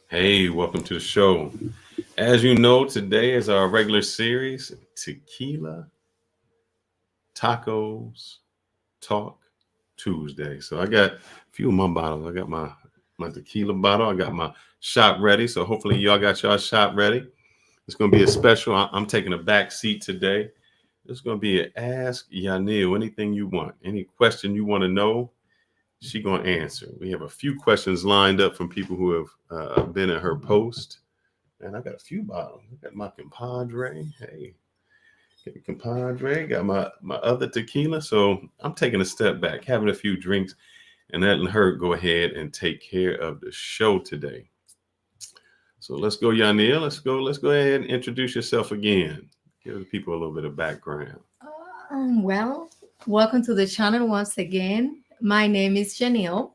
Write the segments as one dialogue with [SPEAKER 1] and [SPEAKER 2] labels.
[SPEAKER 1] Hey, welcome to the show. As you know, today is our regular series, Tequila Tacos Talk Tuesday. So I got a few of my bottles. I got my tequila bottle. I got my shot ready. So hopefully y'all got y'all shot ready. It's gonna be a special. I'm taking a back seat today. It's gonna be an Ask Yanil anything you want, any question you want to know. She gonna answer. We have a few questions lined up from people who have been in her post. And I got a few bottles. I got my compadre. Hey, got compadre. Got my other tequila. So I'm taking a step back, having a few drinks, and letting her go ahead and take care of the show today. So let's go, Yanil. Let's go ahead and introduce yourself again. Give the people a little bit of background.
[SPEAKER 2] Well, welcome to the channel once again. My name is Janelle.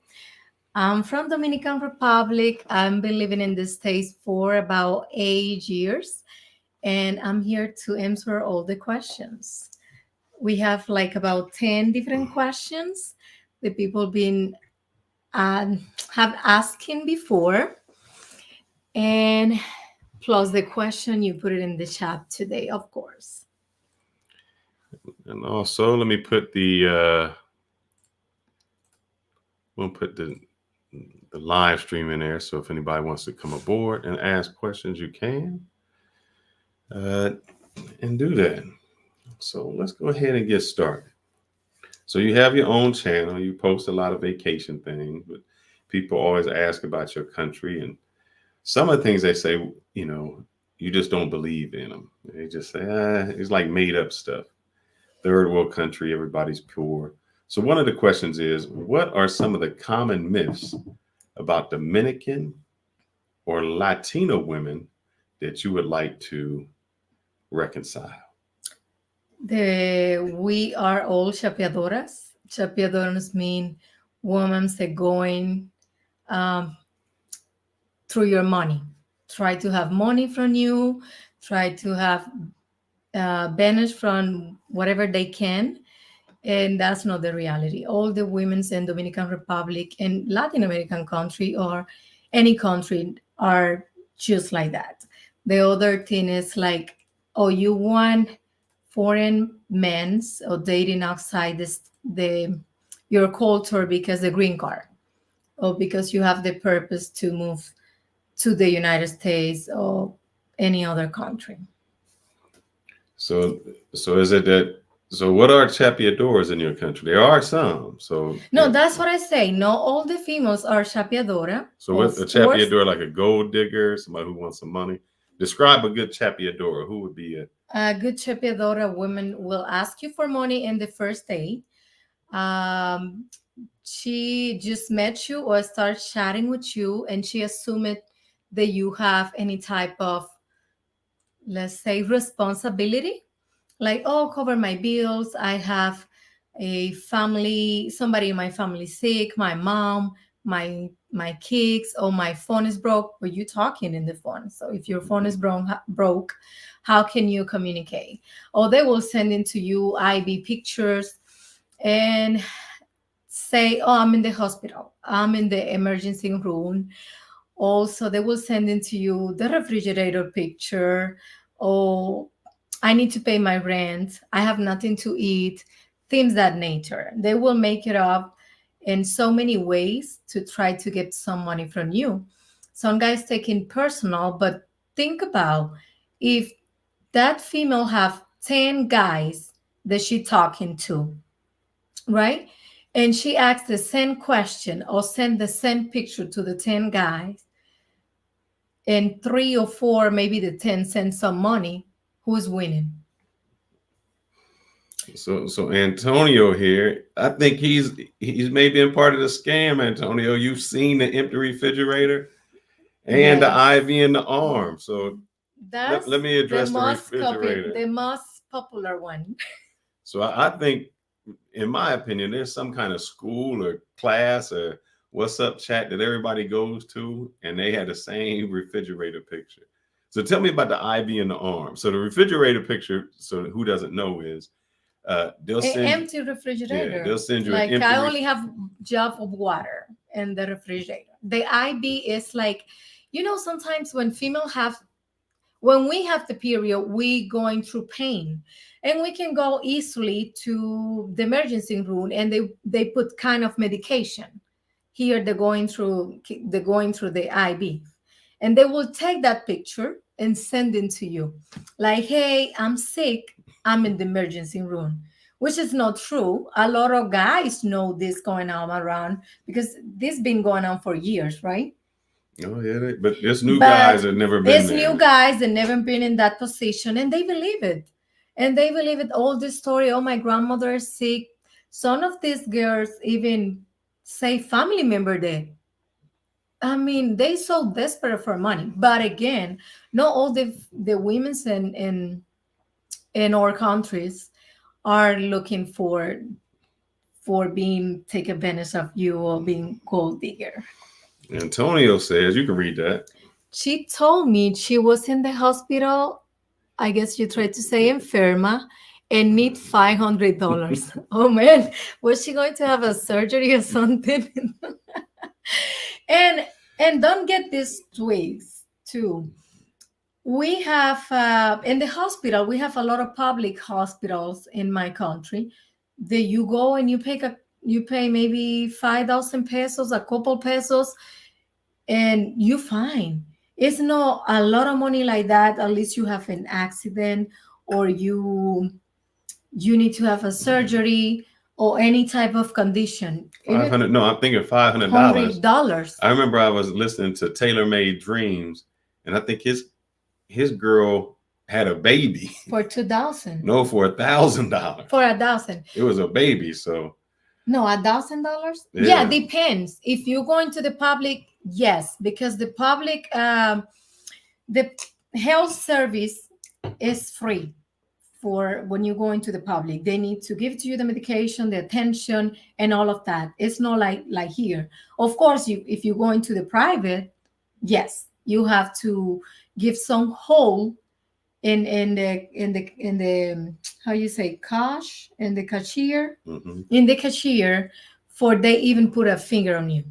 [SPEAKER 2] I'm from Dominican Republic. I've been living in the States for about 8 years, and I'm here to answer all the questions. We have like about 10 different questions that people been uh, have asking before, and plus the question you put it in the chat today, of course.
[SPEAKER 1] And also, let me put we'll put the live stream in there. So if anybody wants to come aboard and ask questions, you can uh, and do that. So let's go ahead and get started. So you have your own channel. You post a lot of vacation things, but people always ask about your country, and some of the things they say, you just don't believe in them. They just say, it's like made up stuff. Third world country, everybody's poor. So one of the questions is, what are some of the common myths about Dominican or Latino women that you would like to reconcile?
[SPEAKER 2] We are all chapeadoras. Chapeadoras mean women that going um, through your money. Try to have money from you. Try to have benefit from whatever they can, and that's not the reality. All the women in Dominican Republic and Latin American country or any country are just like that. The other thing is like, oh, you want foreign men or dating outside the your culture because the green card or because you have the purpose to move to the United States or any other country.
[SPEAKER 1] So, so is it that? So, what are chapeadoras in your country? There are some. So,
[SPEAKER 2] No, that's what I say. Not all the females are chapeadora.
[SPEAKER 1] so what's a chapeadora, like a gold digger, somebody who wants some money? Describe a good chapeadora. Who would be a
[SPEAKER 2] A good chapeadora woman will ask you for money in the first day. Um, she just met you or start chatting with you, and she assumed that you have any type of, let's say, responsibility. Like, oh, cover my bills. I have a family, somebody in my family sick, my mom, my kids, or my phone is broke. But you talking in the phone. So if your phone is broke, how can you communicate? Or they will send into you IB pictures and say, oh, I'm in the hospital, I'm in the emergency room. Also, they will send into you the refrigerator picture, or I need to pay my rent, I have nothing to eat, things that nature. They will make it up in so many ways to try to get some money from you. Some guys take it personal, but think about if that female have 10 guys that she talking to, right? And she asks the same question or send the same picture to the 10 guys, and three or four, maybe the 10 send some money. Who's winning?
[SPEAKER 1] so Antonio here? I think he's maybe in part of the scam. Antonio, you've seen the empty refrigerator and the
[SPEAKER 2] Yes.
[SPEAKER 1] IV in the arm. So
[SPEAKER 2] That's
[SPEAKER 1] let me
[SPEAKER 2] the
[SPEAKER 1] address the
[SPEAKER 2] most
[SPEAKER 1] refrigerator.
[SPEAKER 2] the most popular one.
[SPEAKER 1] So I think, in my opinion, there's some kind of school or class or what's up chat that everybody goes to, and they had the same refrigerator picture. So tell me about the IV in the arm. So the refrigerator picture, so who doesn't know, is they'll
[SPEAKER 2] An
[SPEAKER 1] send
[SPEAKER 2] empty
[SPEAKER 1] yeah,
[SPEAKER 2] refrigerator.
[SPEAKER 1] they'll send you an
[SPEAKER 2] Like
[SPEAKER 1] empty
[SPEAKER 2] I only have jug of water in the refrigerator. The IB is like Sometimes when we have the period, we going through pain, and we can go easily to the emergency room, and they put kind of medication. Here they're going through the IV, and they will take that picture and send it to you, like, hey, I'm sick, I'm in the emergency room, which is not true. A lot of guys know this going on around, because this been going on for years, right?
[SPEAKER 1] Oh yeah, but there's new guys
[SPEAKER 2] But
[SPEAKER 1] that never been
[SPEAKER 2] it's
[SPEAKER 1] there.
[SPEAKER 2] new guys that never been in that position, and they believe it. And they believe it. All this story, oh, my grandmother is sick. Some of these girls even say family member dead. I mean, they so desperate for money. But again, not all the women's in our countries are looking for being take advantage of you or being gold digger.
[SPEAKER 1] Antonio says, you can read that.
[SPEAKER 2] She told me she was in the hospital. I guess you tried to say enferma, and need $500. Oh man, was she going to have a surgery or something? and and don't get this twigs too. We have in the hospital. We have a lot of public hospitals in my country. That you go and you pay maybe 5,000 pesos, a couple pesos, and you fine. It's not a lot of money like that. At least you have an accident, or you need to have a surgery or any type of condition.
[SPEAKER 1] 500. No, I'm thinking $500.
[SPEAKER 2] $100
[SPEAKER 1] I remember I was listening to Tailor Made Dreams, and I think his girl had a baby.
[SPEAKER 2] for 2,000.
[SPEAKER 1] No, for $1,000.
[SPEAKER 2] For 1,000.
[SPEAKER 1] It was a baby, so
[SPEAKER 2] No, $1,000.
[SPEAKER 1] Yeah.
[SPEAKER 2] Yeah, depends. If you go into the public, yes, because the public, the health service is free for when you go into the public. They need to give to you the medication, the attention, and all of that. It's not like here. Of course, if you go into the private, yes, you have to give some whole in the how you say cash, in the cashier,
[SPEAKER 1] mhm.
[SPEAKER 2] in the cashier, for they even put a finger on you.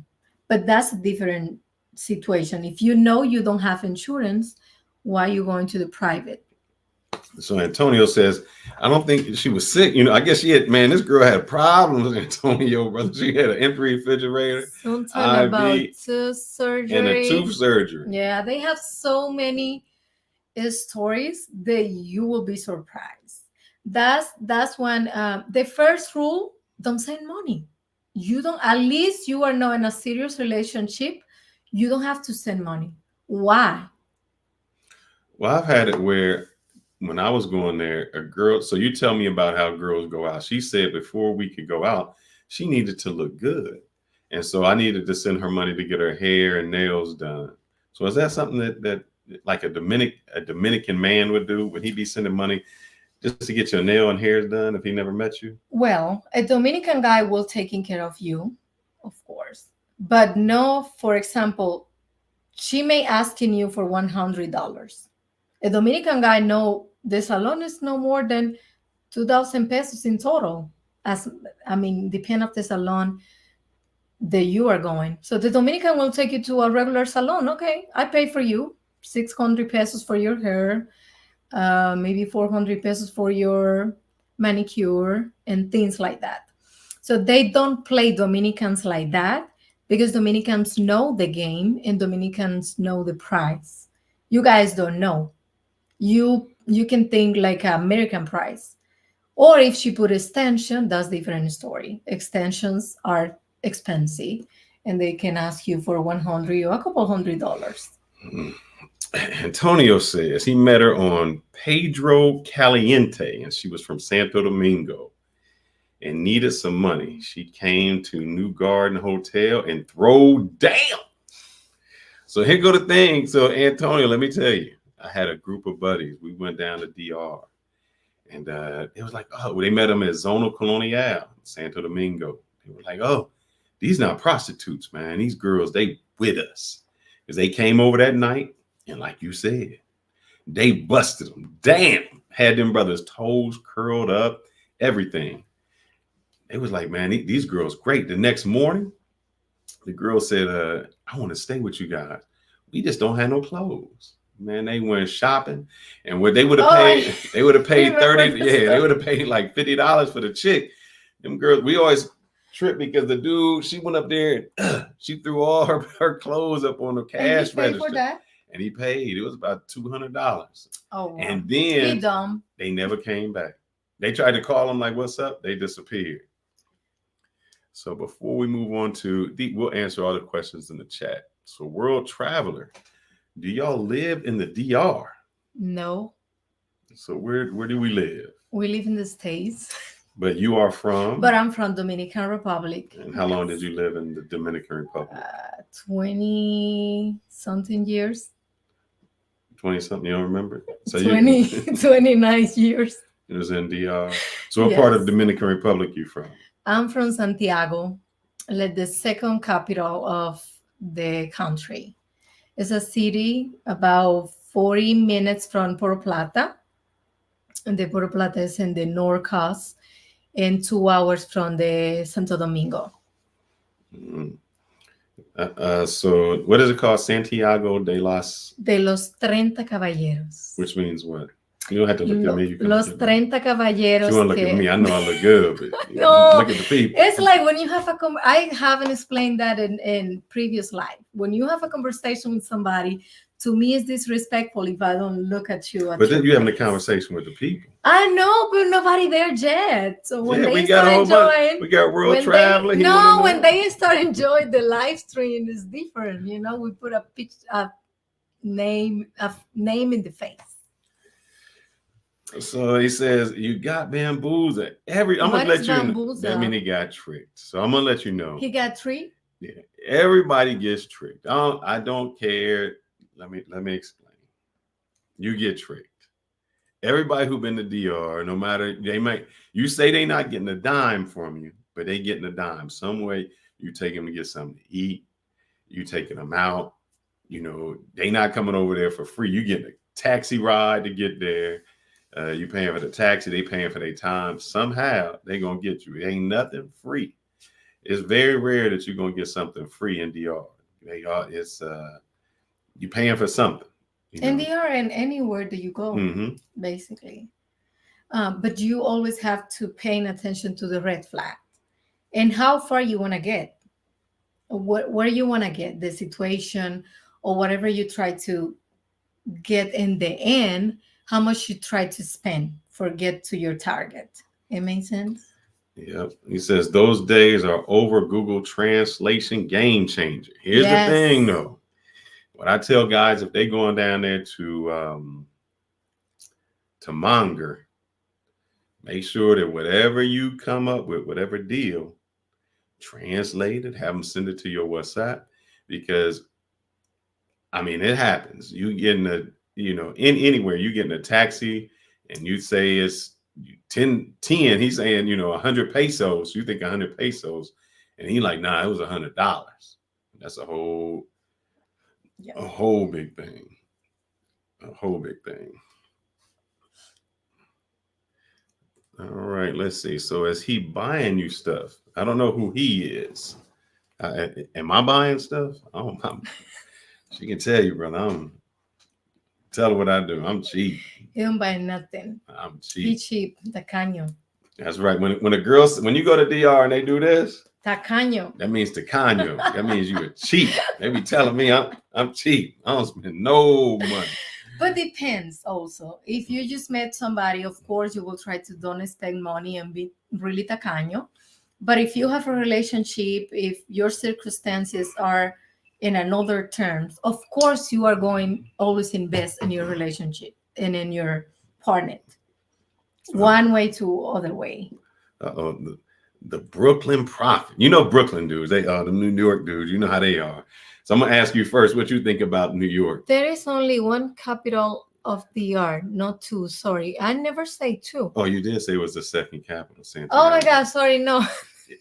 [SPEAKER 2] But that's a different situation. If you know you don't have insurance, why are you going to the private?
[SPEAKER 1] So Antonio says, I don't think she was sick. I guess she had, man, this girl had problems, Antonio, brother. She had an empty refrigerator,
[SPEAKER 2] Something about
[SPEAKER 1] IV,
[SPEAKER 2] tooth surgery.
[SPEAKER 1] and a tooth surgery.
[SPEAKER 2] Yeah, they have so many stories that you will be surprised. That's when the first rule: don't send money. You don't, at least you are not in a serious relationship. You don't have to send money. Why?
[SPEAKER 1] Well, I've had it where when I was going there, a girl, so you tell me about how girls go out. She said before we could go out, she needed to look good. And so I needed to send her money to get her hair and nails done. So is that something that like a Dominican man would do? Would he be sending money just to get your nail and hairs done if he never met you?
[SPEAKER 2] Well, a Dominican guy will taking care of you, of course. But no, for example, she may asking you for $100. A Dominican guy know the salon is no more than 2,000 pesos in total. As I mean, depend of the salon that you are going. So the Dominican will take you to a regular salon. Okay, I pay for you 600 pesos for your hair, maybe 400 pesos for your manicure and things like that. So they don't play Dominicans like that, because Dominicans know the game and Dominicans know the price. You guys don't know. You can think like American price. Or if she put extension, that's different story. Extensions are expensive, and they can ask you for 100 or a couple $100.
[SPEAKER 1] Antonio says he met her on Pedro Caliente, and she was from Santo Domingo and needed some money. She came to New Garden Hotel and throw down. So here go the thing. So Antonio, let me tell you, I had a group of buddies. We went down to DR, and it was like, oh, they met them at Zona Colonial, Santo Domingo. They were like, oh, these not prostitutes, man. These girls, they with us, because they came over that night, and like you said, they busted them. Damn, had them brothers' toes curled up, everything. It was like, man, these girls great. The next morning, the girl said, I want to stay with you guys. we just don't have no clothes. Man, they went shopping, and what they would have
[SPEAKER 2] Oh,
[SPEAKER 1] paid, they would have paid
[SPEAKER 2] remember
[SPEAKER 1] 30.
[SPEAKER 2] the
[SPEAKER 1] Yeah, they
[SPEAKER 2] story.
[SPEAKER 1] would have paid like $50 for the chick. Them girls, we always trip because the dude, she went up there and she threw all her clothes up on the
[SPEAKER 2] And he
[SPEAKER 1] cash
[SPEAKER 2] paid for
[SPEAKER 1] register,
[SPEAKER 2] that.
[SPEAKER 1] and he paid. It was about $200,
[SPEAKER 2] Oh wow.
[SPEAKER 1] and
[SPEAKER 2] He
[SPEAKER 1] then
[SPEAKER 2] dumb.
[SPEAKER 1] they never came back. They tried to call them like, "What's up?" They disappeared. So before we move on to we'll answer all the questions in the chat. So, world traveler, do y'all live in the DR?
[SPEAKER 2] No,
[SPEAKER 1] So where do we live?
[SPEAKER 2] we live in the States.
[SPEAKER 1] But you are from?
[SPEAKER 2] But I'm from Dominican Republic.
[SPEAKER 1] And how long did you live in the Dominican Republic?
[SPEAKER 2] 20 something years.
[SPEAKER 1] 20 something, you don't remember? So
[SPEAKER 2] 20, 29 years.
[SPEAKER 1] It was in DR. So what part of Dominican Republic you from?
[SPEAKER 2] I'm from Santiago, like the second capital of the country. It's a city about 40 minutes from Puerto Plata. And the Puerto Plata is in the north coast and 2 hours from the Santo Domingo.
[SPEAKER 1] Mm. So what is it called? Santiago
[SPEAKER 2] de los 30 caballeros.
[SPEAKER 1] Which means what? You don't have to look at me. You can
[SPEAKER 2] Los 30 caballeros.
[SPEAKER 1] You want to look at me? I know I look good, but
[SPEAKER 2] no,
[SPEAKER 1] look at the people.
[SPEAKER 2] It's like when you have I haven't explained that in previous life. When you have a conversation with somebody, to me it's disrespectful if I don't look at you.
[SPEAKER 1] But then you're having a conversation with the people.
[SPEAKER 2] I know, but nobody there yet. So when they
[SPEAKER 1] we
[SPEAKER 2] start
[SPEAKER 1] got
[SPEAKER 2] enjoying,
[SPEAKER 1] we got world traveler.
[SPEAKER 2] When they start enjoying the live stream, it's different. You know, we put a name in the face.
[SPEAKER 1] So he says, you got bamboozled. I'm going to let you know. That means he got tricked. So I'm going to let you know.
[SPEAKER 2] He got tricked?
[SPEAKER 1] Yeah. Everybody gets tricked. I don't care. Let me explain. You get tricked. Everybody who been to DR, no matter, you say they not getting a dime from you, but they getting a dime. Some way you take them to get something to eat. You taking them out. You know, they not coming over there for free. You getting a taxi ride to get there. You paying for the taxi, they paying for their time. Somehow they gonna get you. It ain't nothing free. It's very rare that you're gonna get something free in DR. It's you paying for something.
[SPEAKER 2] In DR and anywhere that you go, basically. But you always have to pay attention to the red flag and how far you want to get, where you want to get, the situation or whatever you try to get in the end. How much you try to spend for get to your target. It makes sense?
[SPEAKER 1] Yep. He says those days are over. Google Translation game changer. Here's the thing though. What I tell guys, if they going down there to Monger, make sure that whatever you come up with, whatever deal, translate it, have them send it to your WhatsApp, because I mean it happens. You getting in anywhere, you get in a taxi and you say it's 10, he's saying, 100 pesos. You think 100 pesos. And he like, nah, it was $100. That's a whole big thing. A whole big thing. All right, let's see. So is he buying you stuff? I don't know who he is. Am I buying stuff? She can tell you, brother. Tell her what I do. I'm cheap.
[SPEAKER 2] He don't buy nothing.
[SPEAKER 1] I'm cheap.
[SPEAKER 2] He cheap. Tacaño.
[SPEAKER 1] That's right. When you go to DR and they do this,
[SPEAKER 2] tacaño.
[SPEAKER 1] That means tacaño. That means you are cheap. They be telling me I'm cheap. I don't spend no money.
[SPEAKER 2] But depends also. If you just met somebody, of course you will try to don't spend money and be really tacaño. But if you have a relationship, if your circumstances are in another terms, of course you are going always invest in your relationship and in your partner. One way to other way.
[SPEAKER 1] The Brooklyn Prophet. Brooklyn dudes. They are the New York dudes. You know how they are. So I'm gonna ask you first what you think about New York.
[SPEAKER 2] There is only one capital of DR, not two. Sorry, I never say two.
[SPEAKER 1] Oh, you did say it was the second capital, Santiago.
[SPEAKER 2] Oh my God, sorry, no.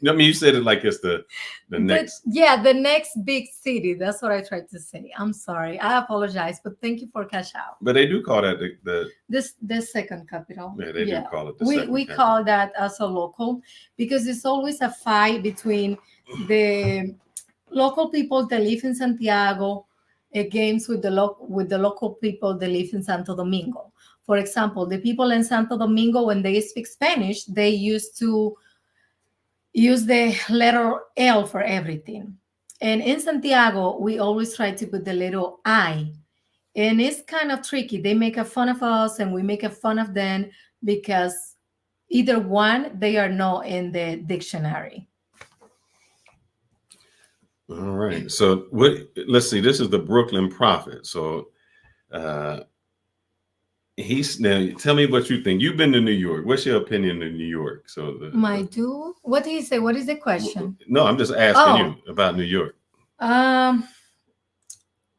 [SPEAKER 1] I mean, you said it like it's the next.
[SPEAKER 2] The next big city. That's what I tried to say. I'm sorry. I apologize, but thank you for cash out.
[SPEAKER 1] But they do call that
[SPEAKER 2] the second capital.
[SPEAKER 1] Yeah, they do call it the second
[SPEAKER 2] we
[SPEAKER 1] capital.
[SPEAKER 2] call that as a local because it's always a fight between the local people that live in Santiago games with with the local people that live in Santo Domingo. For example, the people in Santo Domingo, when they speak Spanish, they used to use the letter L for everything. And in Santiago, we always try to put the little I. And it's kind of tricky. They make a fun of us and we make a fun of them because either one, they are not in the dictionary.
[SPEAKER 1] All right. So what? Let's see. This is the Brooklyn Prophet. So uh, he's now. Tell me what you think. You've been to New York. What's your opinion of New York? So
[SPEAKER 2] My do? What did he say? What is the question?
[SPEAKER 1] no, I'm just asking
[SPEAKER 2] Oh,
[SPEAKER 1] you about New York.
[SPEAKER 2] um,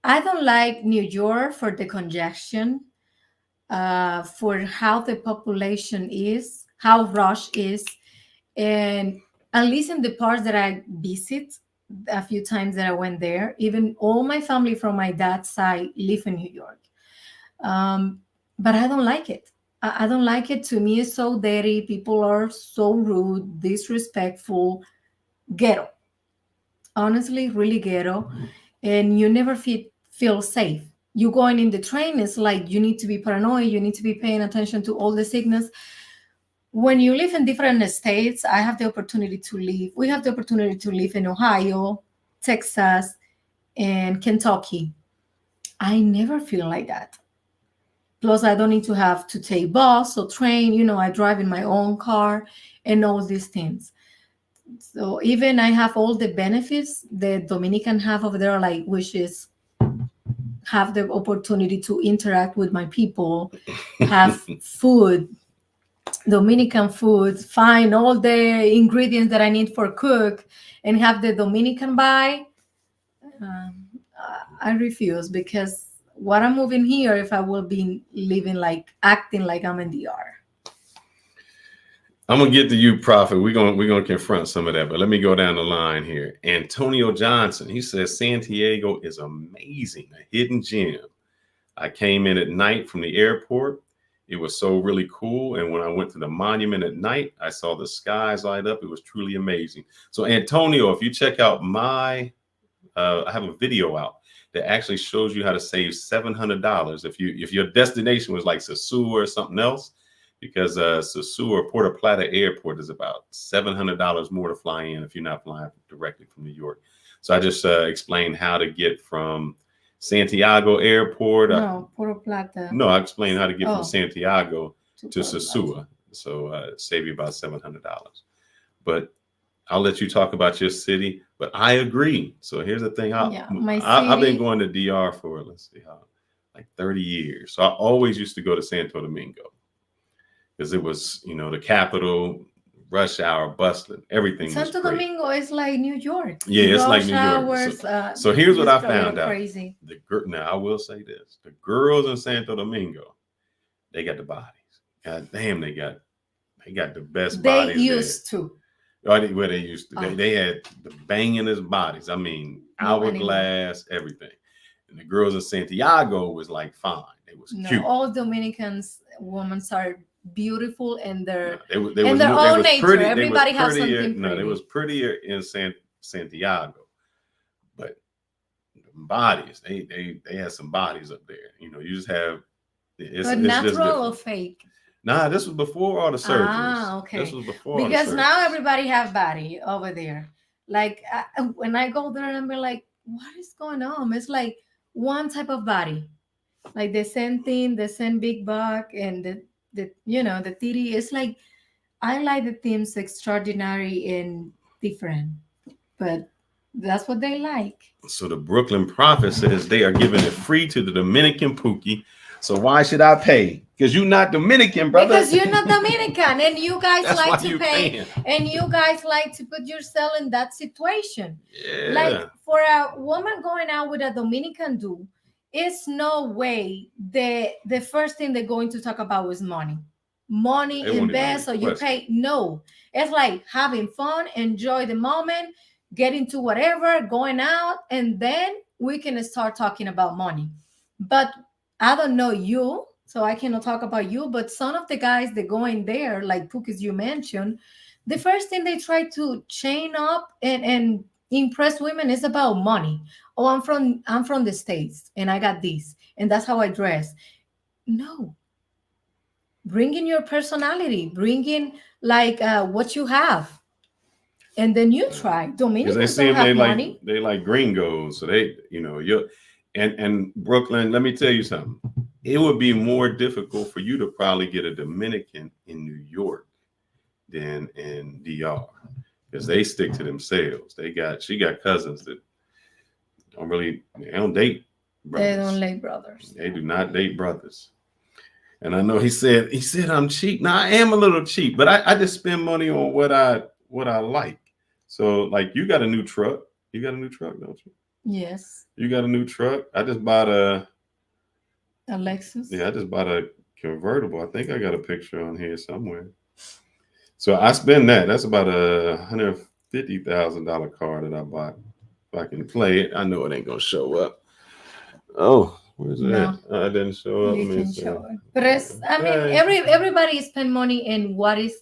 [SPEAKER 2] I don't like New York for the congestion, for how the population is, how rush is, and at least in the parts that I visit, a few times that I went there, even all my family from my dad's side live in New York. Um, but I don't like it. I don't like it. To me, it's so dirty. People are so rude, disrespectful, ghetto. Honestly, really ghetto. And you never feel safe. You going in the train, it's like you need to be paranoid. You need to be paying attention to all the signals. When you live in different states, I have the opportunity to live. We have the opportunity to live in Ohio, Texas, and Kentucky. I never feel like that. Plus, I don't need to have to take bus or train. I drive in my own car and all these things. So even I have all the benefits that Dominican have over there, like which is have the opportunity to interact with my people, have food, Dominican food, find all the ingredients that I need for cook, and have the Dominican buy. I refuse because what I'm moving here if I will be living like acting like I'm in DR.
[SPEAKER 1] I'm gonna get to you, Prophet. We're gonna confront some of that, but let me go down the line here. Antonio Johnson, he says San Diego is amazing, a hidden gem. I came in at night from the airport. It was so really cool. And when I went to the monument at night, I saw the skies light up. It was truly amazing. So Antonio, if you check out I have a video out that actually shows you how to save $700 if your destination was like Sosua or something else, because Sosua or Puerto Plata Airport is about $700 more to fly in if you're not flying directly from New York. So I just explained how to get from Santiago Airport.
[SPEAKER 2] No, Puerto Plata.
[SPEAKER 1] No, I explained how to get from
[SPEAKER 2] Oh,
[SPEAKER 1] Santiago to
[SPEAKER 2] Puerto Plata.
[SPEAKER 1] Sosua. So save you about $700. But I'll let you talk about your city. But I agree. So here's the thing.
[SPEAKER 2] Yeah, my
[SPEAKER 1] I've been
[SPEAKER 2] city.
[SPEAKER 1] going to DR for, let's see how, like 30 years. So I always used to go to Santo Domingo because it was, the capital, rush hour, bustling. Everything was
[SPEAKER 2] Santo
[SPEAKER 1] great.
[SPEAKER 2] Domingo is like New York.
[SPEAKER 1] Yeah, it's like
[SPEAKER 2] Rush
[SPEAKER 1] New York.
[SPEAKER 2] hours.
[SPEAKER 1] So here's what I
[SPEAKER 2] just a little
[SPEAKER 1] found out.
[SPEAKER 2] crazy.
[SPEAKER 1] Now I will say this: the girls in Santo Domingo, they got the bodies. God damn, they got the best
[SPEAKER 2] They
[SPEAKER 1] bodies
[SPEAKER 2] used to.
[SPEAKER 1] there. Where they used to,
[SPEAKER 2] Oh,
[SPEAKER 1] they had the bangingest bodies. I mean,
[SPEAKER 2] no anymore.
[SPEAKER 1] hourglass, everything. And the girls in Santiago was like fine. They was
[SPEAKER 2] No,
[SPEAKER 1] cute.
[SPEAKER 2] all Dominicans women are beautiful in
[SPEAKER 1] No,
[SPEAKER 2] their
[SPEAKER 1] they
[SPEAKER 2] in
[SPEAKER 1] was
[SPEAKER 2] their
[SPEAKER 1] more, they
[SPEAKER 2] own
[SPEAKER 1] was
[SPEAKER 2] nature.
[SPEAKER 1] pretty.
[SPEAKER 2] Everybody
[SPEAKER 1] They
[SPEAKER 2] has
[SPEAKER 1] was prettier.
[SPEAKER 2] something
[SPEAKER 1] No, they
[SPEAKER 2] pretty.
[SPEAKER 1] was prettier in Santiago, but bodies. They had some bodies up there. You just have
[SPEAKER 2] But
[SPEAKER 1] it's just
[SPEAKER 2] natural or
[SPEAKER 1] different.
[SPEAKER 2] fake?
[SPEAKER 1] Nah, this was before all the surgeries.
[SPEAKER 2] Ah,
[SPEAKER 1] This
[SPEAKER 2] okay.
[SPEAKER 1] was before all the
[SPEAKER 2] Because now
[SPEAKER 1] surgeries.
[SPEAKER 2] everybody have body over there. Like when I go there and be like, what is going on? It's like one type of body, like the same thing, the same big buck, and the titty. It's like I like the themes extraordinary and different, but that's what they like.
[SPEAKER 1] So the Brooklyn Prophet says they are giving it free to the Dominican Pookie. So why should I pay? Because you're not Dominican, brother.
[SPEAKER 2] Because you're not Dominican, and you guys
[SPEAKER 1] That's
[SPEAKER 2] like
[SPEAKER 1] why
[SPEAKER 2] to
[SPEAKER 1] you
[SPEAKER 2] pay,
[SPEAKER 1] paying.
[SPEAKER 2] and you guys like to put yourself in that situation. Like
[SPEAKER 1] Yeah.
[SPEAKER 2] for a woman going out with a Dominican dude, it's no way the first thing they're going to talk about is money. Money,
[SPEAKER 1] It won't even be a
[SPEAKER 2] invest, or you
[SPEAKER 1] question.
[SPEAKER 2] pay. No, it's like having fun, enjoy the moment, get into whatever, going out, and then we can start talking about money. But I don't know you, so I cannot talk about you. But some of the guys that go in there, like Pookies you mentioned, the first thing they try to chain up and impress women is about money. Oh, I'm from the States and I got this and that's how I dress. No, bring in your personality, bring in like what you have, and then you try.
[SPEAKER 1] Because they
[SPEAKER 2] Dominicans don't
[SPEAKER 1] seem
[SPEAKER 2] have money.
[SPEAKER 1] they like gringos, so they you're and Brooklyn. Let me tell you something. It would be more difficult for you to probably get a Dominican in New York than in DR because they stick to themselves. She got cousins that they don't date
[SPEAKER 2] They don't
[SPEAKER 1] brothers.
[SPEAKER 2] like brothers.
[SPEAKER 1] They do not date brothers. And I know he said I'm cheap. Now I am a little cheap, but I just spend money on what I like. So like you got a new truck. You got a new truck, don't you?
[SPEAKER 2] Yes,
[SPEAKER 1] You got a new truck. I just bought
[SPEAKER 2] Alexis.
[SPEAKER 1] I just bought a convertible. I think I got a picture on here somewhere. So I spend that. That's about $150,000 car that I bought. If I can play it, I know it ain't gonna show up. Oh, where's that?
[SPEAKER 2] No,
[SPEAKER 1] I didn't show up. Let
[SPEAKER 2] you
[SPEAKER 1] me
[SPEAKER 2] can
[SPEAKER 1] see.
[SPEAKER 2] show it. But it's, I mean,
[SPEAKER 1] Okay.
[SPEAKER 2] everybody spend money in what is,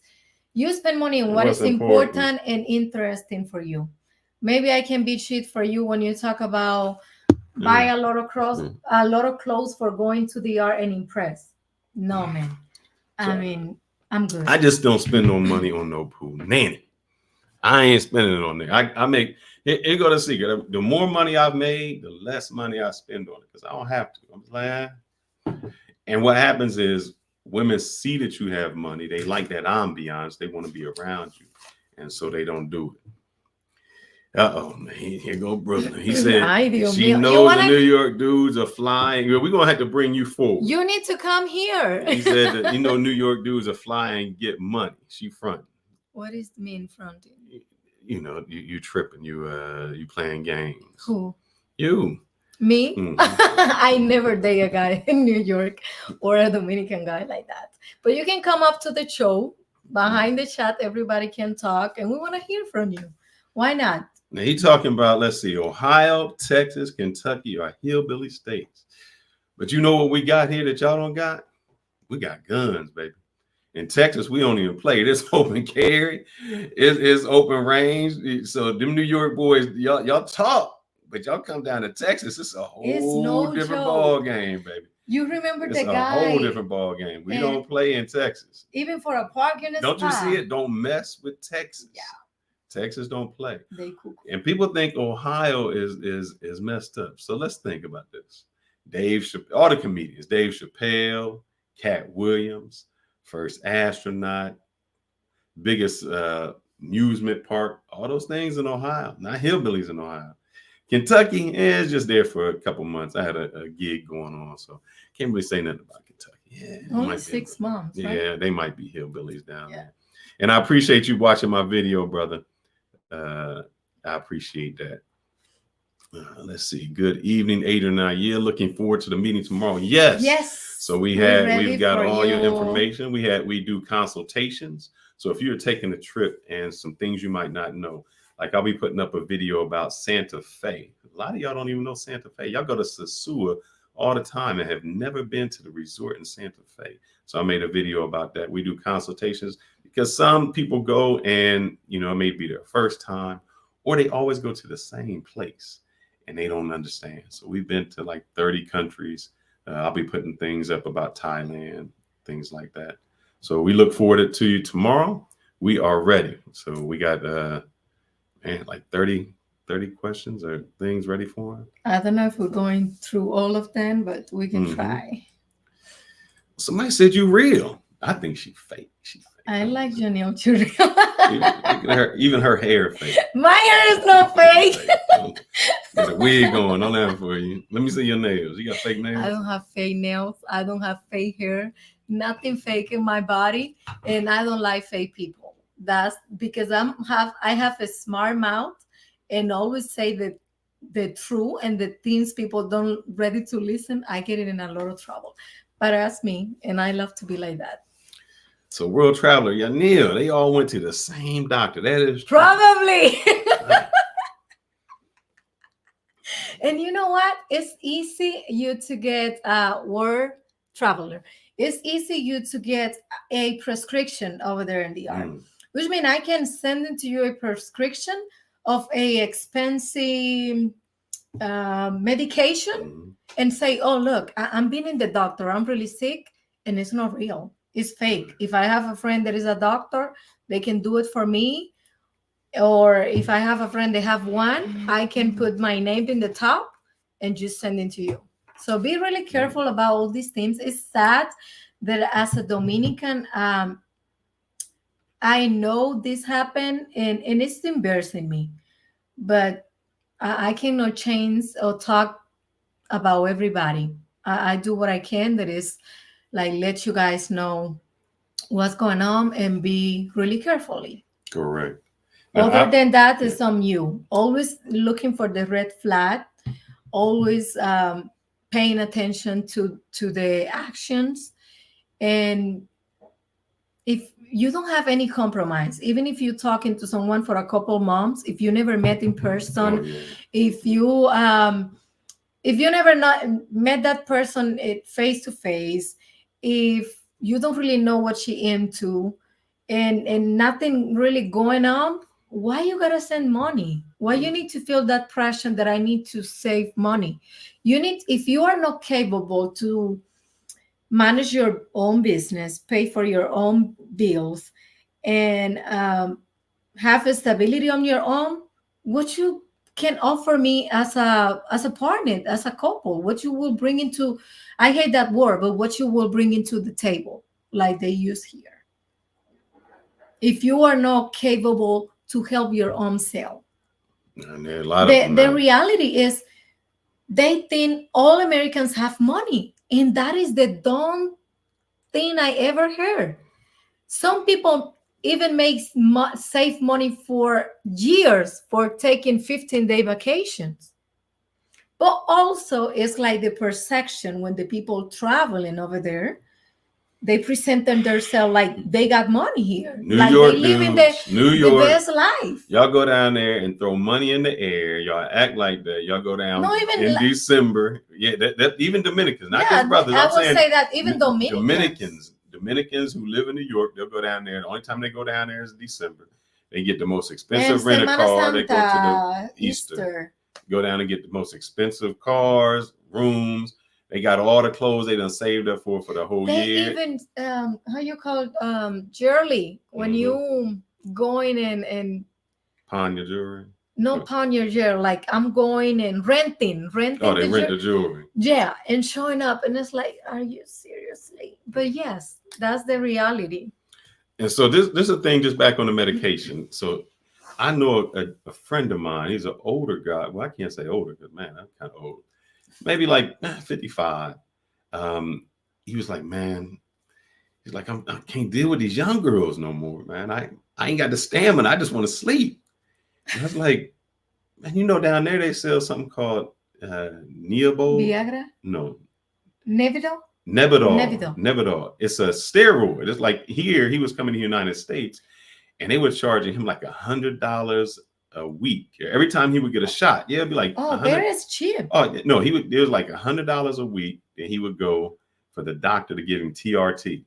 [SPEAKER 2] you spend money on what
[SPEAKER 1] What's
[SPEAKER 2] is
[SPEAKER 1] important?
[SPEAKER 2] important and interesting for you. Maybe I can be cheap for you when you talk about buy
[SPEAKER 1] Mm, mm.
[SPEAKER 2] a lot of clothes for going to the art and impress. No, man. I
[SPEAKER 1] So
[SPEAKER 2] mean, I'm good.
[SPEAKER 1] I just don't spend no money on no pool nanny. I ain't spending it on there. I make here go the secret. The more money I've made, the less money I spend on it because I don't have to. I'm like, and what happens is women see that you have money. They like that ambiance. They want to be around you, and so they don't do it. Uh-oh, man. Here go Brooklyn. He said
[SPEAKER 2] Ay, Dios
[SPEAKER 1] she
[SPEAKER 2] mío. You
[SPEAKER 1] knows the
[SPEAKER 2] wanna?
[SPEAKER 1] New York dudes are flying. We're gonna have to bring you forward.
[SPEAKER 2] You need to come here.
[SPEAKER 1] He said that New York dudes are flying, get money. She front.
[SPEAKER 2] What is mean fronting?
[SPEAKER 1] You tripping. You playing games.
[SPEAKER 2] Who?
[SPEAKER 1] You.
[SPEAKER 2] Me?
[SPEAKER 1] Mhm.
[SPEAKER 2] I never date a guy in New York or a Dominican guy like that. But you can come up to the show behind the chat. Everybody can talk, and we want to hear from you. Why not?
[SPEAKER 1] Now he talking about, let's see, Ohio, Texas, Kentucky are hillbilly states. But you know what we got here that y'all don't got? We got guns, baby. In Texas, we don't even play. It's open carry. It's open range. So them New York boys, y'all talk, but y'all come down to Texas, it's a
[SPEAKER 2] It's
[SPEAKER 1] whole
[SPEAKER 2] no
[SPEAKER 1] different
[SPEAKER 2] joke.
[SPEAKER 1] ball game, baby.
[SPEAKER 2] You remember
[SPEAKER 1] It's
[SPEAKER 2] the
[SPEAKER 1] a whole
[SPEAKER 2] guy,
[SPEAKER 1] different ball game. We
[SPEAKER 2] and
[SPEAKER 1] don't play in Texas.
[SPEAKER 2] even for a parking
[SPEAKER 1] Don't you see
[SPEAKER 2] spot,
[SPEAKER 1] it? Don't mess with Texas.
[SPEAKER 2] yeah,
[SPEAKER 1] Texas don't play.
[SPEAKER 2] they cook.
[SPEAKER 1] And people think Ohio is messed up. So let's think about this. All the comedians, Dave Chappelle, Cat Williams, First Astronaut, biggest amusement park, all those things in Ohio, not hillbillies in Ohio. Kentucky is just there for a couple months. I had a gig going on, so can't really say nothing about Kentucky. Yeah,
[SPEAKER 2] Only 6 months, right?
[SPEAKER 1] yeah, they might be hillbillies down there. And I appreciate you watching my video, brother. I appreciate that. Let's see. Good evening, Adrian. Yeah, looking forward to the meeting tomorrow. Yes.
[SPEAKER 2] Yes.
[SPEAKER 1] So we've got all your information. We do consultations. So if you're taking a trip and some things you might not know, like I'll be putting up a video about Santa Fe. A lot of y'all don't even know Santa Fe. Y'all go to Sosua all the time and have never been to the resort in Santa Fe. So I made a video about that. We do consultations because some people go and, it may be their first time or they always go to the same place and they don't understand. So we've been to like 30 countries. I'll be putting things up about Thailand, things like that. So we look forward to you tomorrow. We are ready. So we got like 30 questions or things ready for him.
[SPEAKER 2] I don't know if we're going through all of them, but we can try.
[SPEAKER 1] Somebody said you real. I think she fake.
[SPEAKER 2] I like Janelle Churri.
[SPEAKER 1] Even her hair fake.
[SPEAKER 2] My hair is not fake.
[SPEAKER 1] Got a wig on. I'll have for you. Let me see your nails. You got fake nails?
[SPEAKER 2] I don't have fake nails. I don't have fake hair. Nothing fake in my body, and I don't like fake people. That's because I have a smart mouth and always say the truth and the things people don't ready to listen. I get in a lot of trouble. But ask me, and I love to be like that.
[SPEAKER 1] So world traveler, Neil, they all went to the same doctor. That is true.
[SPEAKER 2] Probably. And you know what? It's easy you to get world traveler. It's easy you to get a prescription over there in the art, which means I can send it to you a prescription of a expensive medication
[SPEAKER 1] Mhm.
[SPEAKER 2] and say, "Oh, look, I'm being in the doctor. I'm really sick, and it's not real. It's fake." If I have a friend that is a doctor, they can do it for me. Or if I have a friend they have one, I can put my name in the top and just send it to you. So be really careful about all these things. It's sad that as a Dominican, I know this happened, and it's embarrassing me, but I cannot change or talk about everybody. I do what I can, that is like let you guys know what's going on and be really carefully.
[SPEAKER 1] Correct. Now,
[SPEAKER 2] Other than that,
[SPEAKER 1] yeah,
[SPEAKER 2] it's on you. Always looking for the red flag, always paying attention to the actions. And if you don't have any compromise, even if you're talking to someone for a couple months, if you never met in
[SPEAKER 1] oh
[SPEAKER 2] person,
[SPEAKER 1] yeah,
[SPEAKER 2] if you never not met that person face to face, if you don't really know what she into, and nothing really going on, why you gotta send money? Why you need to feel that pressure that I need to save money? You need, if you are not capable to manage your own business, pay for your own bills, and have a stability on your own, what you can offer me as a partner, as a couple, what you will bring into, I hate that word, but what you will bring into the table, like they use here, if you are not capable to help your own self.
[SPEAKER 1] and there are a lot of them
[SPEAKER 2] The
[SPEAKER 1] now.
[SPEAKER 2] reality is they think all Americans have money, and that is the dumb thing I ever heard. Some people even save money for years for taking 15-day vacations. But also, it's like the perception when the people traveling over there, they present themselves like they got money here,
[SPEAKER 1] New
[SPEAKER 2] like they
[SPEAKER 1] York
[SPEAKER 2] living
[SPEAKER 1] dudes, New
[SPEAKER 2] the
[SPEAKER 1] York,
[SPEAKER 2] best life.
[SPEAKER 1] y'all go down there and throw money in the air. Y'all act like that. Y'all go
[SPEAKER 2] No,
[SPEAKER 1] down
[SPEAKER 2] even
[SPEAKER 1] in December. Yeah, that even Dominicans, not just
[SPEAKER 2] yeah,
[SPEAKER 1] brothers.
[SPEAKER 2] I
[SPEAKER 1] I'm
[SPEAKER 2] will
[SPEAKER 1] saying
[SPEAKER 2] say that even Dominicans.
[SPEAKER 1] Dominicans who live in New York, they'll go down there. The only time they go down there is December. They get the most
[SPEAKER 2] And
[SPEAKER 1] expensive rent a
[SPEAKER 2] Semana
[SPEAKER 1] car. They go to the
[SPEAKER 2] Santa,
[SPEAKER 1] Easter.
[SPEAKER 2] Easter.
[SPEAKER 1] Go down and get the most expensive cars, rooms. They got all the clothes they done saved up for the whole
[SPEAKER 2] They
[SPEAKER 1] year.
[SPEAKER 2] even how you call it, jewelry, when
[SPEAKER 1] Mm-hmm.
[SPEAKER 2] you going and
[SPEAKER 1] Pawn your jewelry.
[SPEAKER 2] no pawn your jewelry, like I'm going and
[SPEAKER 1] Oh,
[SPEAKER 2] renting
[SPEAKER 1] they
[SPEAKER 2] the
[SPEAKER 1] rent
[SPEAKER 2] jewelry.
[SPEAKER 1] the jewelry.
[SPEAKER 2] Yeah, and showing up, and it's like, are you seriously? But yes, that's the reality.
[SPEAKER 1] And so this is a thing just back on the medication. So I know a friend of mine, he's an older guy. Well, I can't say older because man, I'm kind of old. Maybe like 55. Um, he was like, man, he's like, I can't deal with these young girls no more, man. I ain't got the stamina. I just want to sleep. And I was like, man, down there they sell something called Neobo.
[SPEAKER 2] Viagra,
[SPEAKER 1] No,
[SPEAKER 2] Nevido,
[SPEAKER 1] Nebadol.
[SPEAKER 2] Nevido.
[SPEAKER 1] Nebadol. It's a steroid. It's like here, he was coming to the United States and they were charging him like $100 a week. Every time he would get a shot, yeah, it'd be like
[SPEAKER 2] Oh, there
[SPEAKER 1] 100.
[SPEAKER 2] is cheap.
[SPEAKER 1] Oh no, he would. It was like $100 a week, and he would go for the doctor to give him TRT.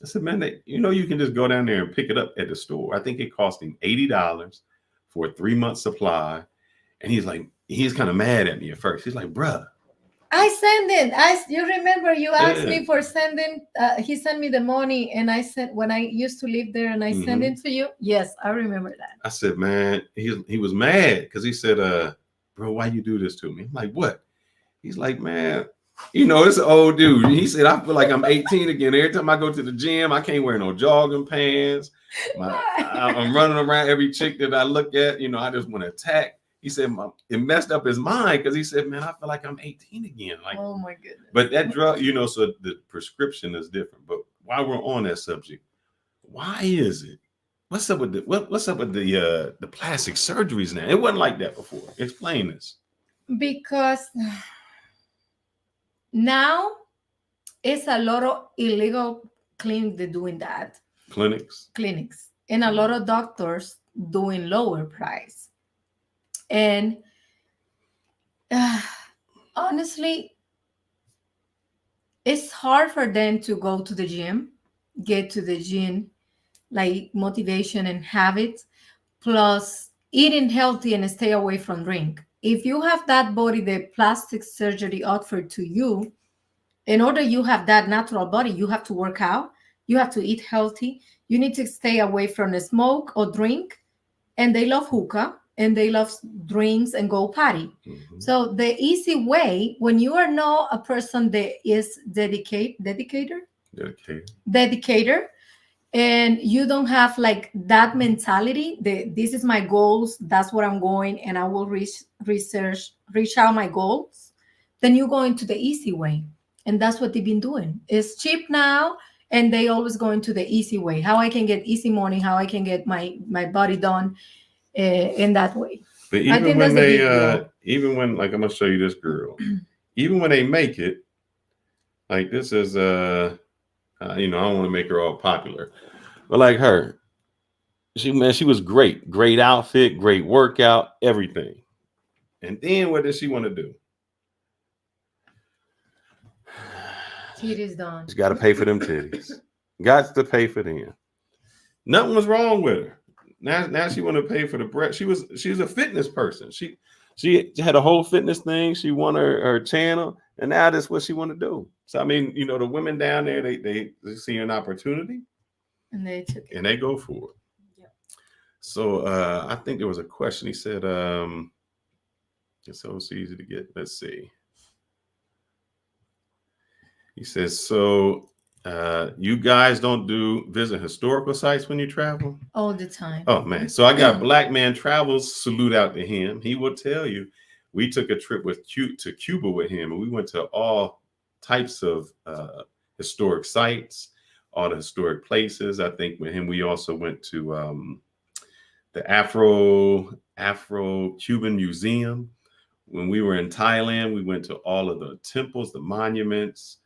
[SPEAKER 1] I said, man, you can just go down there and pick it up at the store. I think it cost him $80 for a 3-month supply, and he's kind of mad at me at first. He's like, bruh,
[SPEAKER 2] I send it. You remember you asked
[SPEAKER 1] yeah.
[SPEAKER 2] me for sending. He sent me the money, and I sent when I used to live there, and I sent
[SPEAKER 1] Mm-hmm.
[SPEAKER 2] it to you. Yes, I remember that.
[SPEAKER 1] I said, man, he was mad because he said, bro, why you do this to me? I'm like, what? He's like, man, it's an old dude. He said, I feel like I'm 18 again. Every time I go to the gym, I can't wear no jogging pants. I'm running around every chick that I look at. I just want to attack. He said, it messed up his mind because he said, man, I feel like I'm 18 again. Like,
[SPEAKER 2] Oh my goodness.
[SPEAKER 1] but that drug, so the prescription is different. But while we're on that subject, why is it? What's up with what's up with the plastic surgeries now? It wasn't like that before. Explain this.
[SPEAKER 2] Because now it's a lot of illegal clinics that doing that,
[SPEAKER 1] Clinics.
[SPEAKER 2] and a lot of doctors doing lower price. And uh, honestly, it's hard for them to go to the gym, get to the gym, like motivation and habits. Plus, eating healthy and stay away from drink. If you have that body the plastic surgery offered to you, in order you have that natural body, you have to work out, you have to eat healthy, you need to stay away from the smoke or drink, and they love hookah and they love drinks and go party.
[SPEAKER 1] Mhm.
[SPEAKER 2] So the easy way, when you are not a person that is
[SPEAKER 1] Dedicated.
[SPEAKER 2] dedicator, and you don't have like that mentality that this is my goals, that's what I'm going, and I will reach out my goals, then you go into the easy way. And that's what they've been doing. It's cheap now, and they always go into the easy way, how I can get easy money, how I can get my body done in that way.
[SPEAKER 1] But
[SPEAKER 2] I
[SPEAKER 1] even
[SPEAKER 2] think
[SPEAKER 1] when
[SPEAKER 2] that's the
[SPEAKER 1] they,
[SPEAKER 2] big deal.
[SPEAKER 1] even when, like, I'm gonna show you this girl, even when they make it, like this is, you know, I don't want to make her all popular, but like her, she was great, great outfit, great workout, everything. And then what does she want to do?
[SPEAKER 2] Titties done.
[SPEAKER 1] She's got to pay for them titties. Got to pay for them. Nothing was wrong with her. Now she want to pay for the breast. She was a fitness person. She had a whole fitness thing. She won her channel, and now that's what she want to do. So I mean, you know, the women down there, they see an opportunity
[SPEAKER 2] And they took it.
[SPEAKER 1] and they go for it.
[SPEAKER 2] Yep.
[SPEAKER 1] So I think there was a question. He said, it's so easy to get. Let's see. He says, so you guys don't visit historical sites when you travel?
[SPEAKER 2] All the time.
[SPEAKER 1] Oh man. So I got Black Man Travels, salute out to him. He will tell you, we took a trip to Cuba with him, and we went to all types of historic sites, all the historic places. I think with him, we also went to the Afro-Cuban Museum. When we were in Thailand, we went to all of the temples, the monuments.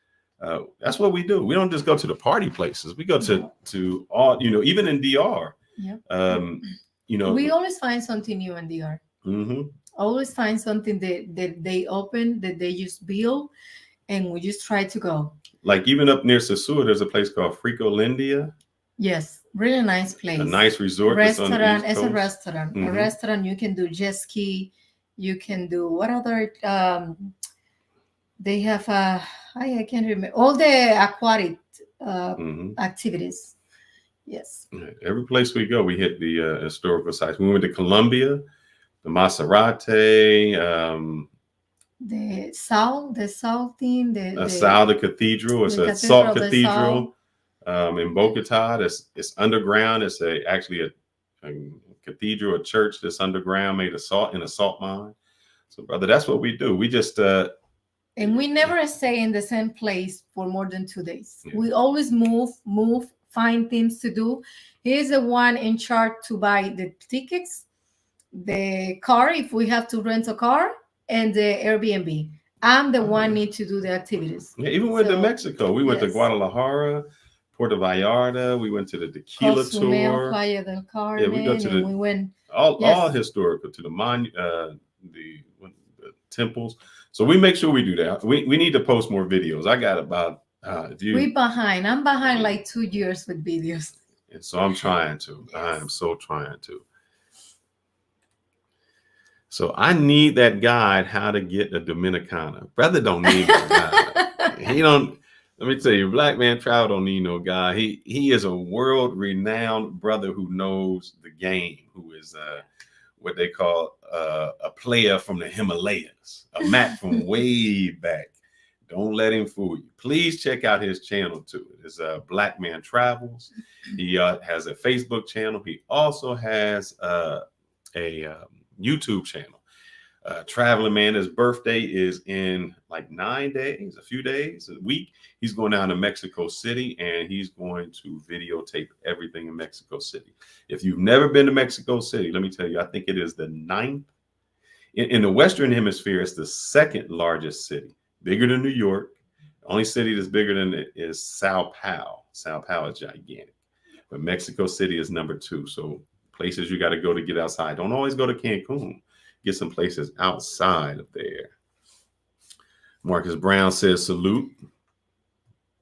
[SPEAKER 1] That's what we do. We don't just go to the party places. We go to all, you know, even in DR.
[SPEAKER 2] Yeah.
[SPEAKER 1] You know,
[SPEAKER 2] We always find something new in DR.
[SPEAKER 1] Mm-hmm.
[SPEAKER 2] Always find something that they open, that they just build, and we just try to go.
[SPEAKER 1] Like even up near Sasua, there's a place called Fricolindia.
[SPEAKER 2] Yes, really nice place.
[SPEAKER 1] A nice resort.
[SPEAKER 2] Restaurant. It's a restaurant. Mm-hmm. A restaurant. You can do jet ski. You can do what other? They have I can't remember all the aquatic activities. Yes.
[SPEAKER 1] Every place we go, we hit the historical sites. We went to Colombia, the Maserati,
[SPEAKER 2] the Sal thing,
[SPEAKER 1] the cathedral. It's a salt cathedral in Bogota. It's underground. It's actually a cathedral, a church that's underground, made of salt in a salt mine. So, brother, that's what we do. We just
[SPEAKER 2] and we never stay in the same place for more than 2 days. Yeah. We always move, find things to do. He's the one in charge to buy the tickets, the car, if we have to rent a car, and the Airbnb. I'm the one need to do the activities.
[SPEAKER 1] Yeah, even went to Mexico. We went to Guadalajara, Puerto Vallarta. We went to the tequila tour.
[SPEAKER 2] Playa del Carmen. Yeah, we go to we went
[SPEAKER 1] all historical, to the temples. So we make sure we do that. We need to post more videos. I got about
[SPEAKER 2] we behind. I'm behind like 2 years with videos.
[SPEAKER 1] And so I'm trying to. Yes. I am so trying to. So I need that guide how to get a Dominicana. Brother don't need no guide. He don't. Let me tell you, Black Man Travel don't need no guy. He is a world-renowned brother who knows the game, who is what they call a player from the Himalayas, a Mac from way back. Don't let him fool you. Please check out his channel too. It's Black Man Travels. He has a Facebook channel. He also has a YouTube channel. Traveling Man, his birthday is in like 9 days, a few days, a week. He's going down to Mexico City, and he's going to videotape everything in Mexico City. If you've never been to Mexico City, let me tell you, I think it is the 9th. In the Western Hemisphere, it's the 2nd largest city, bigger than New York. The only city that's bigger than it is Sao Paulo. Sao Paulo is gigantic, but Mexico City is number 2. So places you got to go to get outside. Don't always go to Cancun. Get some places outside of there. Marcus Brown says salute.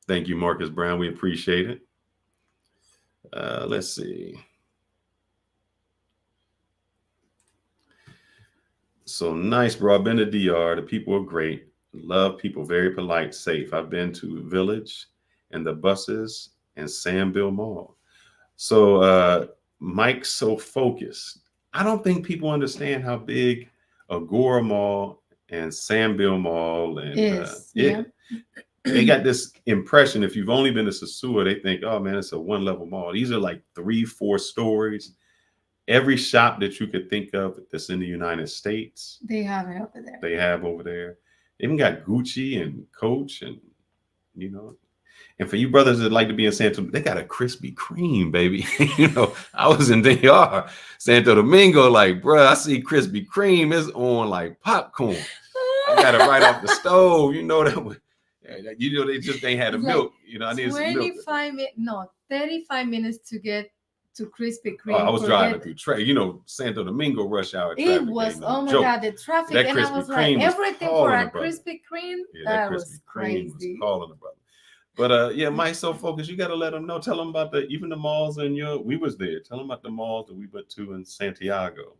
[SPEAKER 1] Thank you, Marcus Brown. We appreciate it. Let's see. So nice, bro. I've been to DR. The people are great. Love people, very polite, safe. I've been to Village and the buses and Sandville Mall. So Mike's so focused. I don't think people understand how big Agora Mall and Sandville Mall and
[SPEAKER 2] Is yeah.
[SPEAKER 1] they got this impression. If you've only been to Sasua, they think, oh man, it's a one level mall. These are like 3, 4 stories. Every shop that you could think of that's in the United States,
[SPEAKER 2] They have it over there.
[SPEAKER 1] they have over there. They even got Gucci and Coach and you know. And for you brothers that like to be in Santo, they got a Krispy Kreme, baby. I was in DR, Santo Domingo, like, bro, I see Krispy Kreme, it's on like popcorn. I got it right off the stove. They just ain't had a
[SPEAKER 2] It's
[SPEAKER 1] milk. I need some milk.
[SPEAKER 2] 35 minutes to get to Krispy
[SPEAKER 1] Oh, I
[SPEAKER 2] Kreme.
[SPEAKER 1] was driving through Santo Domingo rush hour traffic.
[SPEAKER 2] It was, oh my
[SPEAKER 1] joke.
[SPEAKER 2] God, the traffic.
[SPEAKER 1] That
[SPEAKER 2] And I
[SPEAKER 1] Krispy
[SPEAKER 2] was like,
[SPEAKER 1] Kreme was
[SPEAKER 2] everything for
[SPEAKER 1] calling
[SPEAKER 2] a
[SPEAKER 1] a brother.
[SPEAKER 2] Krispy Kreme?
[SPEAKER 1] Yeah, that
[SPEAKER 2] That was
[SPEAKER 1] Krispy Kreme was
[SPEAKER 2] crazy.
[SPEAKER 1] calling a brother. But yeah, Mike's so focused. You got to let them know. Tell them about even the malls we was there. Tell them about the malls that we went to in Santiago.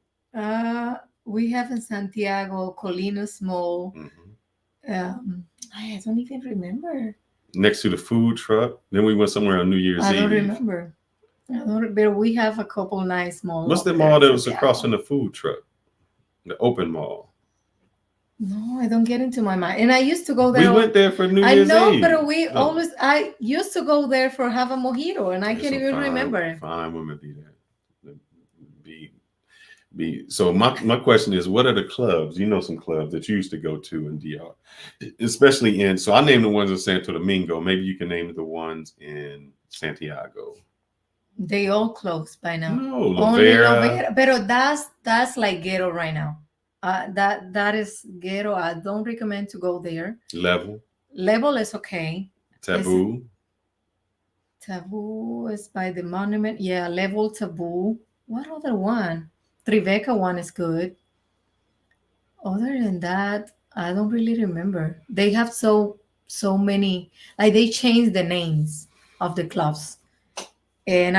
[SPEAKER 2] We have in Santiago, Colinas Mall. I don't even remember.
[SPEAKER 1] Next to the food truck. Then we went somewhere on New Year's Eve.
[SPEAKER 2] I don't remember. But we have a couple nice malls.
[SPEAKER 1] What's the mall that was across from the food truck? The open mall.
[SPEAKER 2] No, I don't get into my mind. And I used to go there.
[SPEAKER 1] We went there for New Year's Eve.
[SPEAKER 2] I know, but I used to go there for have a mojito, and I can't even remember.
[SPEAKER 1] Fine women be there. So my question is, what are the clubs? Some clubs that you used to go to in DR, especially so I named the ones in Santo Domingo. Maybe you can name the ones in Santiago.
[SPEAKER 2] They all closed by now.
[SPEAKER 1] No,
[SPEAKER 2] only Lovera. But that's like ghetto right now. That is ghetto. I don't recommend to go there. Level is okay.
[SPEAKER 1] Taboo
[SPEAKER 2] is by the monument. Yeah, Level, Taboo. What other one? Tribeca one is good. Other than that, I don't really remember. They have so many. Like they changed the names of the clubs, and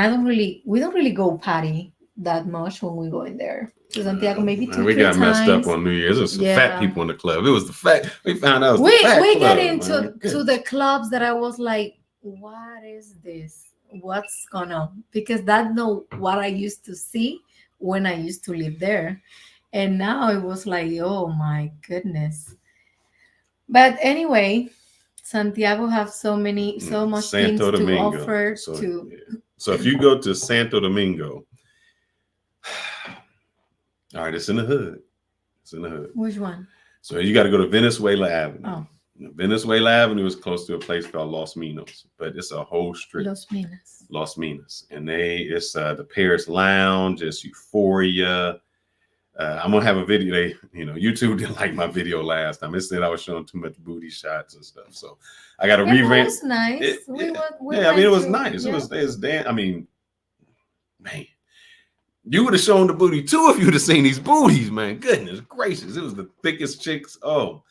[SPEAKER 2] we don't really go party that much when we go in there. To Santiago, maybe 2-3 times.
[SPEAKER 1] We got messed up on New Year's. There was some fat people in the club. It was the fat. We found out. We
[SPEAKER 2] got into the clubs that I was like, what is this? What's going on? Because that's not what I used to see when I used to live there, and now it was like, oh my goodness. But anyway, Santiago have so much things to offer.
[SPEAKER 1] So if you go to Santo Domingo. All right, it's in the hood.
[SPEAKER 2] Which one?
[SPEAKER 1] So you got to go to Venezuela Avenue.
[SPEAKER 2] Oh.
[SPEAKER 1] Venezuela Avenue is close to a place called Los Minos, but it's a whole strip.
[SPEAKER 2] Los Minos.
[SPEAKER 1] And it's the Paris Lounge, it's Euphoria. I'm gonna have a video. YouTube didn't like my video last time. It said I was showing too much booty shots and stuff. So I got to revamp.
[SPEAKER 2] It was nice.
[SPEAKER 1] It was nice. Yeah. It was damn. I mean, man. You would have shown the booty too if you'd have seen these booties, man. Goodness gracious. It was the thickest chicks. Oh,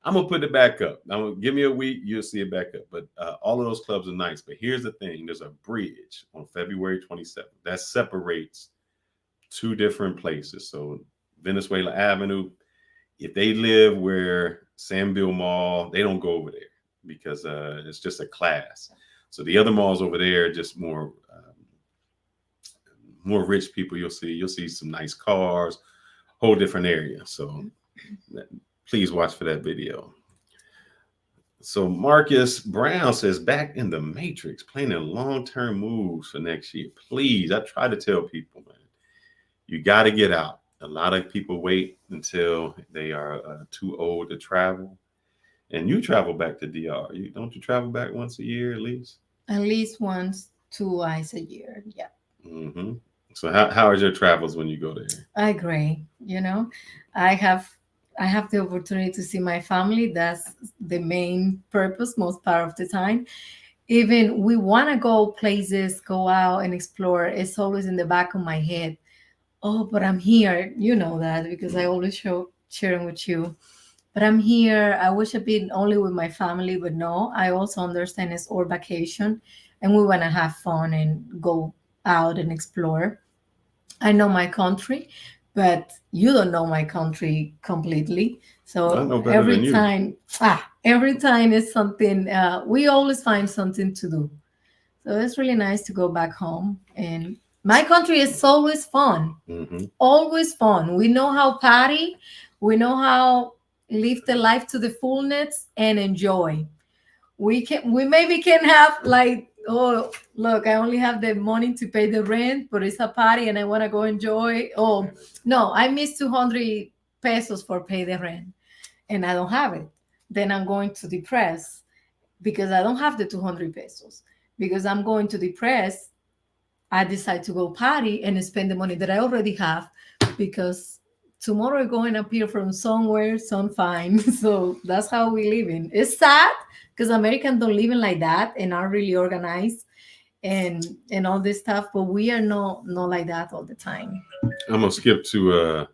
[SPEAKER 1] I'm going to put it back up. Give me a week. You'll see it back up. But all of those clubs are nice. But here's the thing. There's a bridge on February 27th that separates two different places. So Venezuela Avenue, if they live where Sandville Mall, they don't go over there because it's just a class. So the other malls over there are just more rich people. You'll see some nice cars, whole different area. So please watch for that video. So Marcus Brown says, back in the Matrix, planning long-term moves for next year. Please, I try to tell people, man, you got to get out. A lot of people wait until they are too old to travel. And you travel back to DR. Don't you travel back once a year at least?
[SPEAKER 2] At least once, twice a year. Yeah.
[SPEAKER 1] Mm-hmm. So how are your travels when you go there?
[SPEAKER 2] I agree. I have the opportunity to see my family. That's the main purpose, most part of the time. Even we want to go places, go out and explore. It's always in the back of my head. Oh, but I'm here. You know that because I always sharing with you. But I'm here. I wish I'd been only with my family, but no, I also understand it's our vacation and we want to have fun and go out and explore. I know my country, but you don't know my country completely.
[SPEAKER 1] I
[SPEAKER 2] So
[SPEAKER 1] know better than you.
[SPEAKER 2] every time is something. We always find something to do. So it's really nice to go back home. And my country is always fun,
[SPEAKER 1] Hmm.
[SPEAKER 2] always fun. We know how party, we know how live the life to the fullness and enjoy. We maybe can have like, oh look, I only have the money to pay the rent, but it's a party and I want to go enjoy. Oh no, I miss 200 pesos for pay the rent and I don't have it. Then I'm going to depress because I don't have the 200 pesos. Because I'm going to depress, I decide to go party and spend the money that I already have because tomorrow I'm going to appear from somewhere, some fine. So that's how we live in. It's sad because Americans don't live in like that and are really organized and all this stuff, but we are not like that all the time.
[SPEAKER 1] I'm gonna skip to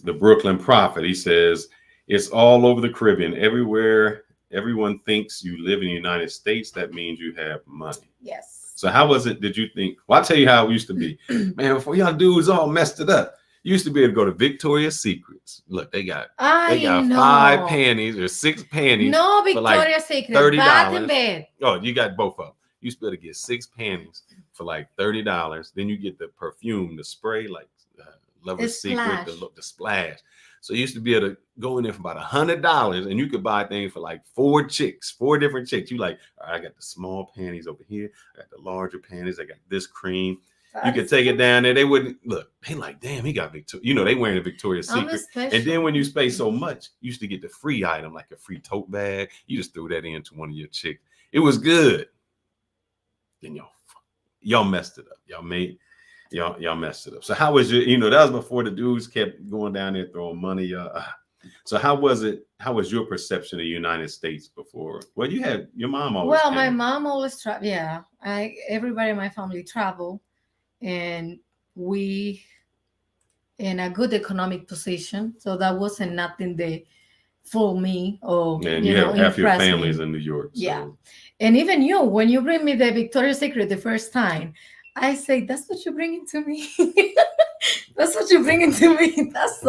[SPEAKER 1] the Brooklyn Prophet. He says it's all over the Caribbean, everywhere. Everyone thinks you live in the United States. That means you have money.
[SPEAKER 2] Yes.
[SPEAKER 1] So how was it? Did you think? Well, I'll tell you how it used to be. Man, before y'all dudes all messed it up, you used to be able to go to Victoria's Secrets. Look, they
[SPEAKER 2] I
[SPEAKER 1] got five
[SPEAKER 2] know.
[SPEAKER 1] panties or six panties
[SPEAKER 2] No
[SPEAKER 1] for like
[SPEAKER 2] Victoria's Secret, bath and
[SPEAKER 1] $30.
[SPEAKER 2] bed.
[SPEAKER 1] Oh, you got both of them. You used to be able to get six panties for like $30. Then you get the perfume, the spray, like
[SPEAKER 2] The
[SPEAKER 1] Lover's Secret,
[SPEAKER 2] splash.
[SPEAKER 1] the splash. So you used to be able to go in there for about $100, and you could buy things for like four different chicks. You like, all right, I got the small panties over here. I got the larger panties. I got this cream. You could take it down there. They wouldn't look. They like, damn, he got Victoria. You know, they wearing a Victoria's
[SPEAKER 2] I'm a
[SPEAKER 1] Secret.
[SPEAKER 2] special.
[SPEAKER 1] And then when you pay so much, you used to get the free item, like a free tote bag. You just threw that into one of your chicks. It was good. Then y'all messed it up. Y'all messed it up. So how was that was before the dudes kept going down there throwing money. So how was it? How was your perception of the United States before? Well, you had your mom always.
[SPEAKER 2] Well, my
[SPEAKER 1] came.
[SPEAKER 2] mom always travel. Yeah, everybody in my family travel, and we in a good economic position. So that wasn't nothing that fool me or
[SPEAKER 1] And you have half your
[SPEAKER 2] impress
[SPEAKER 1] family's
[SPEAKER 2] me.
[SPEAKER 1] in New York. So.
[SPEAKER 2] Yeah, and even you, when you bring me the Victoria's Secret the first time, I say, "That's what you're bringing to me. That's what you're bringing to me. That's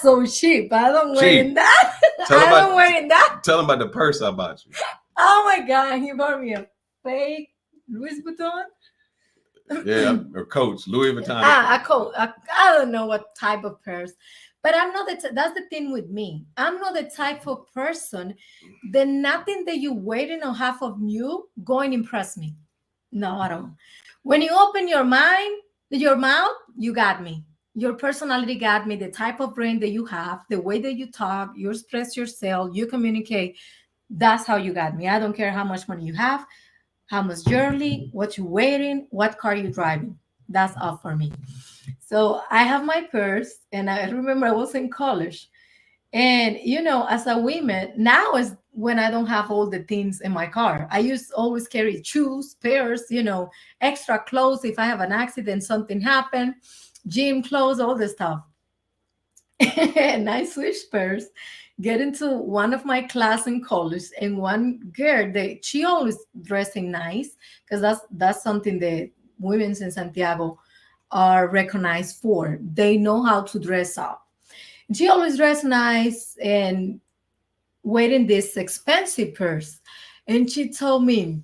[SPEAKER 2] so cheap. I don't wear in that. I don't wear in that."
[SPEAKER 1] Tell them about the purse I bought you.
[SPEAKER 2] Oh my God, he bought me a fake Louis Vuitton.
[SPEAKER 1] Yeah, or Coach Louis Vuitton.
[SPEAKER 2] A coat. I don't know what type of purse, but I'm not that's the thing with me. I'm not the type of person that nothing that you waiting on half of you going to impress me. No, I don't. When you open your mouth, you got me. Your personality got me. The type of brain that you have, the way that you talk, you express yourself, you communicate. That's how you got me. I don't care how much money you have, how much yearly, what you're wearing, what car you're driving. That's all for me. So I have my purse, and I remember I was in college. And as a woman, now is when I don't have all the things in my car. I used to always carry shoes, pairs, extra clothes if I have an accident, something happened, gym clothes, all this stuff. And I switched pairs, get into one of my class in college, and one girl that she always dressing nice because that's something that women in Santiago are recognized for. They know how to dress up. And she always dressed nice and wearing this expensive purse. And she told me,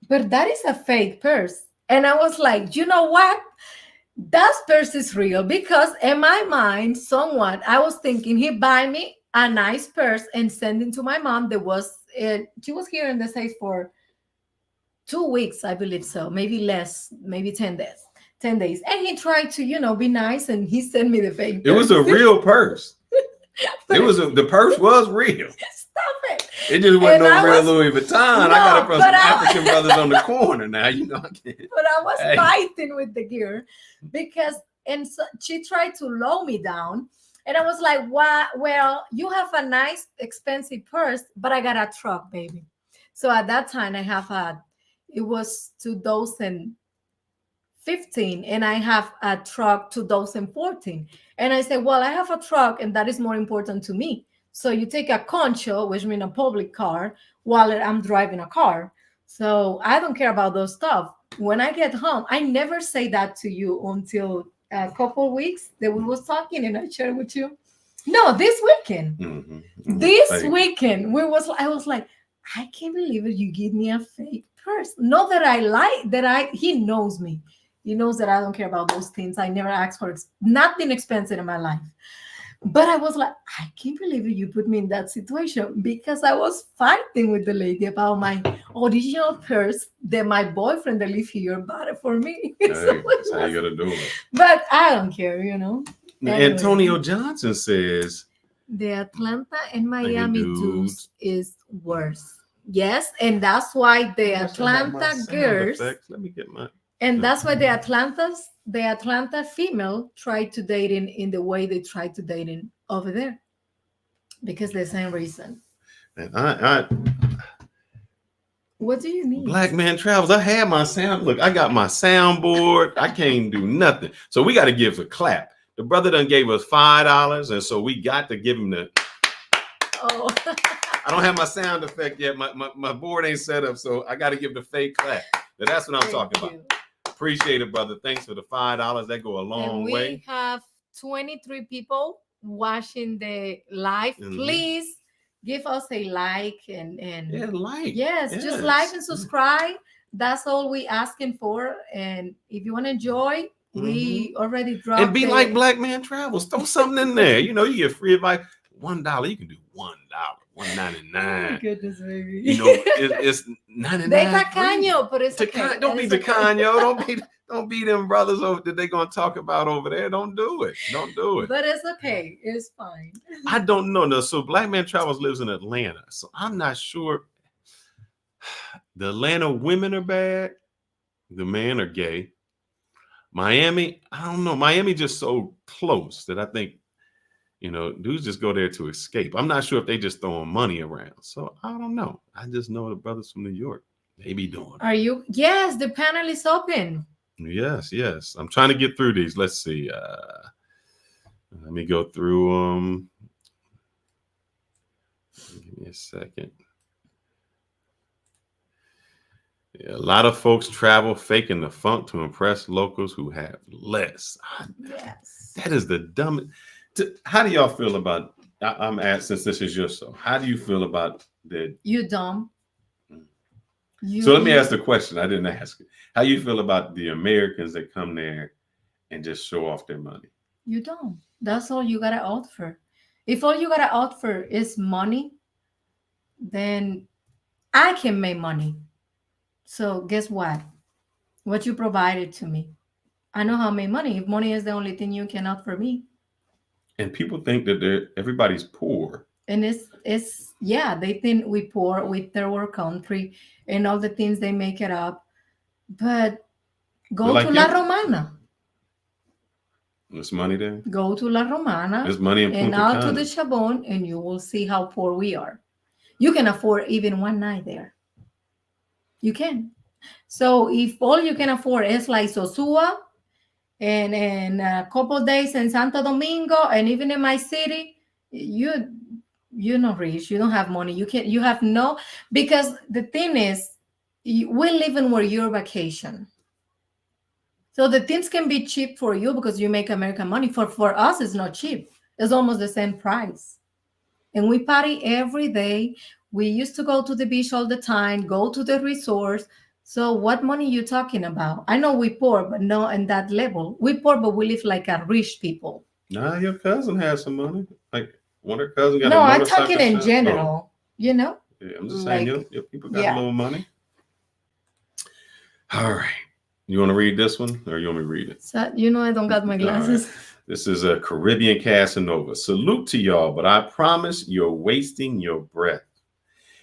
[SPEAKER 2] "But that is a fake purse." And I was like, you know what? That purse is real because in my mind, somewhat, I was thinking he buy me a nice purse and send it to my mom. She was here in the States for 2 weeks, I believe so, maybe less, maybe 10 days. 10 days. And he tried to, be nice and he sent me the fake purse.
[SPEAKER 1] It was a real purse. The purse was real.
[SPEAKER 2] Stop it.
[SPEAKER 1] It just wasn't no real Louis Vuitton. I got it from some African brothers on the corner now. I can't.
[SPEAKER 2] But I was fighting with the gear because she tried to low me down. And I was like, "Why? Well, you have a nice, expensive purse, but I got a truck, baby." So at that time, it was 2015, and I have a truck 2014. And I said, "Well, I have a truck, and that is more important to me." So you take a concho, which means a public car, while I'm driving a car. So I don't care about those stuff. When I get home, I never say that to you until a couple weeks that we was talking, and I shared with you. No, this weekend. This weekend, I was like, I can't believe it. You give me a fake purse. Not that I like that. He knows me. He knows that I don't care about those things. I never ask for nothing expensive in my life. But I was like, I can't believe it. You put me in that situation because I was fighting with the lady about my original purse that my boyfriend that live here bought it for me.
[SPEAKER 1] Hey, that's how you gotta do it.
[SPEAKER 2] But I don't care, you know.
[SPEAKER 1] Anyway. Antonio Johnson says
[SPEAKER 2] the Atlanta and Miami dudes is worse. Yes, and that's why the Atlanta girls.
[SPEAKER 1] Let me get my.
[SPEAKER 2] And that's why the Atlanta female try to date in the way they try to date in over there, because the same reason.
[SPEAKER 1] And
[SPEAKER 2] what do you need?
[SPEAKER 1] Black Man Travels. I had my sound. Look, I got my soundboard. I can't do nothing. So we got to give a clap. The brother done gave us $5, and so we got to give him the.
[SPEAKER 2] Oh.
[SPEAKER 1] I don't have my sound effect yet. My board ain't set up, so I got to give the fake clap. Now that's what I'm talking about. Appreciate it, brother. Thanks for the $5. That go a long way.
[SPEAKER 2] We have 23 people watching the live. Please give us a like and
[SPEAKER 1] like.
[SPEAKER 2] Yes, just like and subscribe. That's all we asking for. And if you want to enjoy, we already dropped.
[SPEAKER 1] And be like Black Man Travels. Throw something in there. You know, you get free advice. $1. You can do $1. $1.99.
[SPEAKER 2] Oh, goodness, baby.
[SPEAKER 1] You know, it's 99.
[SPEAKER 2] They tacaño, but it's okay.
[SPEAKER 1] Don't be tacaño. Don't be them brothers over that they gonna talk about over there. Don't do it. Don't do it.
[SPEAKER 2] But it's okay. It's fine.
[SPEAKER 1] I don't know. No, so Black Man Travels lives in Atlanta, so I'm not sure. The Atlanta women are bad. The men are gay. Miami, I don't know. Miami just so close that I think, you know, dudes just go there to escape. I'm not sure if they just throwing money around. So I don't know. I just know the brothers from New York, they be doing it.
[SPEAKER 2] Are you? Yes, the panel is open.
[SPEAKER 1] Yes. I'm trying to get through these. Let's see. Let me go through them. Give me a second. Yeah, a lot of folks travel faking the funk to impress locals who have less.
[SPEAKER 2] Yes.
[SPEAKER 1] That is the dumbest. How do y'all feel about? I'm asked, since this is your show. How do you feel about that?
[SPEAKER 2] You dumb.
[SPEAKER 1] So let me ask the question. I didn't ask it. How you feel about the Americans that come there and just show off their money?
[SPEAKER 2] You don't. That's all you gotta offer. If all you gotta offer is money, then I can make money. So guess what? What you provided to me, I know how to make money. If money is the only thing you can offer me.
[SPEAKER 1] And people think that everybody's poor.
[SPEAKER 2] And it's yeah, they think we poor with third world country and all the things they make it up. But go to La Romana.
[SPEAKER 1] There's money there.
[SPEAKER 2] Go to La Romana.
[SPEAKER 1] There's money in Punta Cana.
[SPEAKER 2] And out to the Chabon, and you will see how poor we are. You can afford even one night there. You can. So if all you can afford is like Sosua and a couple of days in Santo Domingo, and even in my city, you're not rich. You don't have money. You have no, because the thing is, we live in where your vacation. So the things can be cheap for you because you make American money. For us, it's not cheap. It's almost the same price. And we party every day. We used to go to the beach all the time, go to the resorts. So what money you talking about? I know we poor, but no in that level. We poor, but we live like a rich people.
[SPEAKER 1] Nah, your cousin has some money. Like one of her cousins got
[SPEAKER 2] no,
[SPEAKER 1] a
[SPEAKER 2] I'm talking in general, you know?
[SPEAKER 1] Yeah, I'm just saying your people got a little money. All right. You want to read this one or you want me to read it?
[SPEAKER 2] So, I don't got my glasses.
[SPEAKER 1] Right. This is a Caribbean Casanova. Salute to y'all, but I promise you're wasting your breath.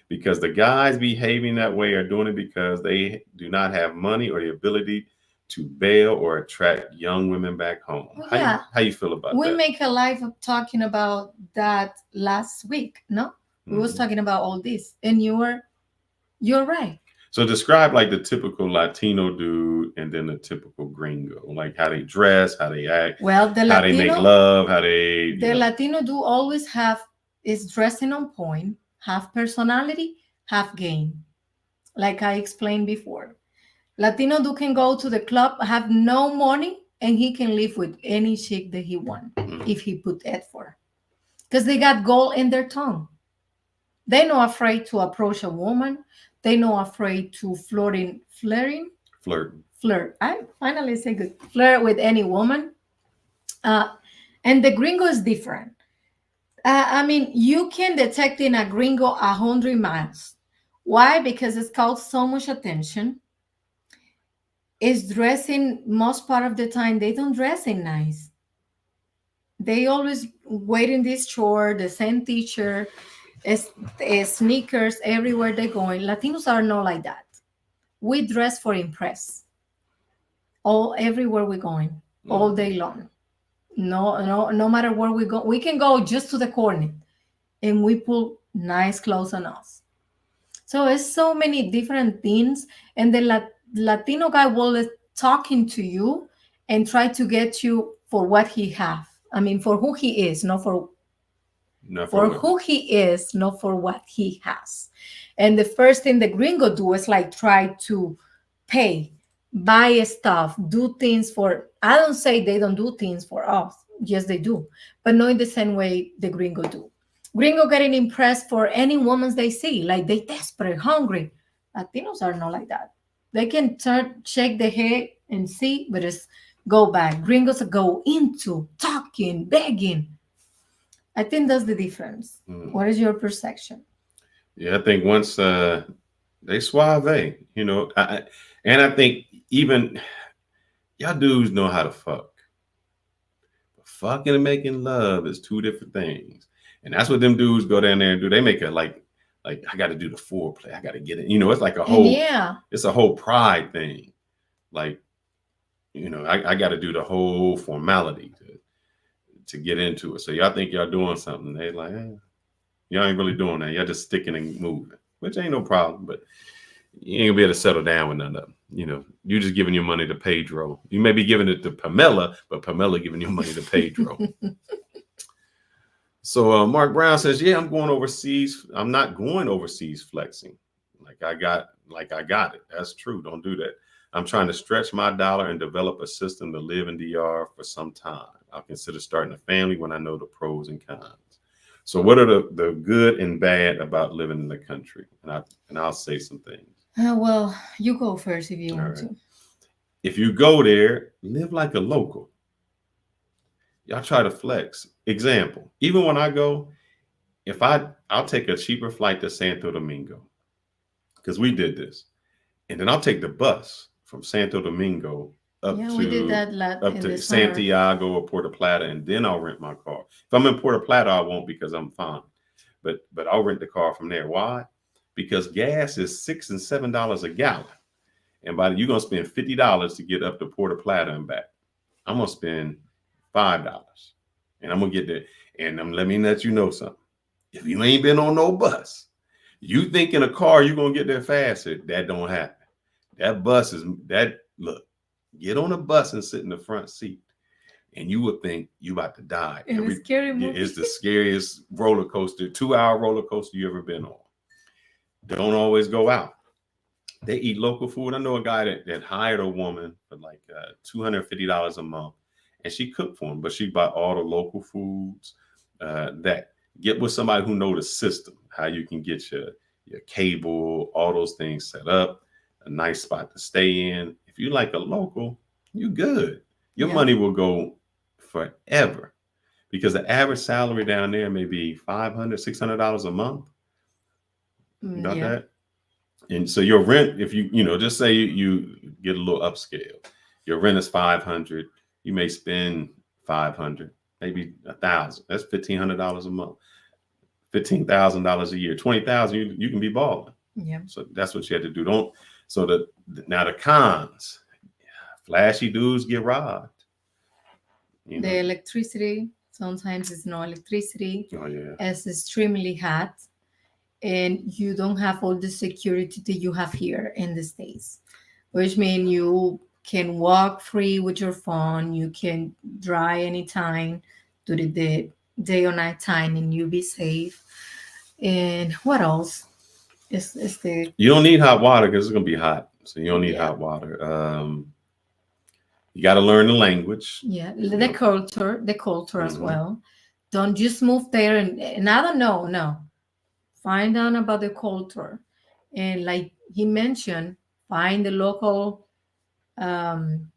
[SPEAKER 1] Because the guys behaving that way are doing it because they do not have money or the ability to bail or attract young women back home.
[SPEAKER 2] Yeah.
[SPEAKER 1] How you feel about that?
[SPEAKER 2] We make a live of talking about that last week, no? We was talking about all this, and you're right.
[SPEAKER 1] So describe like the typical Latino dude and then the typical gringo, like how they dress, how they act,
[SPEAKER 2] well, how
[SPEAKER 1] they make love, how they...
[SPEAKER 2] The Latino do always is dressing on point, have personality, have game. Like I explained before. Latino do can go to the club, have no money, and he can live with any chick that he want
[SPEAKER 1] Mm.
[SPEAKER 2] if he put effort. Because they got gold in their tongue. They're not afraid to approach a woman. They're not afraid to
[SPEAKER 1] Flirt.
[SPEAKER 2] flirt. I finally say good. Flirt with any woman. Uh, and the gringo is different. I mean, you can detect in a gringo 100 miles. Why? Because it's called so much attention. It's dressing most part of the time. They don't dress in nice. They always wearing this short, the same t-shirt, sneakers everywhere they're going. Latinos are not like that. We dress for impress all everywhere we're going, all
[SPEAKER 1] Mm.
[SPEAKER 2] day long. No matter where we go, we can go just to the corner and we put nice clothes on us. So it's so many different things, and the Latino guy will talking to you and try to get you for what he have. I mean, for who he is, not
[SPEAKER 1] Not for
[SPEAKER 2] for
[SPEAKER 1] women.
[SPEAKER 2] who he is, not for what he has. And the first thing the gringo do is like try to pay, buy stuff, do things for. I don't say they don't do things for us. Yes, they do, but not in the same way the gringo do. Gringo getting impressed for any woman they see, like they desperate, hungry. Latinos are not like that. They can turn, shake the head and see, but it's go back. Gringos go into talking, begging. I think that's the difference.
[SPEAKER 1] Mm.
[SPEAKER 2] What is your perception?
[SPEAKER 1] Yeah, I think once they suave, you know, and I think even y'all dudes know how to fuck. Fucking and making love is two different things, and that's what them dudes go down there and do. They make it like I got to do the foreplay. I got to get it. You know, it's like a
[SPEAKER 2] And
[SPEAKER 1] whole.
[SPEAKER 2] yeah,
[SPEAKER 1] It's a whole pride thing. Like, you know, I got to do the whole formality to get into it. So y'all think y'all doing something? They like, y'all ain't really doing that. Y'all just sticking and moving, which ain't no problem. But you ain't gonna be able to settle down with none of them. You know, you just giving your money to Pedro. You may be giving it to Pamela, but Pamela giving your money to Pedro. So Mark Brown says, "Yeah, I'm going overseas. I'm not going overseas flexing. Like I got it. That's true. Don't do that. I'm trying to stretch my dollar and develop a system to live in DR for some time. I'll consider starting a family when I know the pros and cons. So, what are the good and bad about living in the country? And I'll say some things.
[SPEAKER 2] well, you go first if you
[SPEAKER 1] All
[SPEAKER 2] want
[SPEAKER 1] right.
[SPEAKER 2] to.
[SPEAKER 1] If you go there, live like a local. Y'all try to flex. Example, even when I go, if I'll take a cheaper flight to Santo Domingo because we did this, and then I'll take the bus from Santo Domingo up
[SPEAKER 2] Yeah, we did
[SPEAKER 1] to
[SPEAKER 2] that lot
[SPEAKER 1] up
[SPEAKER 2] in
[SPEAKER 1] to
[SPEAKER 2] the summer.
[SPEAKER 1] Santiago or Puerto Plata, and then I'll rent my car. If I'm in Puerto Plata, I won't because I'm fine. But I'll rent the car from there. Why? Because gas is $6 and $7 a gallon, and you're gonna spend $50 to get up to Puerto Plata and back. I'm gonna spend $5, and I'm gonna get there. And let me let you know something. If you ain't been on no bus, you think in a car you're gonna get there faster. That don't happen. That bus is that look. Get on a bus and sit in the front seat, and you would think you about to die.
[SPEAKER 2] In a scary
[SPEAKER 1] It's
[SPEAKER 2] movie.
[SPEAKER 1] the scariest roller coaster, 2 hour roller coaster you ever been on. Don't always go out. They eat local food. I know a guy that hired a woman for like $250 a month, and she cooked for him, but she bought all the local foods. That get with somebody who know the system, how you can get your cable, all those things set up, a nice spot to stay in. If you like a local, you good. Your
[SPEAKER 2] Yeah.
[SPEAKER 1] money will go forever because the average salary down there may be $500, $600 a month. About
[SPEAKER 2] Yeah.
[SPEAKER 1] that. And so your rent, if you just say you get a little upscale, your rent is 500. You may spend 500, maybe 1,000. That's $1,500 a month, $15,000 a year, 20,000. You can be balling.
[SPEAKER 2] Yeah.
[SPEAKER 1] So that's what you had to do. Don't. So now the cons, flashy dudes get robbed. You
[SPEAKER 2] The
[SPEAKER 1] know.
[SPEAKER 2] electricity, sometimes it's no electricity.
[SPEAKER 1] Oh yeah.
[SPEAKER 2] It's extremely hot, and you don't have all the security that you have here in the States, which means you can walk free with your phone, you can drive anytime during the day or night time, and you be safe. And what else? Is the
[SPEAKER 1] You don't need hot water because it's gonna be hot. So you don't need
[SPEAKER 2] yeah.
[SPEAKER 1] hot water. You got to learn the language.
[SPEAKER 2] Yeah,
[SPEAKER 1] You
[SPEAKER 2] the culture as
[SPEAKER 1] know.
[SPEAKER 2] well. Don't just move there and I don't know. No, find out about the culture, and like he mentioned, find the local um,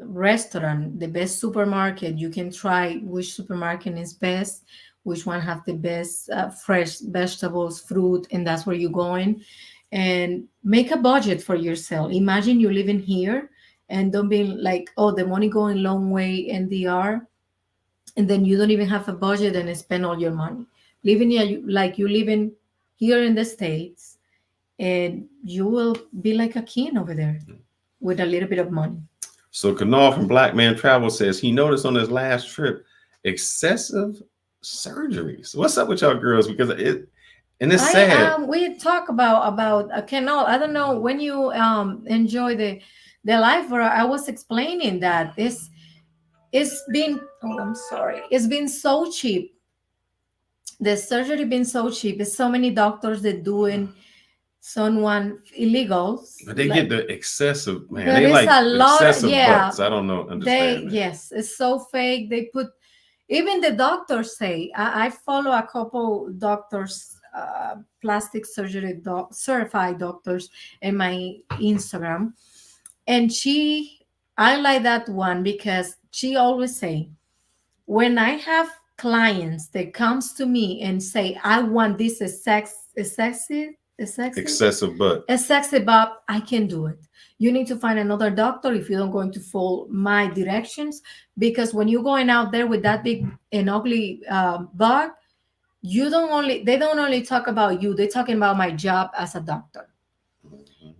[SPEAKER 2] restaurant, the best supermarket. You can try which supermarket is best, which one have the best fresh vegetables, fruit, and that's where you're going. And make a budget for yourself. Imagine you living here and don't be like, oh, the money going long way in DR, and then you don't even have a budget and spend all your money. Living here, like you living here in the States, and you will be like a king over there with a little bit of money.
[SPEAKER 1] So Kanal from Black Man Travel says he noticed on his last trip excessive surgeries. What's up with y'all girls? Because it's
[SPEAKER 2] I
[SPEAKER 1] sad.
[SPEAKER 2] we talk about a canal. I don't know when you enjoy the life where I was explaining that it's been, oh, I'm sorry, it's been so cheap. The surgery been so cheap. There's so many doctors that doing someone illegal.
[SPEAKER 1] But they get
[SPEAKER 2] Like,
[SPEAKER 1] the excessive, man.
[SPEAKER 2] but
[SPEAKER 1] They
[SPEAKER 2] it's
[SPEAKER 1] like
[SPEAKER 2] a lot.
[SPEAKER 1] excessive
[SPEAKER 2] Yeah,
[SPEAKER 1] butts. I don't know,
[SPEAKER 2] they,
[SPEAKER 1] understand that.
[SPEAKER 2] yes, it's so fake. They put, even the doctors say, I follow a couple doctors, plastic surgery certified doctors in my Instagram, and I like that one because she always say, when I have clients that comes to me and say, I want this
[SPEAKER 1] Excessive butt.
[SPEAKER 2] a sexy bob, I can do it. You need to find another doctor if you don't going to follow my directions, because when you're going out there with that big and ugly bug, they don't only talk about you, they're talking about my job as a doctor.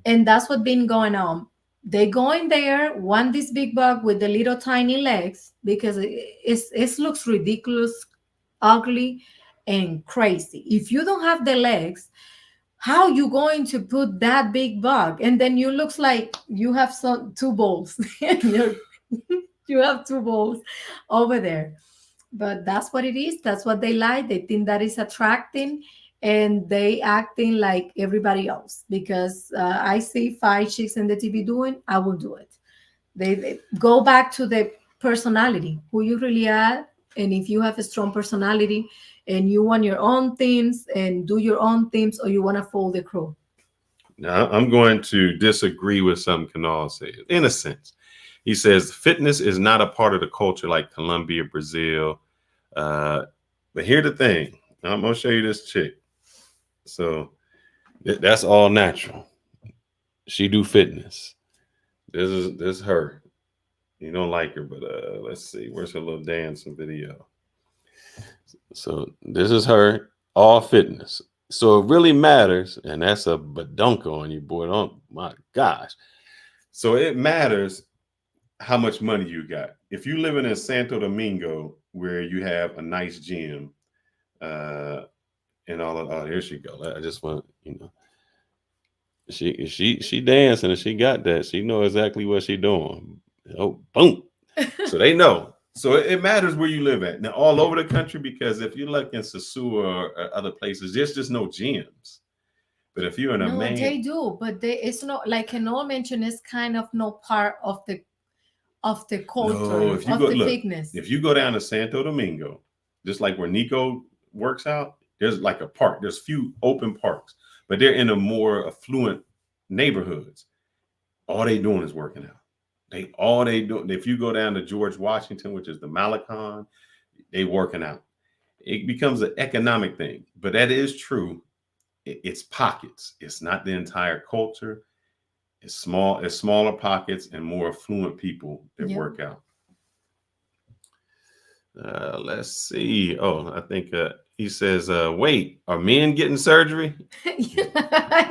[SPEAKER 2] And that's what been going on. They go in there, want this big bug with the little tiny legs because it looks ridiculous, ugly, and crazy. If you don't have the legs, how you going to put that big bug? And then you looks like you have some two balls. You have two balls over there. But that's what it is. That's what they like. They think that is attracting, and they acting like everybody else. Because I see five chicks in the TV doing, I will do it. They go back to the personality, who you really are, and if you have a strong personality, and you want your own things and do your own things, or you want to follow the crew.
[SPEAKER 1] Now, I'm going to disagree with something Kanal said, in a sense. He says fitness is not a part of the culture like Colombia, Brazil. But here's the thing. I'm going to show you this chick. So that's all natural. She do fitness. This is her. You don't like her, but let's see. Where's her little dancing video? So this is her, all fitness. So it really matters, and that's a badunka on you, boy. Oh my gosh. So it matters how much money you got. If you living in Santo Domingo, where you have a nice gym, and all of, oh, here she go. I just want, she dancing and she got that. She know exactly what she doing. Oh, boom. So they know. So it matters where you live at. Now, all over the country, because if you look in Sasua or other places, there's just no gyms. But if you're in a
[SPEAKER 2] No,
[SPEAKER 1] main,
[SPEAKER 2] they do, but it's not like Canol mentioned. It's kind of no part of the culture
[SPEAKER 1] no, if you
[SPEAKER 2] of
[SPEAKER 1] go
[SPEAKER 2] the
[SPEAKER 1] look,
[SPEAKER 2] fitness.
[SPEAKER 1] if you go down to Santo Domingo, just like where Nico works out, there's like a park. There's few open parks, but they're in a more affluent neighborhoods. All they doing is working out. All they do. If you go down to George Washington, which is the Malecon, they working out. It becomes an economic thing, but that is true. It's pockets. It's not the entire culture. It's small. It's smaller pockets and more affluent people that
[SPEAKER 2] Yep.
[SPEAKER 1] work out. Let's see. Oh, I think he says, wait, are men getting surgery?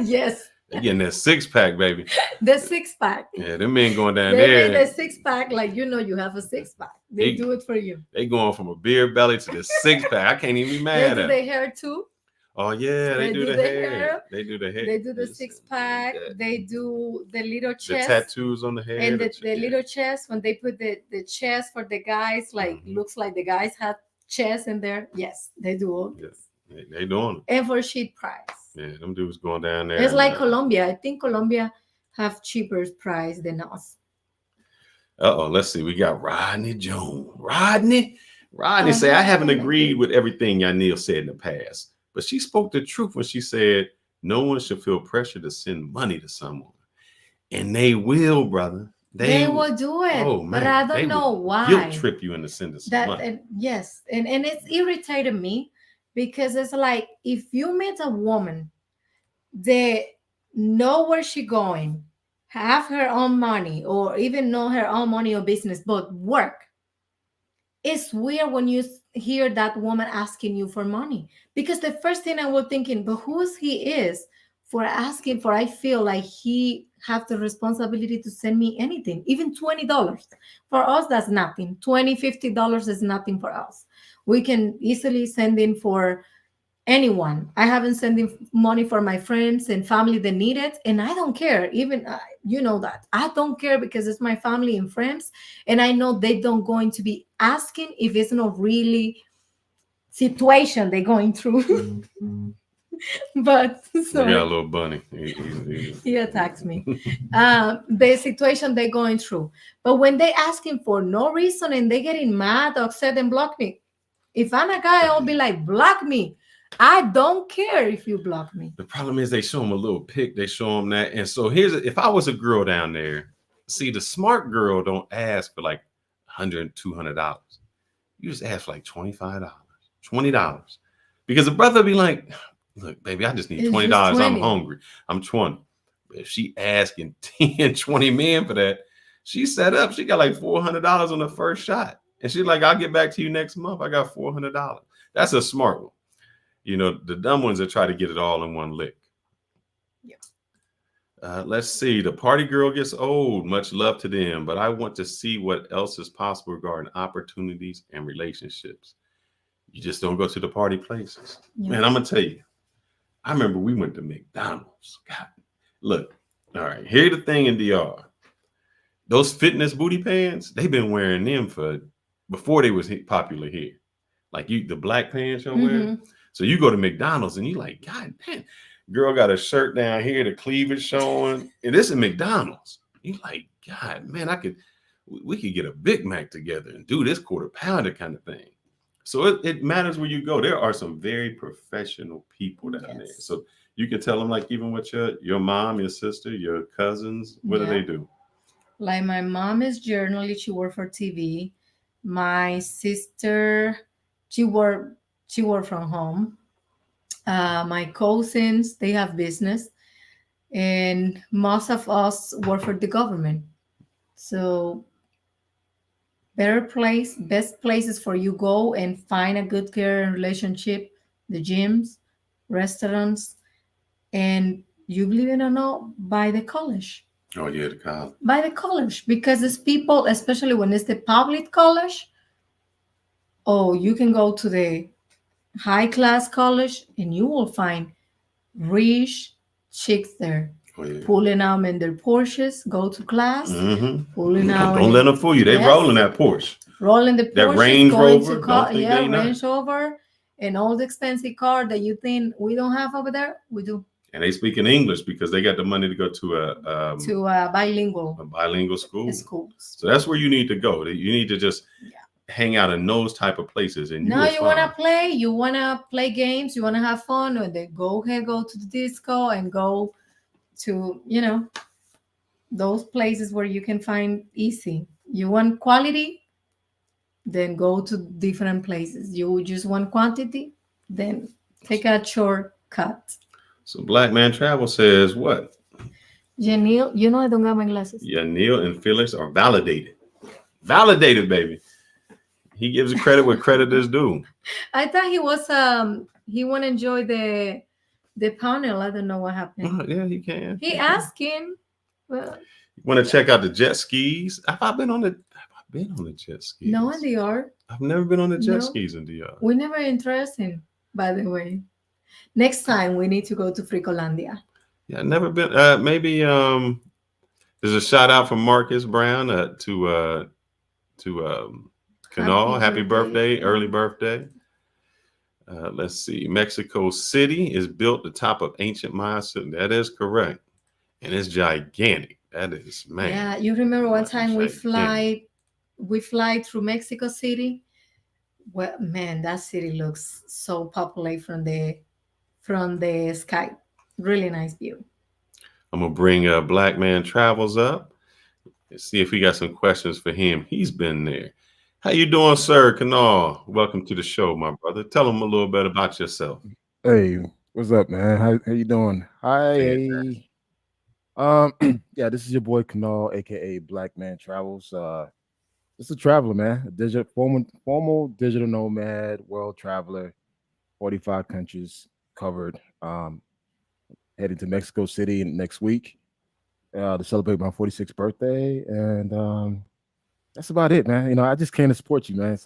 [SPEAKER 2] Yes,
[SPEAKER 1] They're getting that six pack, baby.
[SPEAKER 2] the six pack.
[SPEAKER 1] Yeah, them men going down
[SPEAKER 2] They
[SPEAKER 1] there.
[SPEAKER 2] made the six pack like you have a six pack. They do it for you.
[SPEAKER 1] They going from a beer belly to the six pack. I can't even be
[SPEAKER 2] They
[SPEAKER 1] mad
[SPEAKER 2] do
[SPEAKER 1] at
[SPEAKER 2] the
[SPEAKER 1] them.
[SPEAKER 2] hair too.
[SPEAKER 1] Oh yeah, they do the hair.
[SPEAKER 2] hair.
[SPEAKER 1] They do the hair.
[SPEAKER 2] They do the six pack. They do the little
[SPEAKER 1] The
[SPEAKER 2] chest.
[SPEAKER 1] tattoos on the hair.
[SPEAKER 2] And the little chest, when they put the chest for the guys, like looks like the guys have chest in there. Yes, they do all this.
[SPEAKER 1] Yeah, they doing it.
[SPEAKER 2] And for cheap price.
[SPEAKER 1] Yeah, them dudes going down there.
[SPEAKER 2] It's like Colombia. I think Colombia have cheaper price than us.
[SPEAKER 1] Uh-oh, let's see. We got Rodney Jones. Rodney say, I haven't agreed
[SPEAKER 2] Definitely.
[SPEAKER 1] with everything Yanil said in the past, but she spoke the truth when she said no one should feel pressure to send money to someone. And they will, brother.
[SPEAKER 2] They will do it,
[SPEAKER 1] Oh
[SPEAKER 2] but
[SPEAKER 1] man,
[SPEAKER 2] I
[SPEAKER 1] they
[SPEAKER 2] don't
[SPEAKER 1] will
[SPEAKER 2] know
[SPEAKER 1] guilt
[SPEAKER 2] why.
[SPEAKER 1] trip you into sending some
[SPEAKER 2] That
[SPEAKER 1] money.
[SPEAKER 2] yes, and it's irritated me because it's like if you meet a woman that know where she going, have her own money, or even know her own money or business, but work, it's weird when you hear that woman asking you for money, because the first thing I was thinking, but who is he is for asking for, I feel like he have the responsibility to send me anything, even $20. For us that's nothing. 20, $50 is nothing for us. We can easily send in for anyone. I haven't sent in money for my friends and family that need it, and I don't care. Even you know that I don't care because it's my family and friends, and I know they don't going to be asking if it's not really situation they're going through. But
[SPEAKER 1] We got a
[SPEAKER 2] sorry,
[SPEAKER 1] little bunny.
[SPEAKER 2] he attacks me. The situation they're going through, but when they asking for no reason and they getting mad, upset, and block me. If I'm a guy, I'll be like, block me. I don't care if you block me.
[SPEAKER 1] The problem is they show them a little pic, they show them that. And so if I was a girl down there, see, the smart girl don't ask for like $100, $200. You just ask for like $25, $20. Because the brother be like, look, baby, I just need
[SPEAKER 2] It's just
[SPEAKER 1] $20. I'm
[SPEAKER 2] 20.
[SPEAKER 1] hungry. I'm 20. If she asking 10, 20 men for that, she set up, she got like $400 on the first shot. And she's like, I'll get back to you next month. I got $400. That's a smart one. You know, the dumb ones that try to get it all in one lick.
[SPEAKER 2] Yeah.
[SPEAKER 1] Let's see. The party girl gets old. Much love to them, but I want to see what else is possible regarding opportunities and relationships. You just don't go to the party places.
[SPEAKER 2] Yeah.
[SPEAKER 1] Man, I'm gonna tell you. I remember we went to McDonald's. God, look. All right, here's the thing in DR. Those fitness booty pants, they've been wearing them for before they was popular here. Like the black pants you're wearing.
[SPEAKER 2] Mm-hmm.
[SPEAKER 1] So you go to McDonald's and you like, God damn, girl got a shirt down here, the cleavage showing, and this is McDonald's. You like, God, man, we could get a Big Mac together and do this quarter pounder kind of thing. So it matters where you go. There are some very professional people down there.
[SPEAKER 2] Yes.
[SPEAKER 1] So you can tell them, like, even with your mom, your sister, your cousins, what do
[SPEAKER 2] Yeah.
[SPEAKER 1] they do?
[SPEAKER 2] Like my mom is journalist, she worked for TV. My sister, she worked she worked from home. My cousins, they have business, and most of us work for the government. So best places for you go and find a good care and relationship, the gyms, restaurants, and you believe it or not, by the college.
[SPEAKER 1] Oh yeah, the college.
[SPEAKER 2] By the college, because it's people, especially when it's the public college. Oh, you can go to the high class college and you will find rich chicks there,
[SPEAKER 1] Oh yeah.
[SPEAKER 2] pulling out in their Porsches, go to class,
[SPEAKER 1] Mm-hmm.
[SPEAKER 2] pulling
[SPEAKER 1] Don't,
[SPEAKER 2] out
[SPEAKER 1] don't let them fool you. They
[SPEAKER 2] yes,
[SPEAKER 1] rolling that Porsche.
[SPEAKER 2] rolling the
[SPEAKER 1] That
[SPEAKER 2] Porsches,
[SPEAKER 1] Range
[SPEAKER 2] going to
[SPEAKER 1] Rover. Don't think they
[SPEAKER 2] yeah,
[SPEAKER 1] ain't not.
[SPEAKER 2] Range Rover, and all the expensive car that you think we don't have over there, we do.
[SPEAKER 1] And they speak in English because they got the money to go to
[SPEAKER 2] To
[SPEAKER 1] a bilingual school.
[SPEAKER 2] schools.
[SPEAKER 1] So that's where you need to go. You need to just
[SPEAKER 2] Yeah.
[SPEAKER 1] hang out in those type of places, and you
[SPEAKER 2] Now
[SPEAKER 1] will
[SPEAKER 2] you wanna
[SPEAKER 1] find.
[SPEAKER 2] play, you wanna play games, you wanna have fun, or then go ahead, go to the disco and go to those places where you can find easy. You want quality, then go to different places. You just want quantity, then take a shortcut.
[SPEAKER 1] So Black Man Travel says what?
[SPEAKER 2] Janelle, you know I don't got my glasses.
[SPEAKER 1] Yeah, Neil and Felix are validated. Validated, baby. He gives the credit where credit is due.
[SPEAKER 2] I thought he wanna enjoy the panel. I don't know what happened.
[SPEAKER 1] Yeah, he can.
[SPEAKER 2] He asking. Well,
[SPEAKER 1] You want to check out the jet skis? Have I been on the jet skis?
[SPEAKER 2] no, in DR.
[SPEAKER 1] I've never been on the jet
[SPEAKER 2] No.
[SPEAKER 1] skis in DR.
[SPEAKER 2] We never interested, by the way. Next time we need to go to Fricolandia.
[SPEAKER 1] Yeah, never been. Maybe there's a shout out from Marcus Brown to Canal. Happy birthday, early birthday. Let's see. Mexico City is built atop of ancient Maya city. That is correct, and it's gigantic. That is, man.
[SPEAKER 2] Yeah, you remember
[SPEAKER 1] I'm
[SPEAKER 2] one
[SPEAKER 1] watching
[SPEAKER 2] time
[SPEAKER 1] Shane again.
[SPEAKER 2] we fly through Mexico City. Well, man, that city looks so populated from the sky. Really nice view.
[SPEAKER 1] I'm gonna bring Black Man Travels up and see if we got some questions for him. He's been there. How you doing, sir? Kanal, welcome to the show, my brother. Tell him a little bit about yourself.
[SPEAKER 3] Hey, what's up, man? How you doing? Hi. Yeah, this is your boy Kanal, aka Black Man Travels. Just a traveler, man. A digital formal digital nomad, world traveler, 45 countries covered. Heading to Mexico City next week to celebrate my 46th birthday, and that's about it, man. I just came to support you, man.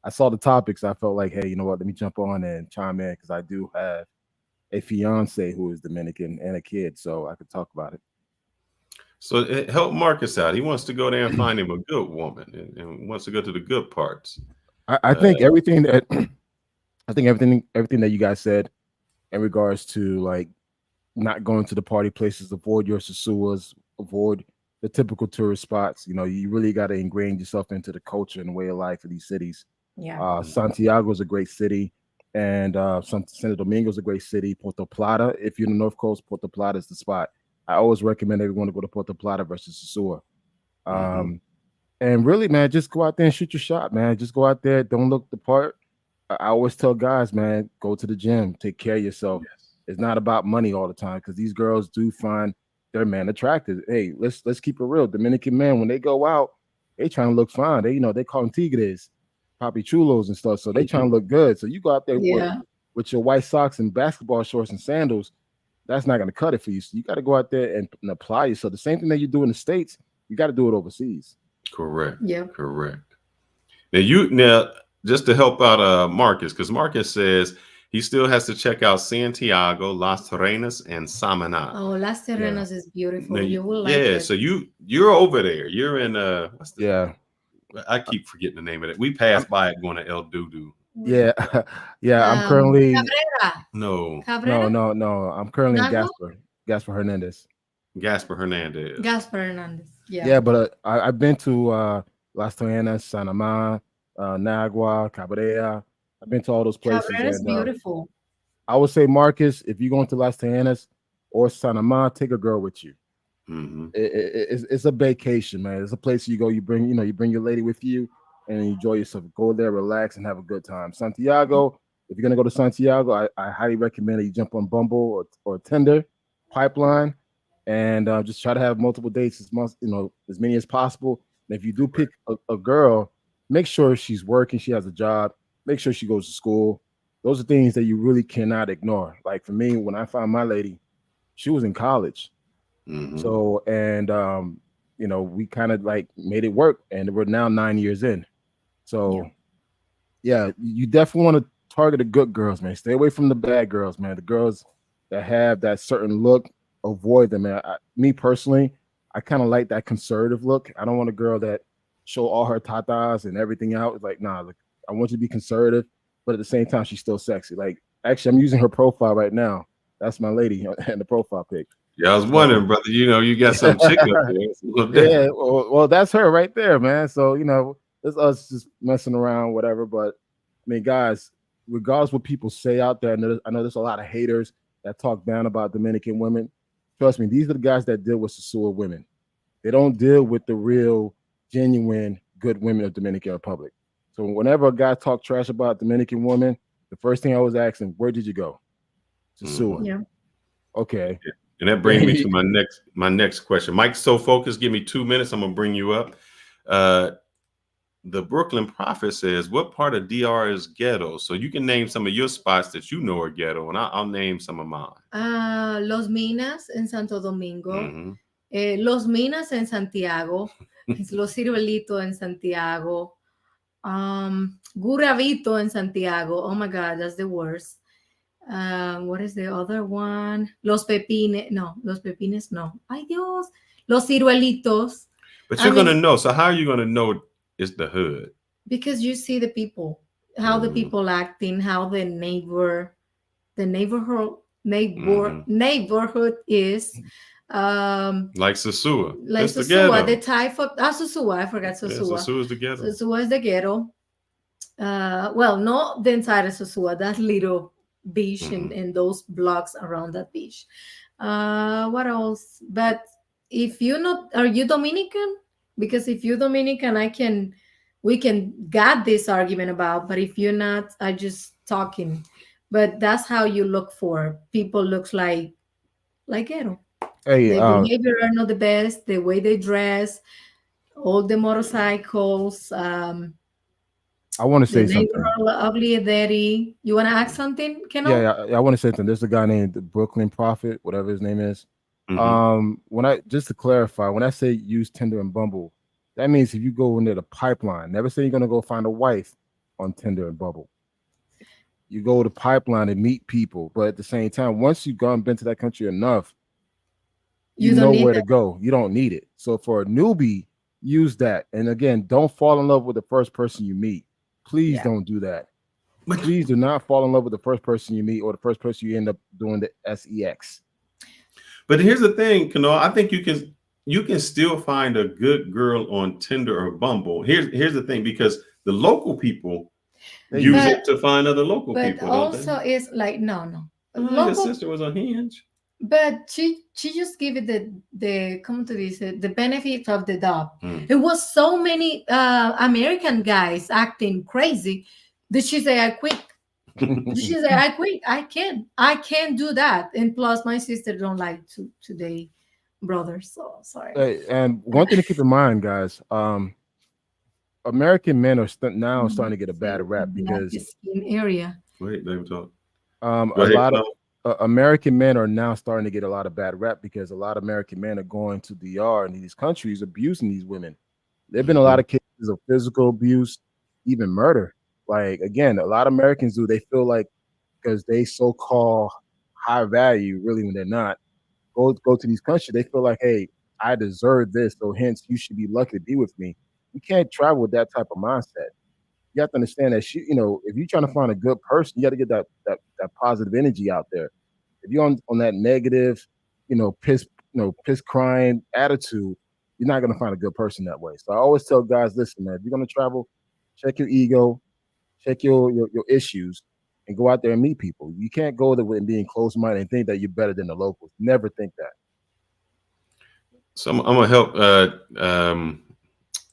[SPEAKER 3] I saw the topics. I felt like, hey, you know what? Let me jump on and chime in because I do have a fiance who is Dominican and a kid, so I could talk about
[SPEAKER 1] So help Marcus out. He wants to go there and
[SPEAKER 3] it.
[SPEAKER 1] find him a good woman and wants to go to the good parts.
[SPEAKER 3] I
[SPEAKER 1] Uh,
[SPEAKER 3] think everything that I think everything that you guys said in regards to like not going to the party places, avoid your Sasuas, avoid the typical tourist spots. You really got to ingrain yourself into the culture and way of life of these cities.
[SPEAKER 2] Yeah.
[SPEAKER 3] Santiago is a great city, and Santo Domingo is a great city. Puerto Plata, if you're in the North Coast, Puerto Plata is the spot. I always recommend everyone to go to Puerto Plata versus Sasua.
[SPEAKER 1] mhm.
[SPEAKER 3] Um, and really, man, just go out there and shoot your shot, man. Just go out there. Don't look the part. I always tell guys, man, go to the gym, take care of yourself.
[SPEAKER 1] Yes.
[SPEAKER 3] It's not about money all the time because these girls do find their man attractive. Hey, let's keep it real. Dominican men, when they go out, they trying to look fine. They call them tigres, papi chulos and stuff. So they trying to look good. So you go out there
[SPEAKER 2] Yeah.
[SPEAKER 3] with your white socks and basketball shorts and sandals. That's not going to cut it for you. So you got to go out there and apply yourself. The same thing that you do in the States, you got to do it overseas.
[SPEAKER 1] Correct.
[SPEAKER 2] Yeah.
[SPEAKER 1] Correct. Now just to help out Marcus, because Marcus says he still has to check out Santiago, Las Terrenas, and Samaná.
[SPEAKER 2] Oh, Las
[SPEAKER 3] Yeah.
[SPEAKER 2] Terrenas is
[SPEAKER 1] Now,
[SPEAKER 2] beautiful. You will like
[SPEAKER 1] yeah,
[SPEAKER 2] it.
[SPEAKER 1] so you're over there. You're in what's the
[SPEAKER 3] Yeah.
[SPEAKER 1] I keep forgetting the name of it. We passed by it going to El Dudu.
[SPEAKER 3] Yeah, yeah. I'm currently
[SPEAKER 2] Cabrera.
[SPEAKER 1] No,
[SPEAKER 3] no,
[SPEAKER 2] Cabrera?
[SPEAKER 3] no, no. I'm currently in
[SPEAKER 2] Nago?
[SPEAKER 3] Gasper Hernandez.
[SPEAKER 1] Gaspar Hernandez.
[SPEAKER 2] Gaspar Hernandez. Yeah.
[SPEAKER 3] Yeah, but I've been to Las Toyanas, Sanama, Nagua, Cabrera. I've been to all those places,
[SPEAKER 2] Cabrera is
[SPEAKER 3] and
[SPEAKER 2] beautiful.
[SPEAKER 3] I would say, Marcus, if you're going to Las Toyanas or Sanama, take a girl with you.
[SPEAKER 1] Hmm.
[SPEAKER 3] It's a vacation, man. It's a place you go. You bring your lady with you and enjoy yourself. Go there, relax, and have a good time. Santiago, if you're gonna go to Santiago, I highly recommend that you jump on Bumble or Tinder, Pipeline, and just try to have multiple dates as many as possible. And if you do pick
[SPEAKER 1] Correct.
[SPEAKER 3] a girl, make sure she's working, she has a job, make sure she goes to school. Those are things that you really cannot ignore. Like for me, when I found my lady, she was in college.
[SPEAKER 1] Hmm.
[SPEAKER 3] So and we kind of like made it work, and we're now 9 years in.
[SPEAKER 2] Yeah.
[SPEAKER 3] So yeah, you definitely want to target the good girls, man. Stay away from the bad girls, man. The girls that have that certain look, avoid them, man. Me personally, I kind of like that conservative look. I don't want a girl that show all her tatas and everything out. It's like, nah, like, I want you to be conservative, but at the same time, she's still sexy. Like, actually, I'm using her profile right now. That's my lady in the profile pic.
[SPEAKER 1] Yeah, I was
[SPEAKER 3] So
[SPEAKER 1] wondering, brother. You got some chick up there. It's a little
[SPEAKER 3] yeah,
[SPEAKER 1] different.
[SPEAKER 3] well, that's her right there, man. So it's us just messing around, whatever. But I mean, guys, regardless what people say out there, I know there's a lot of haters that talk down about Dominican women. Trust me, these are the guys that deal with Sasua women. They don't deal with the real, genuine, good women of Dominican Republic. So whenever a guy talk trash about Dominican women, the first thing I was asking, where did you go? Sasua.
[SPEAKER 1] Hmm.
[SPEAKER 2] Yeah.
[SPEAKER 3] Okay.
[SPEAKER 1] And that brings me to my next question. Mike, so focused. Give me 2 minutes. I'm gonna bring you up. Uh, the Brooklyn Prophet says, "What part of DR is ghetto?" So you can name some of your spots that you know are ghetto, and I'll name some of mine.
[SPEAKER 2] Los Minas en Santo Domingo.
[SPEAKER 1] Hmm.
[SPEAKER 2] Los Minas en Santiago. Los Ciruelitos en Santiago. Guravito en Santiago. Oh my God, that's the worst. What is the other one? Los Pepines. No, Los Pepines, no. Ay, Dios. Los Ciruelitos.
[SPEAKER 1] But
[SPEAKER 2] I
[SPEAKER 1] you're gonna
[SPEAKER 2] mean,
[SPEAKER 1] know. So how are you gonna know it's the hood?
[SPEAKER 2] because you see the people, how the
[SPEAKER 1] Hmm.
[SPEAKER 2] people acting, how the neighborhood
[SPEAKER 1] Hmm.
[SPEAKER 2] neighborhood is.
[SPEAKER 1] Like Sasua.
[SPEAKER 2] like
[SPEAKER 1] That's the
[SPEAKER 2] Sosua, the
[SPEAKER 1] ghetto.
[SPEAKER 2] type of Sosua, I forgot
[SPEAKER 1] Yeah,
[SPEAKER 2] Sosua.
[SPEAKER 1] Sasua is the ghetto.
[SPEAKER 2] Sosua is the ghetto. Well, not the entire Sosua, that little beach
[SPEAKER 1] Hmm.
[SPEAKER 2] and those blocks around that beach. What else? But if you not, are you Dominican? Because if you Dominican, we can got this argument about. But if you're not, I just talking. But that's how you look for people. Looks like ghetto.
[SPEAKER 3] Hey,
[SPEAKER 2] Their behavior are not the best. The way they dress, all the motorcycles.
[SPEAKER 3] I want to
[SPEAKER 2] The
[SPEAKER 3] say
[SPEAKER 2] neighbor
[SPEAKER 3] something.
[SPEAKER 2] are ugly and dirty. You want to ask something,
[SPEAKER 3] Yeah,
[SPEAKER 2] Keno?
[SPEAKER 3] I want to say something. There's a guy named the Brooklyn Prophet, whatever his name is.
[SPEAKER 1] Hmm.
[SPEAKER 3] When I just to clarify, when I say use Tinder and Bumble, that means if you go into the pipeline, never say you're gonna go find a wife on Tinder and Bumble. You go to pipeline and meet people, but at the same time, once you've gone been to that country enough, you
[SPEAKER 2] You don't
[SPEAKER 3] know
[SPEAKER 2] need
[SPEAKER 3] where to
[SPEAKER 2] that.
[SPEAKER 3] go. You don't need it. So for a newbie, use that. And again, don't fall in love with the first person you meet. Please
[SPEAKER 2] Yeah.
[SPEAKER 3] don't do that.
[SPEAKER 1] But
[SPEAKER 3] Please do not fall in love with the first person you meet or the first person you end up doing the sex.
[SPEAKER 1] but here's the thing, Kano. I think you can still find a good girl on Tinder or Bumble. Here's the thing, because the local people
[SPEAKER 3] There you
[SPEAKER 1] use
[SPEAKER 3] go.
[SPEAKER 2] But
[SPEAKER 1] it to find other local
[SPEAKER 2] but
[SPEAKER 1] people, don't they?
[SPEAKER 2] also it's like no.
[SPEAKER 1] Your
[SPEAKER 2] Local,
[SPEAKER 1] sister was on Hinge.
[SPEAKER 2] but she just give it the come to this the benefit of the doubt.
[SPEAKER 1] Mm.
[SPEAKER 2] It was so many American guys acting crazy. Did she say I quit? Did she say I quit? I can't do that. And plus my sister don't like to today brothers. So sorry.
[SPEAKER 3] Hey, and one thing to keep in mind, guys, American men are now starting to get a bad rap
[SPEAKER 2] Black
[SPEAKER 3] because
[SPEAKER 2] skin area.
[SPEAKER 1] Wait, let me talk. Go
[SPEAKER 3] a
[SPEAKER 1] ahead,
[SPEAKER 3] lot of
[SPEAKER 1] Kano.
[SPEAKER 3] American men are now starting to get a lot of bad rap because a lot of American men are going to DR and these countries abusing these women. There've been a lot
[SPEAKER 1] Mhm.
[SPEAKER 3] of cases of physical abuse, even murder. Like again, a lot of Americans do. They feel like because they so call high value, really when they're not, go to these countries. They feel like, hey, I deserve this, so hence you should be lucky to be with me. You can't travel with that type of mindset. You have to understand that if you're trying to find a good person, you got to get that positive energy out there. If you're on that negative, piss crying attitude, you're not gonna find a good person that way. So I always tell guys, listen, man, if you're gonna travel, check your ego, check your issues, and go out there and meet people. You can't go there with being closed minded and think that you're better than the locals. Never think that.
[SPEAKER 1] So I'm gonna help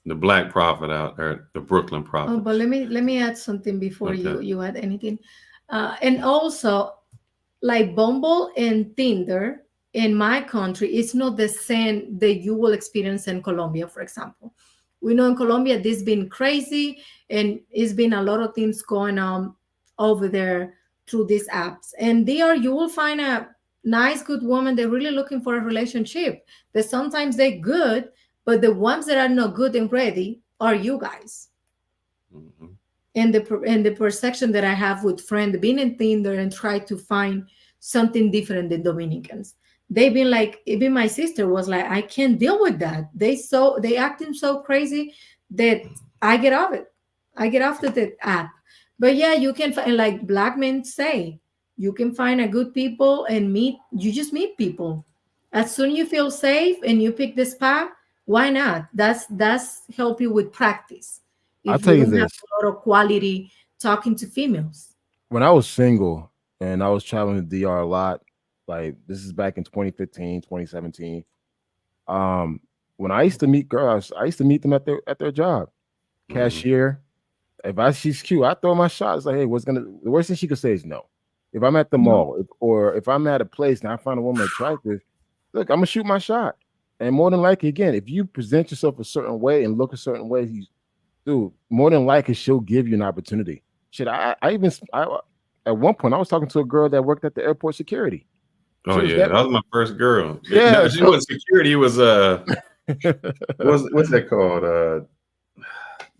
[SPEAKER 1] the Black Prophet out, or the Brooklyn
[SPEAKER 2] Oh,
[SPEAKER 1] Prophet.
[SPEAKER 2] but let me add something before
[SPEAKER 1] Okay.
[SPEAKER 2] you add anything. And also, like Bumble and Tinder in my country, it's not the same that you will experience in Colombia, for example. We know in Colombia this been crazy, and it's been a lot of things going on over there through these apps. And there you will find a nice, good woman. They're really looking for a relationship. That sometimes they're good, but the ones that are not good and ready are you guys.
[SPEAKER 1] Mhm.
[SPEAKER 2] And the perception that I have with friends being in Tinder and try to find something different than Dominicans. They've been like, even my sister was like, I can't deal with that. They acting so crazy that I get off it. I get off the app. But yeah, you can find, like black men say, you can find a good people and you just meet people. As soon you feel safe and you pick the spot, why not? That's help you with practice
[SPEAKER 3] I'll
[SPEAKER 2] if
[SPEAKER 3] tell
[SPEAKER 2] you
[SPEAKER 3] you
[SPEAKER 2] don't have
[SPEAKER 3] this.
[SPEAKER 2] a lot of quality talking to females.
[SPEAKER 3] When I was single and I was traveling to DR a lot, like this is back in 2015, 2017. Um, when I used to meet girls, I used to meet them at their job.
[SPEAKER 1] Mhm.
[SPEAKER 3] Cashier. If she's cute, I throw my shot. It's like, hey, the worst thing she could say is no. If I'm at the
[SPEAKER 2] No.
[SPEAKER 3] mall, or if I'm at a place and I find a woman attractive, look, I'm gonna shoot my shot. And more than likely, again, if you present yourself a certain way and look a certain way, dude, more than likely she'll give you an opportunity. Shit, at one point I was talking to a girl that worked at the airport security.
[SPEAKER 1] Oh
[SPEAKER 3] She was
[SPEAKER 1] yeah,
[SPEAKER 3] that,
[SPEAKER 1] that was my first girl.
[SPEAKER 3] yeah.
[SPEAKER 1] No, she
[SPEAKER 3] So
[SPEAKER 1] wasn't security. It was what's that called?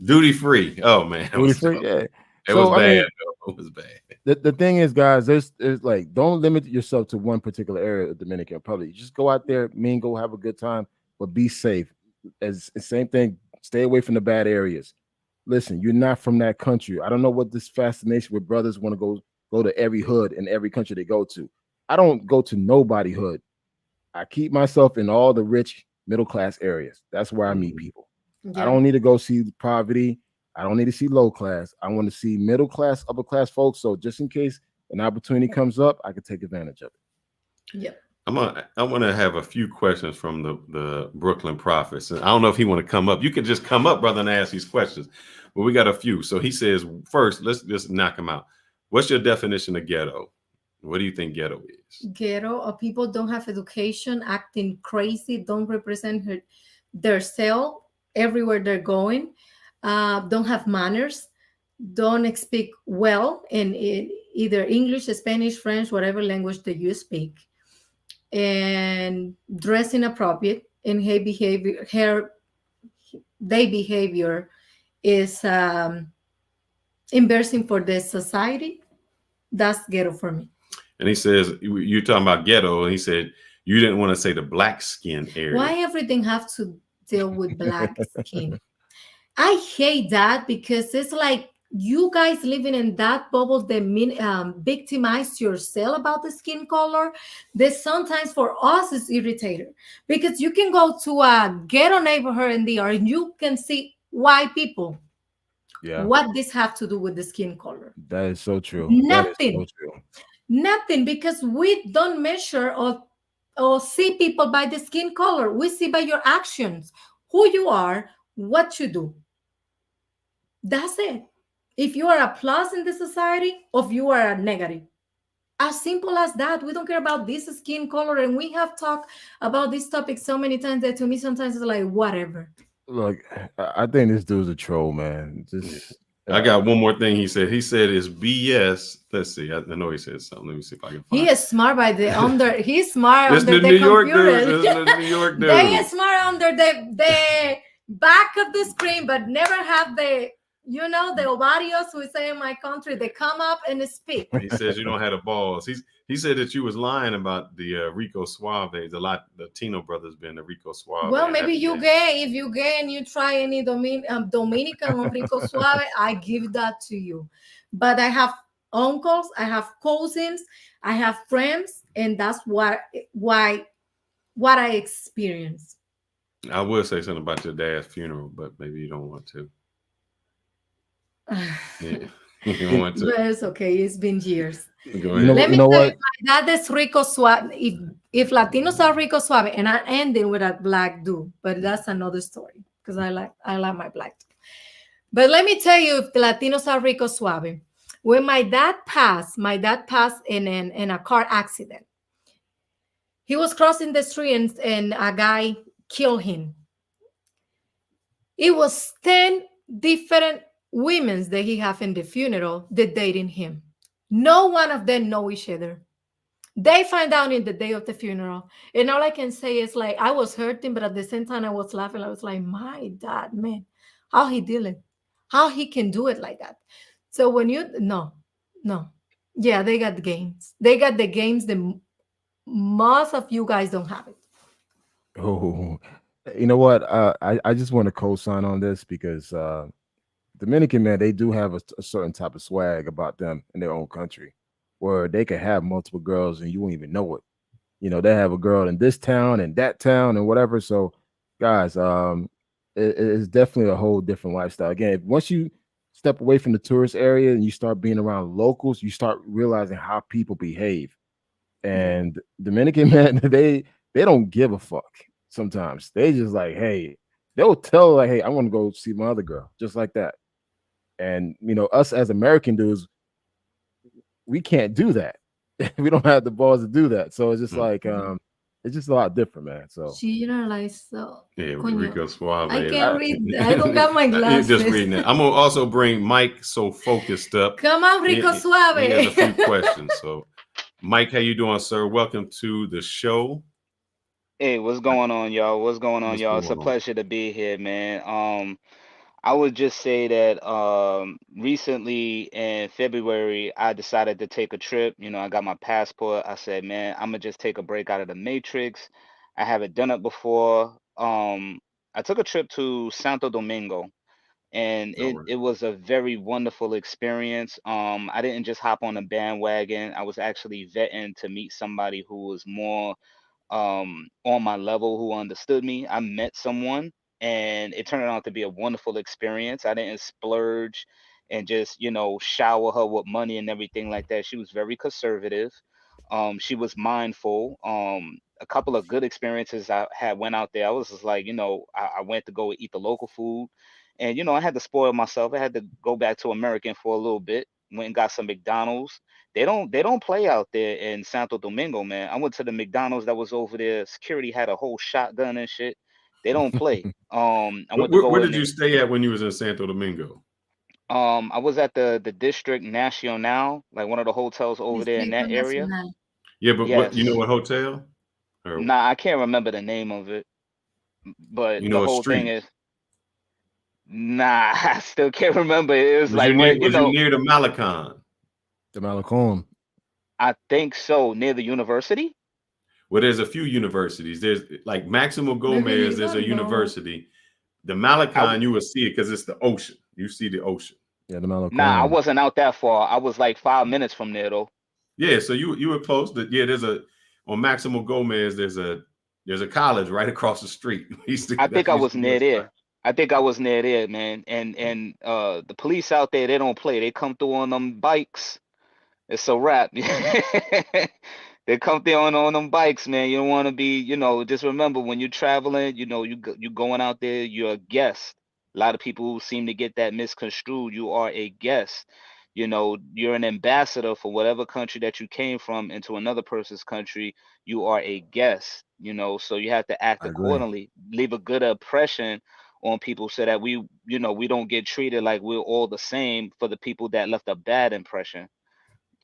[SPEAKER 1] Duty free. Oh man,
[SPEAKER 3] duty free, yeah.
[SPEAKER 1] it was
[SPEAKER 3] So I
[SPEAKER 1] bad.
[SPEAKER 3] mean,
[SPEAKER 1] Though. It was bad.
[SPEAKER 3] the thing is, guys, there's like don't limit yourself to one particular area of Dominican Republic. Just go out there, mingle, have a good time, but be safe. As same thing, stay away from the bad areas. Listen, you're not from that country. I don't know what this fascination with brothers want to go to every hood in every country they go to. I don't go to nobody hood. I keep myself in all the rich middle class areas. That's where I meet
[SPEAKER 1] Mhm.
[SPEAKER 3] people. I
[SPEAKER 2] Yeah.
[SPEAKER 3] don't need to go see the poverty. I don't need to see low class. I want to see middle class, upper class folks. So just in case an opportunity comes up, I can take advantage of it.
[SPEAKER 2] Yeah.
[SPEAKER 1] I want to have a few questions from the Brooklyn Prophets. And I don't know if he want to come up. You can just come up, brother, and ask these questions. But we got a few. So he says, first, let's just knock him out. What's your definition of ghetto? What do you think ghetto is?
[SPEAKER 2] Ghetto or people don't have education, acting crazy, don't represent their self everywhere they're going, don't have manners, don't speak well in either English, Spanish, French, whatever language that you speak, and dress inappropriate, and their behavior is embarrassing for the society. That's ghetto for me.
[SPEAKER 1] And he says, you're talking about ghetto. And he said, you didn't want to say the black skin area.
[SPEAKER 2] Why everything have to deal with black skin? I hate that because it's like you guys living in that bubble that victimize yourself about the skin color. That sometimes for us is irritating because you can go to a ghetto neighborhood in the and you can see white people.
[SPEAKER 3] Yeah,
[SPEAKER 2] What this have to do with the skin color?
[SPEAKER 3] that is so true. That is so
[SPEAKER 2] Nothing.
[SPEAKER 3] true.
[SPEAKER 2] Nothing, because we don't measure or see people by the skin color. We see by your actions, who you are, what you do. That's it. If you are a plus in the society, or if you are a negative. As simple as that. We don't care about this skin color. And we have talked about this topic so many times that to me sometimes it's like whatever.
[SPEAKER 3] Look, I think this dude's a troll, man.
[SPEAKER 1] Yeah.
[SPEAKER 3] Just
[SPEAKER 1] I got one more thing he said. He said it's BS. Let's see. I know he said something. Let me see if I can
[SPEAKER 2] He
[SPEAKER 1] find
[SPEAKER 2] is smart by the under. He's smart
[SPEAKER 1] This
[SPEAKER 2] under
[SPEAKER 1] the
[SPEAKER 2] the
[SPEAKER 1] New York dude.
[SPEAKER 2] computer.
[SPEAKER 1] This the New York
[SPEAKER 2] They
[SPEAKER 1] dude.
[SPEAKER 2] is smart under the back of the screen, but never have the ovarios we say in my country. They come up and speak.
[SPEAKER 1] He says you don't have the balls. He said that you was lying about the Rico Suave. A lot Latino brothers been the Rico Suave.
[SPEAKER 2] Well,
[SPEAKER 1] And
[SPEAKER 2] maybe
[SPEAKER 1] Happy
[SPEAKER 2] you
[SPEAKER 1] Gang.
[SPEAKER 2] gay. If you gay and you try any Dominican or Rico Suave, I give that to you. But I have uncles, I have cousins, I have friends, and that's what I experience.
[SPEAKER 1] I will say something about your dad's funeral, but maybe you don't want to. Yeah. You don't want to.
[SPEAKER 2] But it's okay. It's been years.
[SPEAKER 1] Go
[SPEAKER 3] you know,
[SPEAKER 1] ahead.
[SPEAKER 2] Let
[SPEAKER 3] you
[SPEAKER 2] me
[SPEAKER 3] know
[SPEAKER 2] tell you,
[SPEAKER 3] what?
[SPEAKER 2] my dad is Rico Suave. If Latinos are Rico Suave, and I'm ending with a black dude, but that's another story because I like my black dude. But let me tell you, if the Latinos are Rico Suave, when my dad passed in a car accident. He was crossing the street and a guy killed him. It was 10 different women that he have in the funeral that dating him. No one of them know each other. They find out in the day of the funeral. And all I can say is like I was hurting, but at the same time I was laughing. I was like, my dad, man, how he did it. How he can do it like that. So when you no, no. Yeah, they got the games. They got the games that most of you guys don't have it.
[SPEAKER 3] Oh, you know what? I just want to co-sign on this because Dominican, man, they do have a certain type of swag about them in their own country, where they can have multiple girls and you won't even know it. You know, they have a girl in this town and that town and whatever. So, guys, it's definitely a whole different lifestyle. Again, once you step away from the tourist area and you start being around locals, you start realizing how people behave. And Dominican man, they don't give a fuck. Sometimes they just like, hey, they'll tell like, hey, I want to go see my other girl, just like that. And us as American dudes, we can't do that. We don't have the balls to do that. So it's just like it's just a lot different, man. So
[SPEAKER 2] Generalize. So,
[SPEAKER 1] Yeah,
[SPEAKER 2] coño,
[SPEAKER 1] Rico Suave.
[SPEAKER 2] I can't
[SPEAKER 3] I,
[SPEAKER 2] read. I don't got my
[SPEAKER 1] You're just
[SPEAKER 2] glasses.
[SPEAKER 1] reading it. I'm gonna also bring Mike so focused up.
[SPEAKER 2] Come on, Rico
[SPEAKER 1] He has a few
[SPEAKER 2] Suave.
[SPEAKER 1] questions. So, Mike, how you doing, sir? Welcome to the show.
[SPEAKER 4] Hey, what's going on, y'all? What's going on,
[SPEAKER 1] What's
[SPEAKER 4] y'all? It's a
[SPEAKER 1] going on?
[SPEAKER 4] pleasure to be here, man. I would just say that recently in February, I decided to take a trip. I got my passport. I said, man, I'm gonna just take a break out of the matrix. I haven't done it before. I took a trip to Santo Domingo, and
[SPEAKER 1] All
[SPEAKER 4] it
[SPEAKER 1] right.
[SPEAKER 4] it was a very wonderful experience. I didn't just hop on a bandwagon. I was actually vetting to meet somebody who was more on my level who understood me. I met someone and it turned out to be a wonderful experience. I didn't splurge and just, shower her with money and everything like that. She was very conservative. She was mindful. A couple of good experiences I had went out there. I was just like, I went to go eat the local food, and I had to spoil myself. I had to go back to American for a little bit. Went and got some McDonald's. They don't play out there in Santo Domingo, man. I went to the McDonald's that was over there. Security had a whole shotgun and shit. They don't play. I went to
[SPEAKER 1] Where
[SPEAKER 4] go in
[SPEAKER 1] did
[SPEAKER 4] there.
[SPEAKER 1] you stay at when you was in Santo Domingo?
[SPEAKER 4] I was at the District Nacional, like one of the hotels over there in
[SPEAKER 2] Distrito
[SPEAKER 4] that area.
[SPEAKER 2] Nacional.
[SPEAKER 1] Yeah, but what you know
[SPEAKER 4] Yes.
[SPEAKER 1] what hotel or
[SPEAKER 4] Nah, I can't remember the name of it, but
[SPEAKER 1] you
[SPEAKER 4] the
[SPEAKER 1] know a
[SPEAKER 4] whole thing
[SPEAKER 1] street?
[SPEAKER 4] is, nah, I still can't remember. It was
[SPEAKER 1] Was you
[SPEAKER 4] like
[SPEAKER 1] near
[SPEAKER 4] one,
[SPEAKER 1] was you near the Malecon?
[SPEAKER 3] The Malacon.
[SPEAKER 4] I think so, near the university.
[SPEAKER 1] Well, there's a few universities. There's like Maximo
[SPEAKER 2] Maybe
[SPEAKER 1] Gomez.
[SPEAKER 2] you
[SPEAKER 1] There's a
[SPEAKER 2] don't know.
[SPEAKER 1] university. The
[SPEAKER 4] I w-
[SPEAKER 1] Malecon, you will see it because it's the ocean. You see the ocean.
[SPEAKER 3] Yeah, the
[SPEAKER 4] nah, I
[SPEAKER 3] Malacon.
[SPEAKER 4] wasn't out that far. I was like 5 minutes from there though.
[SPEAKER 1] Yeah, so you were close. Yeah, there's a on Maximo Gomez. There's a college right across the street.
[SPEAKER 4] I think
[SPEAKER 1] That
[SPEAKER 4] I
[SPEAKER 1] used
[SPEAKER 4] was
[SPEAKER 1] to be a
[SPEAKER 4] near
[SPEAKER 1] spot.
[SPEAKER 4] there. I think I was near there, man. And the police out there, they don't play. They come through on them bikes. It's a wrap. They come there on them bikes, man. You don't want to be, just remember when you're traveling, you going out there, you're a guest. A lot of people seem to get that misconstrued. You are a guest. You're an ambassador for whatever country that you came from into another person's country. You are a guest, so you have to act
[SPEAKER 3] I agree.
[SPEAKER 4] accordingly, leave a good impression on people so that we don't get treated like we're all the same for the people that left a bad impression.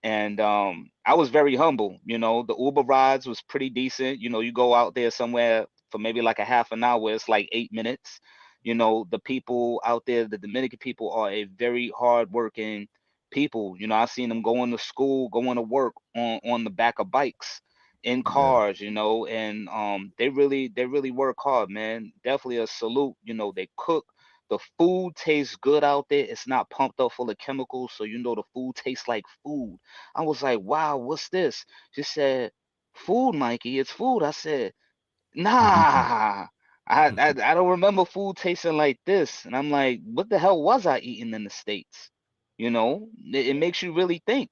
[SPEAKER 4] And I was very humble. The Uber rides was pretty decent. You go out there somewhere for maybe like a half an hour, it's like 8 minutes. The people out there, the Dominican people, are a very hardworking people. I seen them going to school, going to work on the back of bikes, in
[SPEAKER 3] Yeah,
[SPEAKER 4] cars, and they really work hard, man. Definitely a salute. They cook. The food tastes good out there. It's not pumped up full of chemicals, so the food tastes like food. I was like, wow, what's this? She said, food, Mikey, it's food. I said, nah, I don't remember food tasting like this. And I'm like, what the hell was I eating in the States? It makes you really think,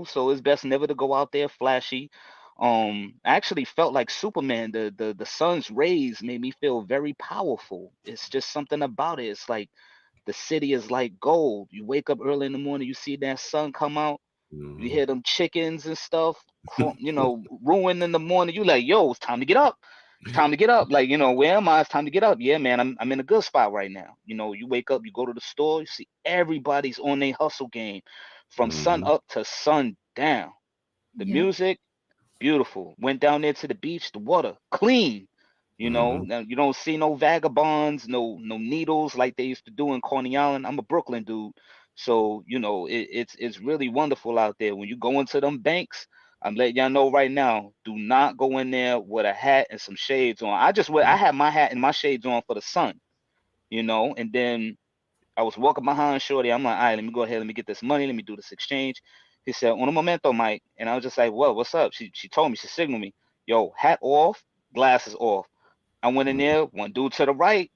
[SPEAKER 4] so it's best never to go out there flashy. I actually felt like Superman. The sun's rays made me feel very powerful. It's just something about it. It's like the city is like gold. You wake up early in the morning, you see that sun come out, you
[SPEAKER 1] Mhm.
[SPEAKER 4] hear them chickens and stuff, ruin in the morning. You like, yo, it's time to get up. It's time to get up. Like, where am I? It's time to get up. Yeah, man, I'm in a good spot right now. You wake up, you go to the store, you see everybody's on their hustle game from sun
[SPEAKER 1] Mhm.
[SPEAKER 4] up to sun down. The
[SPEAKER 2] Yep.
[SPEAKER 4] music, beautiful. Went down there to the beach, the water, clean.
[SPEAKER 1] Mhm.
[SPEAKER 4] Now you don't see no vagabonds, no needles like they used to do in Coney Island. I'm a Brooklyn dude, so it's really wonderful out there. When you go into them banks, I'm letting y'all know right now, do not go in there with a hat and some shades on. I had my hat and my shades on for the sun, and then I was walking behind Shorty. I'm like, all right, let me go ahead, let me get this money, let me do this exchange. He said, un momento, Mike. And I was just like, well, what's up? She told me, she signaled me, yo, hat off, glasses off. I went in
[SPEAKER 1] Mhm.
[SPEAKER 4] there, one dude to the right,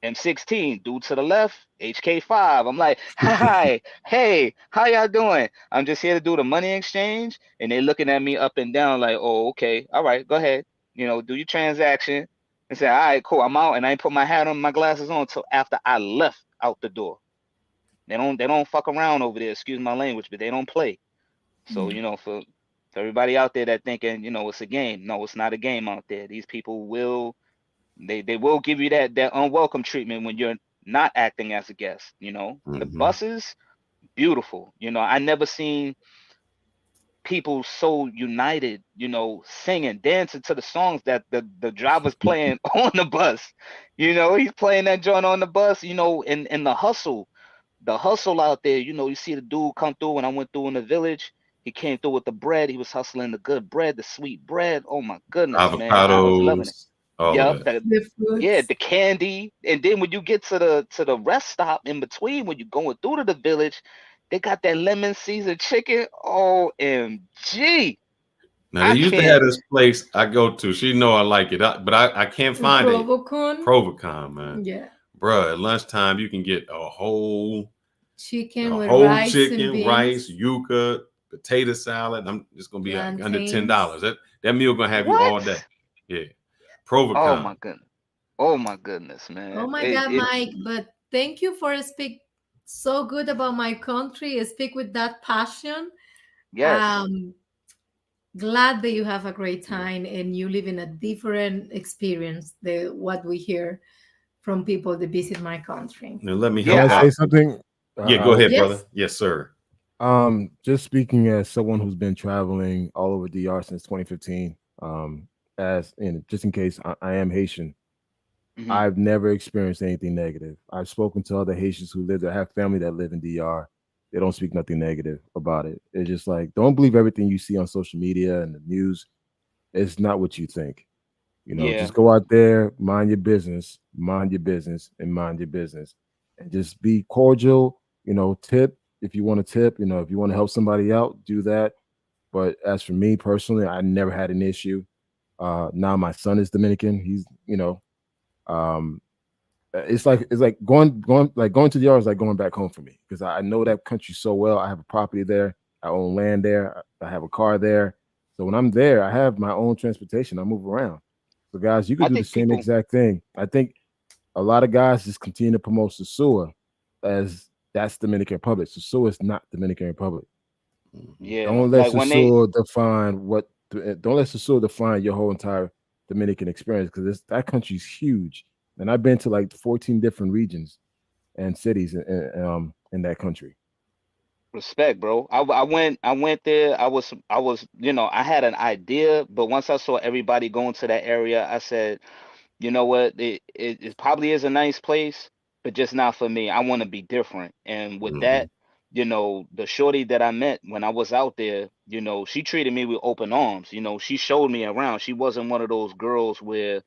[SPEAKER 4] M16, dude to the left, HK5. I'm like, hi, hey, how y'all doing? I'm just here to do the money exchange. And they looking at me up and down like, oh, okay, all right, go ahead. Do your transaction. And say, all right, cool, I'm out. And I ain't put my hat on, my glasses on until after I left out the door. They don't fuck around over there, excuse my language, but they don't play. So,
[SPEAKER 2] Yeah.
[SPEAKER 4] for everybody out there that thinking, it's a game. No, it's not a game out there. These people will give you that unwelcome treatment when you're not acting as a guest. The
[SPEAKER 1] Mhm.
[SPEAKER 4] buses, beautiful. I never seen people so united, singing, dancing to the songs that the driver's playing on the bus. He's playing that joint on the bus, and the hustle out there, you see the dude come through when I went through in the village. He came through with the bread. He was hustling the good bread, the sweet bread. Oh my goodness, man. I was loving it.
[SPEAKER 1] Avocados, all of
[SPEAKER 4] Yep,
[SPEAKER 1] that.
[SPEAKER 2] The
[SPEAKER 4] yeah,
[SPEAKER 2] fruits.
[SPEAKER 4] the candy. And then when you get to the rest stop in between, when you're going through to the village, they got that lemon seasoned chicken. OMG.
[SPEAKER 1] Now they
[SPEAKER 4] I
[SPEAKER 1] used to have
[SPEAKER 4] can't.
[SPEAKER 1] this place I go to. She know I like it, but I can't find it.
[SPEAKER 2] Provocon.
[SPEAKER 1] Provocon, man.
[SPEAKER 2] Yeah.
[SPEAKER 1] Bruh, at lunchtime you can get
[SPEAKER 2] Chicken
[SPEAKER 1] a
[SPEAKER 2] with
[SPEAKER 1] whole
[SPEAKER 2] rice and
[SPEAKER 1] chicken, rice,
[SPEAKER 2] beans,
[SPEAKER 1] yuca, potato salad. I'm just gonna be like under
[SPEAKER 2] plantains.
[SPEAKER 1] $10. That meal gonna have you all day.
[SPEAKER 4] What?
[SPEAKER 1] Yeah,
[SPEAKER 4] Oh
[SPEAKER 1] Provocon.
[SPEAKER 4] my goodness. Oh my goodness,
[SPEAKER 2] Oh
[SPEAKER 4] man.
[SPEAKER 2] my
[SPEAKER 4] It
[SPEAKER 2] God,
[SPEAKER 4] it
[SPEAKER 2] Mike! But thank you for speak so good about my country. Speak with that passion.
[SPEAKER 4] yes.
[SPEAKER 2] Um, glad that you have a great
[SPEAKER 1] Yeah.
[SPEAKER 2] time and you live in a different experience than what we hear from people that visit my country.
[SPEAKER 1] Now let me
[SPEAKER 3] Can I
[SPEAKER 1] help
[SPEAKER 4] Yeah,
[SPEAKER 3] say
[SPEAKER 1] out.
[SPEAKER 3] something?
[SPEAKER 1] Yeah, go ahead, brother.
[SPEAKER 2] Yes.
[SPEAKER 1] Yes, sir.
[SPEAKER 3] Just speaking as someone who's been traveling all over DR since 2015, as in just in case I am Haitian,
[SPEAKER 4] hmm
[SPEAKER 3] I've never experienced anything negative. I've spoken to other Haitians who live there, have family that live in DR. They don't speak nothing negative about it. It's just like, don't believe everything you see on social media and the news. It's not what you think.
[SPEAKER 4] yeah.
[SPEAKER 3] Just go out there, mind your business, and mind your business. And just be cordial, tip if you want to tip, if you want to help somebody out, do that. But as for me personally, I never had an issue. Now my son is Dominican. He's, um, it's like going to the yard is like going back home for me because I know that country so well. I have a property there. I own land there. I have a car there. So when I'm there, I have my own transportation. I move around. So guys, you could
[SPEAKER 4] I
[SPEAKER 3] do the
[SPEAKER 4] think
[SPEAKER 3] same
[SPEAKER 4] people.
[SPEAKER 3] exact thing. I think a lot of guys just continue to promote Sosua as that's Dominican Republic. Sosua is not Dominican Republic.
[SPEAKER 1] Mhm.
[SPEAKER 4] Yeah,
[SPEAKER 3] Don't let
[SPEAKER 4] like when they.
[SPEAKER 3] Sosua define what. Don't let Sosua define your whole entire Dominican experience because that country's huge, and I've been to like 14 different regions and cities in that country.
[SPEAKER 4] Respect, bro. I went there. I was, I had an idea, but once I saw everybody going to that area, I said, you know what? It probably is a nice place, but just not for me. I want to be different. And with
[SPEAKER 1] Mhm.
[SPEAKER 4] that, the shorty that I met when I was out there, she treated me with open arms. She showed me around. She wasn't one of those girls where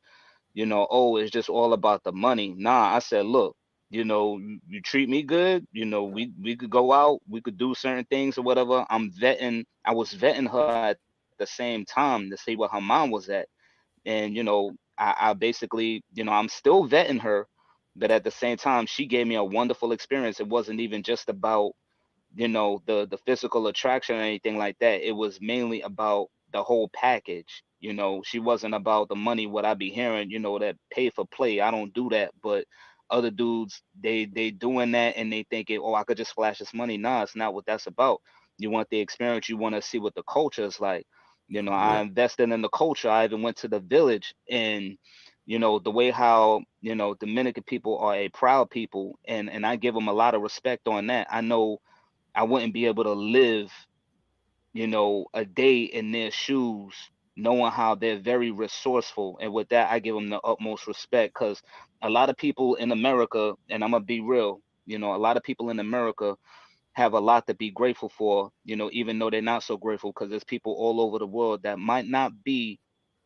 [SPEAKER 4] oh, it's just all about the money. Nah, I said, look, you treat me good, we could go out, we could do certain things or whatever. I was vetting her at the same time to see where her mind was at. And, I basically, I'm still vetting her, but at the same time, she gave me a wonderful experience. It wasn't even just about the physical attraction or anything like that. It was mainly about the whole package. She wasn't about the money. What I be hearing, that pay for play. I don't do that, but other dudes, they doing that and they thinking, oh, I could just flash this money. Nah, it's not what that's about. You want the experience. You want to see what the culture is like. I
[SPEAKER 1] Correct.
[SPEAKER 4] invested in the culture. I even went to the village, and the way how Dominican people are a proud people, and I give them a lot of respect on that. I know I wouldn't be able to live, a day in their shoes, knowing how they're very resourceful. And with that, I give them the utmost respect because a lot of people in America, and I'm gonna be real, a lot of people in America have a lot to be grateful for, even though they're not so grateful because there's people all over the world that might not be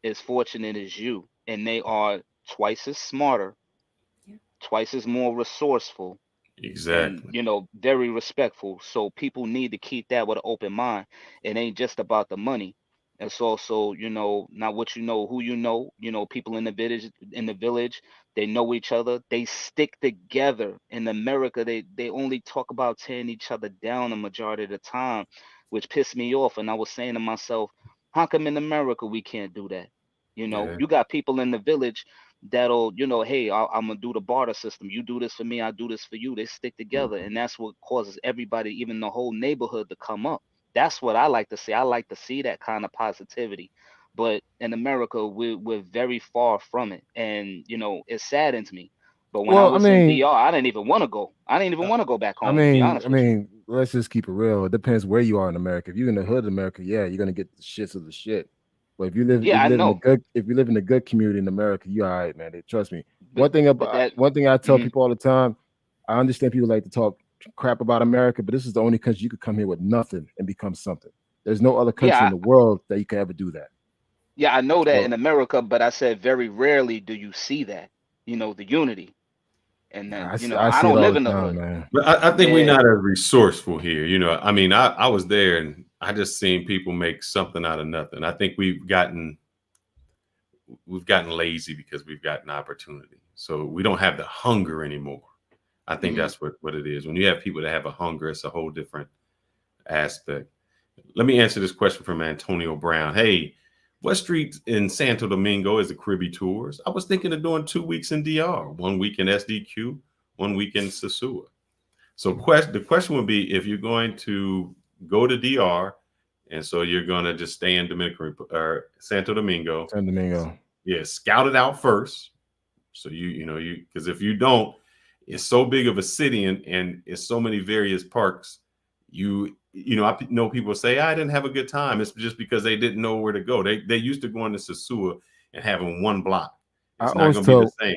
[SPEAKER 4] as fortunate as you, and they are twice as smarter,
[SPEAKER 2] Yeah.
[SPEAKER 4] twice as more resourceful, and
[SPEAKER 1] Exactly.
[SPEAKER 4] very respectful. So people need to keep that with an open mind. It ain't just about the money. It's also, not what who people in the village, they know each other, they stick together. In America, they only talk about tearing each other down the majority of the time, which pissed me off. And I was saying to myself, how come in America we can't do that?
[SPEAKER 1] Yeah.
[SPEAKER 4] You got people in the village that'll, hey, I'm gonna do the barter system. You do this for me, I do this for you. They stick together,
[SPEAKER 1] Mhm.
[SPEAKER 4] and that's what causes everybody, even the whole neighborhood, to come up. That's what I like to see. I like to see that kind of positivity. But in America, we're very far from it, and it saddens me. But when I
[SPEAKER 3] Well, I
[SPEAKER 4] was in
[SPEAKER 3] mean,
[SPEAKER 4] DR, I didn't even want to go. I didn't even
[SPEAKER 3] uh,
[SPEAKER 4] want to go back
[SPEAKER 3] I
[SPEAKER 4] home, to be
[SPEAKER 3] mean, I
[SPEAKER 4] honest with you.
[SPEAKER 3] mean, let's just keep it real. It depends where you are in America. If you're in the hood of America, yeah, you're gonna get the shits of the shit. But if
[SPEAKER 4] Yeah,
[SPEAKER 3] you
[SPEAKER 4] I
[SPEAKER 3] live in a
[SPEAKER 4] know,
[SPEAKER 3] good if you live in a good community in America, you all right, man. Trust me.
[SPEAKER 4] but but that.
[SPEAKER 3] One thing I tell
[SPEAKER 4] Mhm.
[SPEAKER 3] people all the time, I understand people like to talk crap about America, but this is the only country you could come here with nothing and become something. There's no other country in
[SPEAKER 4] Yeah,
[SPEAKER 3] the world that you can ever do that.
[SPEAKER 4] yeah, I know that in
[SPEAKER 3] So
[SPEAKER 4] America, but I said very rarely do you see that. The unity. And then,
[SPEAKER 3] I
[SPEAKER 4] I
[SPEAKER 3] see it
[SPEAKER 4] don't
[SPEAKER 3] all
[SPEAKER 4] live
[SPEAKER 3] the
[SPEAKER 4] in the
[SPEAKER 3] time,
[SPEAKER 4] hood.
[SPEAKER 3] man.
[SPEAKER 1] But I think we're
[SPEAKER 4] Yeah,
[SPEAKER 1] not as resourceful here. I mean, I was there and I just seen people make something out of nothing. I think we've gotten lazy because we've gotten opportunity. So we don't have the hunger anymore. I think that's what it is. When you have people that have a hunger, it's a whole different aspect. Let me answer this question from Antonio Brown. Hey, what street in Santo Domingo is the Caribbean tours? I was thinking of doing 2 weeks in DR, 1 week in SDQ, 1 week in Sosua. So the question would be, if you're going to go to DR, and so you're going to just stay in Dominican or Santo Domingo.
[SPEAKER 3] San Domingo.
[SPEAKER 1] Yeah, scout it out first. So you because if you don't, it's so big of a city and it's so many various parks. I know people say I didn't have a good time. It's just because they didn't know where to go. They used to going to Sosua and having one block. It's not going to be the same.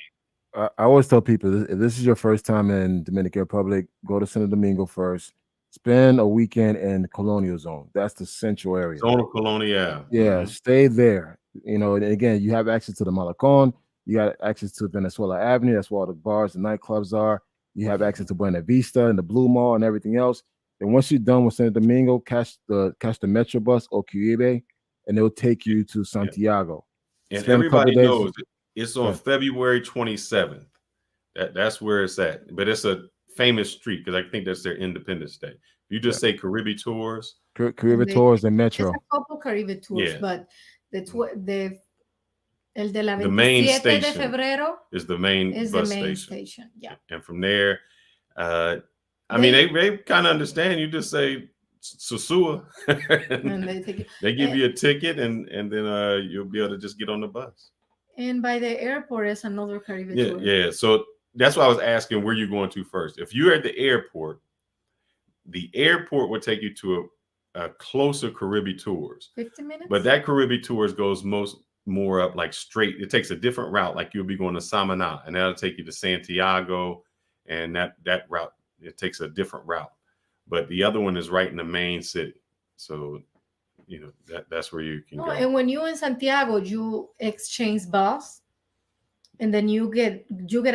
[SPEAKER 3] I always tell people, if this is your first time in Dominican Republic, go to Santo Domingo first. Spend a weekend in Colonial Zone. That's the central area.
[SPEAKER 1] Zona Colonial.
[SPEAKER 3] Yeah, stay there. And again, you have access to the Malecon. You got access to Venezuela Avenue. That's where all the bars and nightclubs are. You have access to Buena Vista and the Blue Mall and everything else. And once you're done with Santo Domingo, catch the Metro bus or Caribe, and it'll take you to Santiago.
[SPEAKER 1] And
[SPEAKER 3] Spend
[SPEAKER 1] everybody knows it's on February 27th. That's where it's at. But it's a famous street because I think that's their Independence Day. You just say Caribbean tours.
[SPEAKER 3] Caribbean tours and Metro.
[SPEAKER 2] It's a couple Caribbean tours, but el de la
[SPEAKER 1] the main
[SPEAKER 2] 27
[SPEAKER 1] station
[SPEAKER 2] de febrero
[SPEAKER 1] is the main bus
[SPEAKER 2] station. Yeah.
[SPEAKER 1] And from there, they kind of understand. You just say Sosua, and they give you a ticket, and then you'll be able to just get on the bus.
[SPEAKER 2] And by the airport is another Caribbean tour.
[SPEAKER 1] Yeah. So that's why I was asking where you're going to first. If you're at the airport will take you to a closer Caribbean tours.
[SPEAKER 2] 50 minutes.
[SPEAKER 1] But that Caribbean tours goes more up like straight. It takes a different route. Like you'll be going to Samaná, and that'll take you to Santiago, and that route, it takes a different route. But the other one is right in the main city. So that's where you can go.
[SPEAKER 2] And when you're in Santiago, you exchange bus, and then you get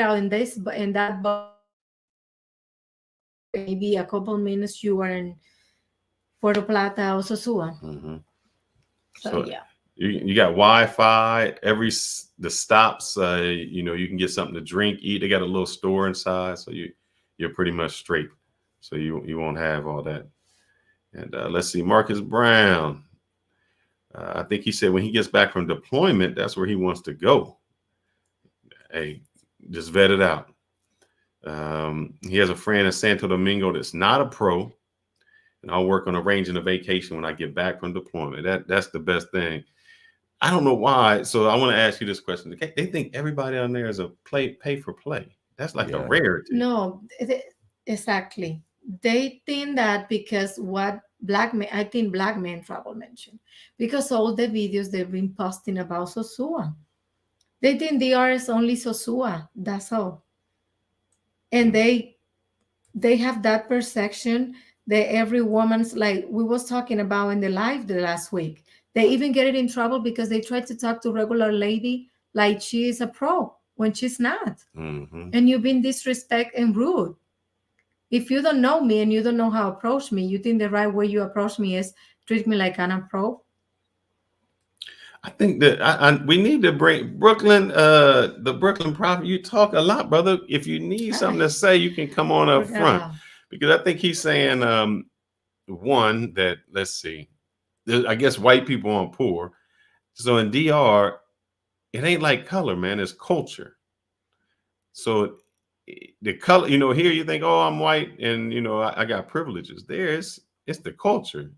[SPEAKER 2] out in that bus. Maybe a couple minutes you are in Puerto Plata or Sosua. So yeah,
[SPEAKER 1] you got Wi-Fi. The stops. You can get something to drink, eat. They got a little store inside, so you're pretty much straight. So you won't have all that. And let's see, Marcus Brown. I think he said when he gets back from deployment, that's where he wants to go. Hey, just vet it out. He has a friend in Santo Domingo that's not a pro, and I'll work on arranging a vacation when I get back from deployment. That's the best thing. I don't know why. So I want to ask you this question. They think everybody on there is a pay for play. That's like a rarity.
[SPEAKER 2] No, exactly. They think that because what black men travel mentioned, because all the videos they've been posting about Sosua, they think DR is only Sosua. That's all. And they have that perception that every woman's, like we was talking about in the live the last week, they even get it in trouble because they try to talk to regular lady like she is a pro when she's not. And you've been disrespect and rude. If you don't know me and you don't know how to approach me, you think the right way you approach me is treat me like I'm a pro.
[SPEAKER 1] I think that we need to bring Brooklyn, the Brooklyn Prophet. You talk a lot, brother. If you need something to say, you can come on up front, because I think he's saying one that, let's see, I guess white people aren't poor. So in DR, it ain't like color, man. It's culture. So the color, here you think, oh, I'm white and I got privileges. It's the culture.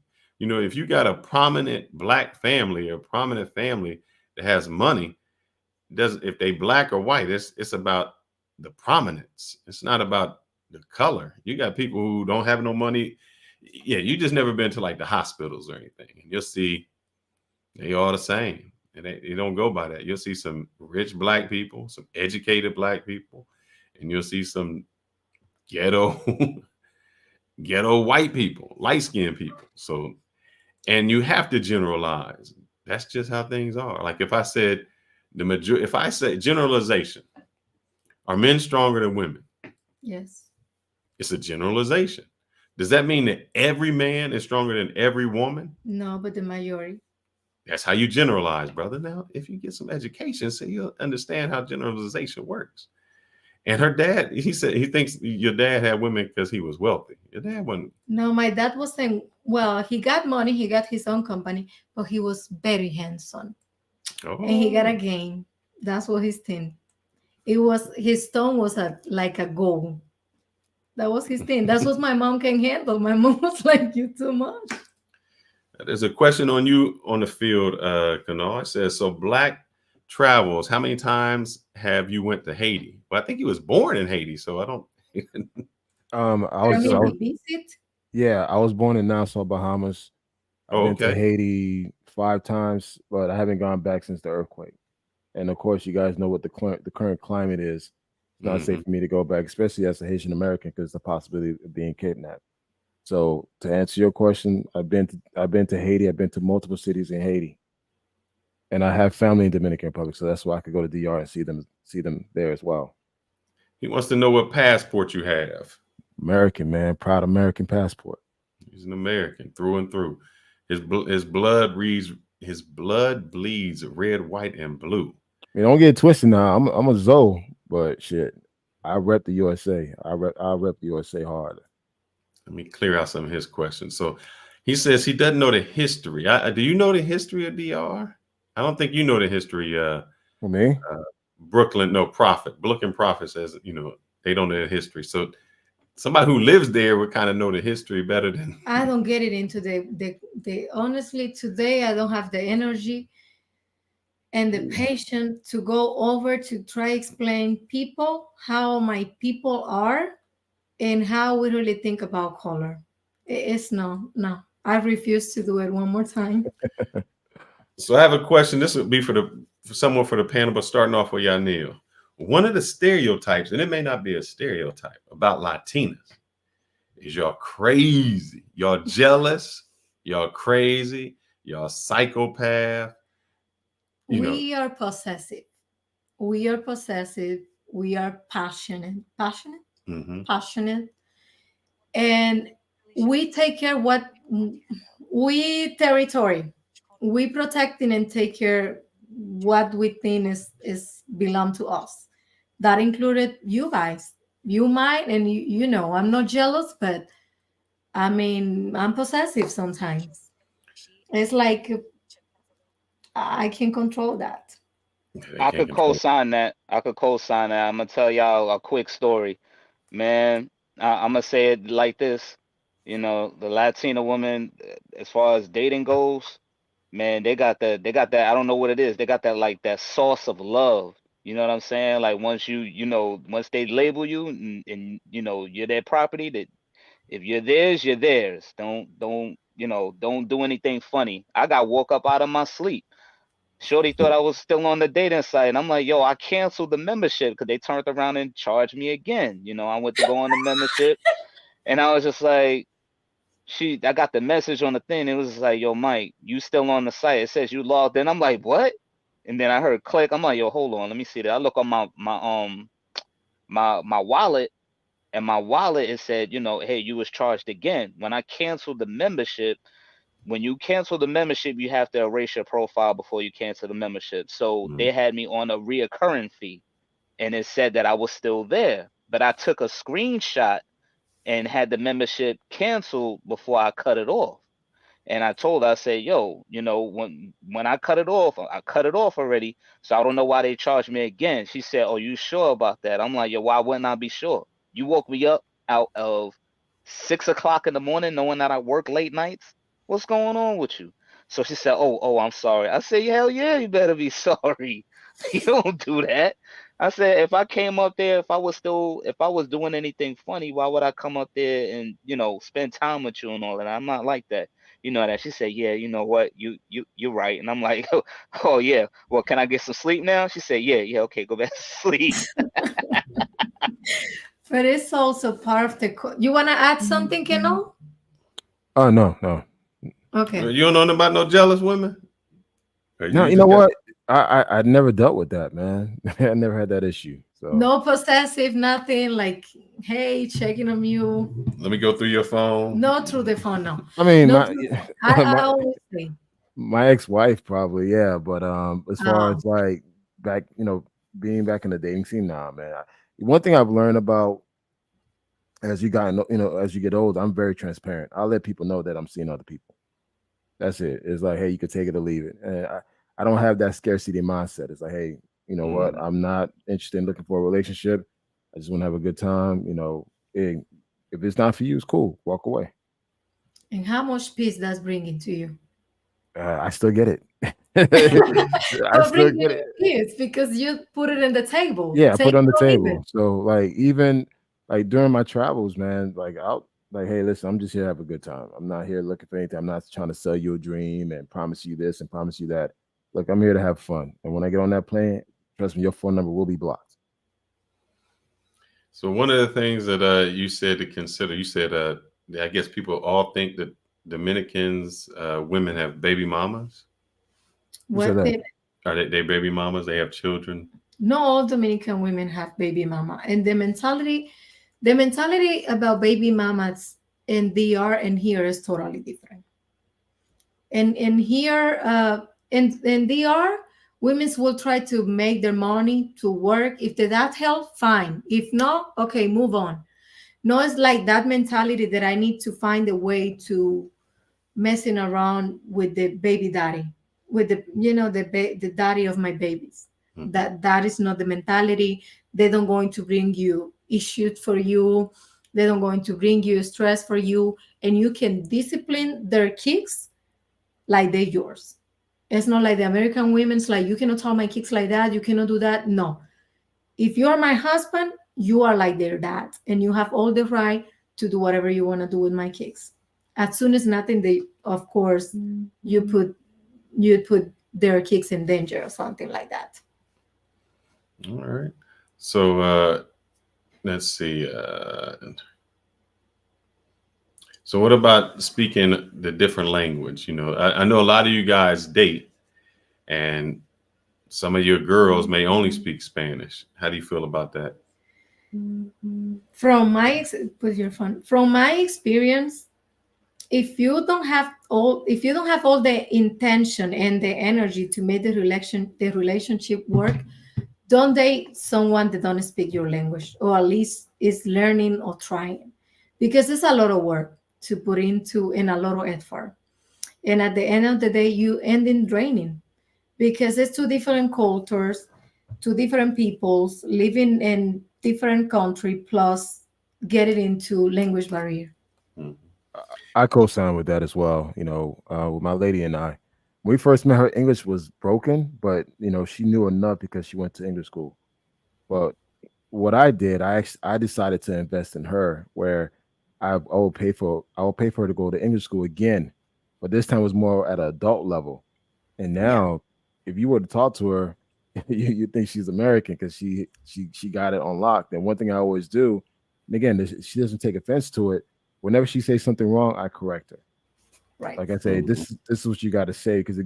[SPEAKER 1] If you got a prominent black family or prominent family that has money, if they black or white, it's about the prominence. It's not about the color. You got people who don't have no money. Yeah, you just never been to like the hospitals or anything, and you'll see they all the same, and they don't go by that. You'll see some rich black people, some educated black people, and you'll see some ghetto white people, light-skinned people. So. And you have to generalize. That's just how things are. Like if I said if I say generalization, are men stronger than women?
[SPEAKER 2] Yes.
[SPEAKER 1] It's a generalization. Does that mean that every man is stronger than every woman?
[SPEAKER 2] No, but the majority.
[SPEAKER 1] That's how you generalize, brother. Now, if you get some education, so you'll understand how generalization works. And her dad, he said he thinks your dad had women because he was wealthy. Your dad wasn't.
[SPEAKER 2] No, my dad was saying, well, he got money, he got his own company, but he was very handsome. And he got a
[SPEAKER 1] Oh,
[SPEAKER 2] game. That's what his thing. It was his tone was like a goal. That was his thing. That's what my mom can handle. My mom was like, you too much.
[SPEAKER 1] there's a question on you on the field, Kanal. It says, so Black travels. How many times have you went to Haiti? Well, I think he was born in Haiti, so I don't.
[SPEAKER 3] I
[SPEAKER 2] I
[SPEAKER 3] was,
[SPEAKER 2] mean,
[SPEAKER 3] I was
[SPEAKER 2] the visit.
[SPEAKER 3] yeah, I was born in Nassau, Bahamas. I've
[SPEAKER 1] Oh,
[SPEAKER 3] been to
[SPEAKER 1] okay.
[SPEAKER 3] Haiti 5 times, but I haven't gone back since the earthquake. And of course, you guys know what the current climate is. It's not safe
[SPEAKER 1] Mhm.
[SPEAKER 3] for me to go back, especially as a Haitian American, because the possibility of being kidnapped. So to answer your question, I've been to Haiti. I've been to multiple cities in Haiti, and I have family in Dominican Republic, so that's why I could go to DR and see them there as well.
[SPEAKER 1] He wants to know what passport you have.
[SPEAKER 3] American man, proud American passport.
[SPEAKER 1] He's an American through and through. His blood reads his blood bleeds red, white, and blue.
[SPEAKER 3] I mean, don't get it twisted now. I'm a Zoe, but shit, I rep the USA. I rep the USA hard.
[SPEAKER 1] Let me clear out some of his questions. So he says he doesn't know the history. Do you know the history of DR? I don't think you know the history.
[SPEAKER 3] For me,
[SPEAKER 1] Brooklyn, no Prophet. Brooklyn Prophet says, they don't know the history. So somebody who lives there would kind of know the history better than.
[SPEAKER 2] I don't get it into the honestly today I don't have the energy and the patience to go over to try explain people how my people are and how we really think about color. It's no. I refuse to do it one more time.
[SPEAKER 1] So I have a question. This would be for someone for the panel, but starting off with Yanil. One of the stereotypes, and it may not be a stereotype, about Latinas is y'all crazy, y'all jealous, y'all crazy, y'all psychopath.
[SPEAKER 2] We are possessive. We are possessive. We are
[SPEAKER 1] Mhm.
[SPEAKER 2] passionate, and we take care what we territory. We protecting and take care what we think is belong to us. That included you guys. You might, and you know, I'm not jealous, but I mean, I'm possessive sometimes. It's like I can control that.
[SPEAKER 1] They
[SPEAKER 4] I
[SPEAKER 1] can't
[SPEAKER 4] could
[SPEAKER 1] control.
[SPEAKER 4] co-sign that. I could co-sign that. I'm gonna tell y'all a quick story, man. I'm gonna say it like this. The Latina woman, as far as dating goes, man, they got that. I don't know what it is. They got that like that sauce of love. You know what I'm saying? Like once once they label you and you're their property. That if you're theirs, you're theirs. Don't do anything funny. I got woke up out of my sleep. Shorty thought I was still on the dating site. And I'm like, yo, I canceled the membership because they turned around and charged me again. I went to go on the membership and I was just like, I got the message on the thing. It was just like, yo, Mike, you still on the site. It says you logged in. I'm like, what? And then I heard click. I'm like, yo, hold on. Let me see that. I look on my wallet, and my wallet it said, hey, you was charged again. When I canceled the membership, when you cancel the membership, you have to erase your profile before you cancel the membership. So
[SPEAKER 1] Mm.
[SPEAKER 4] they had me on a reoccurring fee, and it said that I was still there. But I took a screenshot and had the membership canceled before I cut it off. And I told her, I said, yo, when I cut it off already. So I don't know why they charged me again. She said, oh, you sure about that? I'm like, yo, why wouldn't I be sure? You woke me up out of 6 o'clock in the morning knowing that I work late nights. What's going on with you? So she said, oh, I'm sorry. I said, hell yeah, you better be sorry. You don't do that. I said, if I came up there, if I was doing anything funny, why would I come up there and, spend time with you and all that? I'm not like that. That. She said, yeah, you know what? You're right. And I'm like, oh yeah. Well, can I get some sleep now? She said, yeah, okay, go back to sleep.
[SPEAKER 2] But it's also part of the. You want to add something, Keno?
[SPEAKER 3] Oh no.
[SPEAKER 2] Okay.
[SPEAKER 1] You don't know nothing about no jealous women? Or
[SPEAKER 3] No,
[SPEAKER 1] you
[SPEAKER 3] you
[SPEAKER 1] just
[SPEAKER 3] know
[SPEAKER 1] got.
[SPEAKER 3] what? I never dealt with that, man. I never had that issue. So
[SPEAKER 2] No possessive, nothing like, hey, checking on you.
[SPEAKER 1] Let me go through your phone.
[SPEAKER 2] Not through the phone, no.
[SPEAKER 3] I mean,
[SPEAKER 2] Not
[SPEAKER 3] my
[SPEAKER 2] through, I
[SPEAKER 3] my
[SPEAKER 2] always say,
[SPEAKER 3] my ex-wife probably, yeah. But as far
[SPEAKER 2] um,
[SPEAKER 3] as like back, being back in the dating scene, nah, man. One thing I've learned about as you get old, I'm very transparent. I'll let people know that I'm seeing other people. That's it. It's like, hey, you can take it or leave it. And I don't have that scarcity mindset. It's like, hey, you know what?
[SPEAKER 1] Mm.
[SPEAKER 3] I'm not interested in looking for a relationship. I just want to have a good time. If it's not for you, it's cool. Walk away.
[SPEAKER 2] and how much peace that's bringing to you.
[SPEAKER 3] I still get it. I
[SPEAKER 2] What
[SPEAKER 3] still
[SPEAKER 2] brings
[SPEAKER 3] get it.
[SPEAKER 2] you peace? Because you put it in the table.
[SPEAKER 3] Yeah, I put
[SPEAKER 2] Take
[SPEAKER 3] it on
[SPEAKER 2] it
[SPEAKER 3] the
[SPEAKER 2] or leave it.
[SPEAKER 3] table. So like even like during my travels, man, like I'll like, hey, listen, I'm just here to have a good time. I'm not here looking for anything. I'm not trying to sell you a dream and promise you this and promise you that. Look, I'm here to have fun. And when I get on that plane, trust me, your phone number will be blocked.
[SPEAKER 1] So one of the things that you said to consider, you said, I guess people all think that Dominicans women have baby mamas.
[SPEAKER 3] Who said
[SPEAKER 2] What
[SPEAKER 3] that?
[SPEAKER 2] did
[SPEAKER 1] Are they baby mamas? They have children.
[SPEAKER 2] not all Dominican women have baby mama, and the mentality about baby mamas in DR and here is totally different. And here, in DR, women will try to make their money to work. If they that help, fine. If not, okay, move on. No, it's like that mentality that I need to find a way to messing around with the baby daddy, with the daddy of my babies.
[SPEAKER 1] Mhm.
[SPEAKER 2] That is not the mentality. They don't going to bring you issues for you. They don't going to bring you stress for you, and you can discipline their kids like they're yours. It's not like the American women's like, you cannot tell my kids like that. You cannot do that. No, if you are my husband, you are like their dad, and you have all the right to do whatever you want to do with my kids. As soon as nothing, they of course you put their kids in danger or something like that.
[SPEAKER 1] All right. So let's see. So what about speaking the different language? I know a lot of you guys date, and some of your girls may only speak Spanish. How do you feel about that?
[SPEAKER 2] Put your phone. From my experience, if you don't have all the intention and the energy to make the relationship work, don't date someone that don't speak your language, or at least is learning or trying, because it's a lot of work to put into and a lot of effort, and at the end of the day you end in draining, because it's two different cultures, two different peoples living in different country, plus getting into language barrier.
[SPEAKER 1] Mm.
[SPEAKER 3] I co-sign with that as well. With my lady and I, when we first met, her English was broken, but she knew enough because she went to English school. But what I did, I decided to invest in her, where I will pay for her to go to English school again, but this time was more at an adult level. And
[SPEAKER 2] Yeah.
[SPEAKER 3] now, if you were to talk to her, you think she's American because she got it unlocked. And one thing I always do, and again, she doesn't take offense to it. Whenever she says something wrong, I correct her.
[SPEAKER 2] Right.
[SPEAKER 3] Like I say,
[SPEAKER 1] Mhm.
[SPEAKER 3] this is what you got to say. Because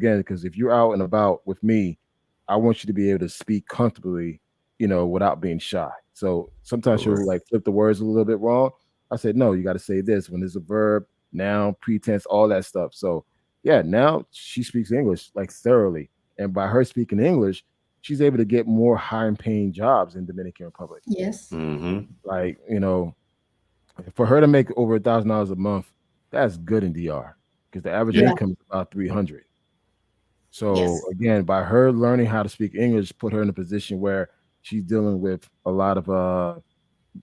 [SPEAKER 3] if you're out and about with me, I want you to be able to speak comfortably, without being shy. So sometimes she'll
[SPEAKER 1] Correct.
[SPEAKER 3] like flip the words a little bit wrong. I said, no, you got to say this when there's a verb, noun, pretense, all that stuff. So yeah, now she speaks English like thoroughly, and by her speaking English, she's able to get more high paying jobs in Dominican Republic.
[SPEAKER 2] Yes.
[SPEAKER 1] Hmm.
[SPEAKER 3] Like for her to make over $1,000 a month, that's good in DR because the average
[SPEAKER 1] Yeah.
[SPEAKER 2] Yeah.
[SPEAKER 3] income is about 300. So
[SPEAKER 2] Yes.
[SPEAKER 3] again, by her learning how to speak English, put her in a position where she's dealing with a lot of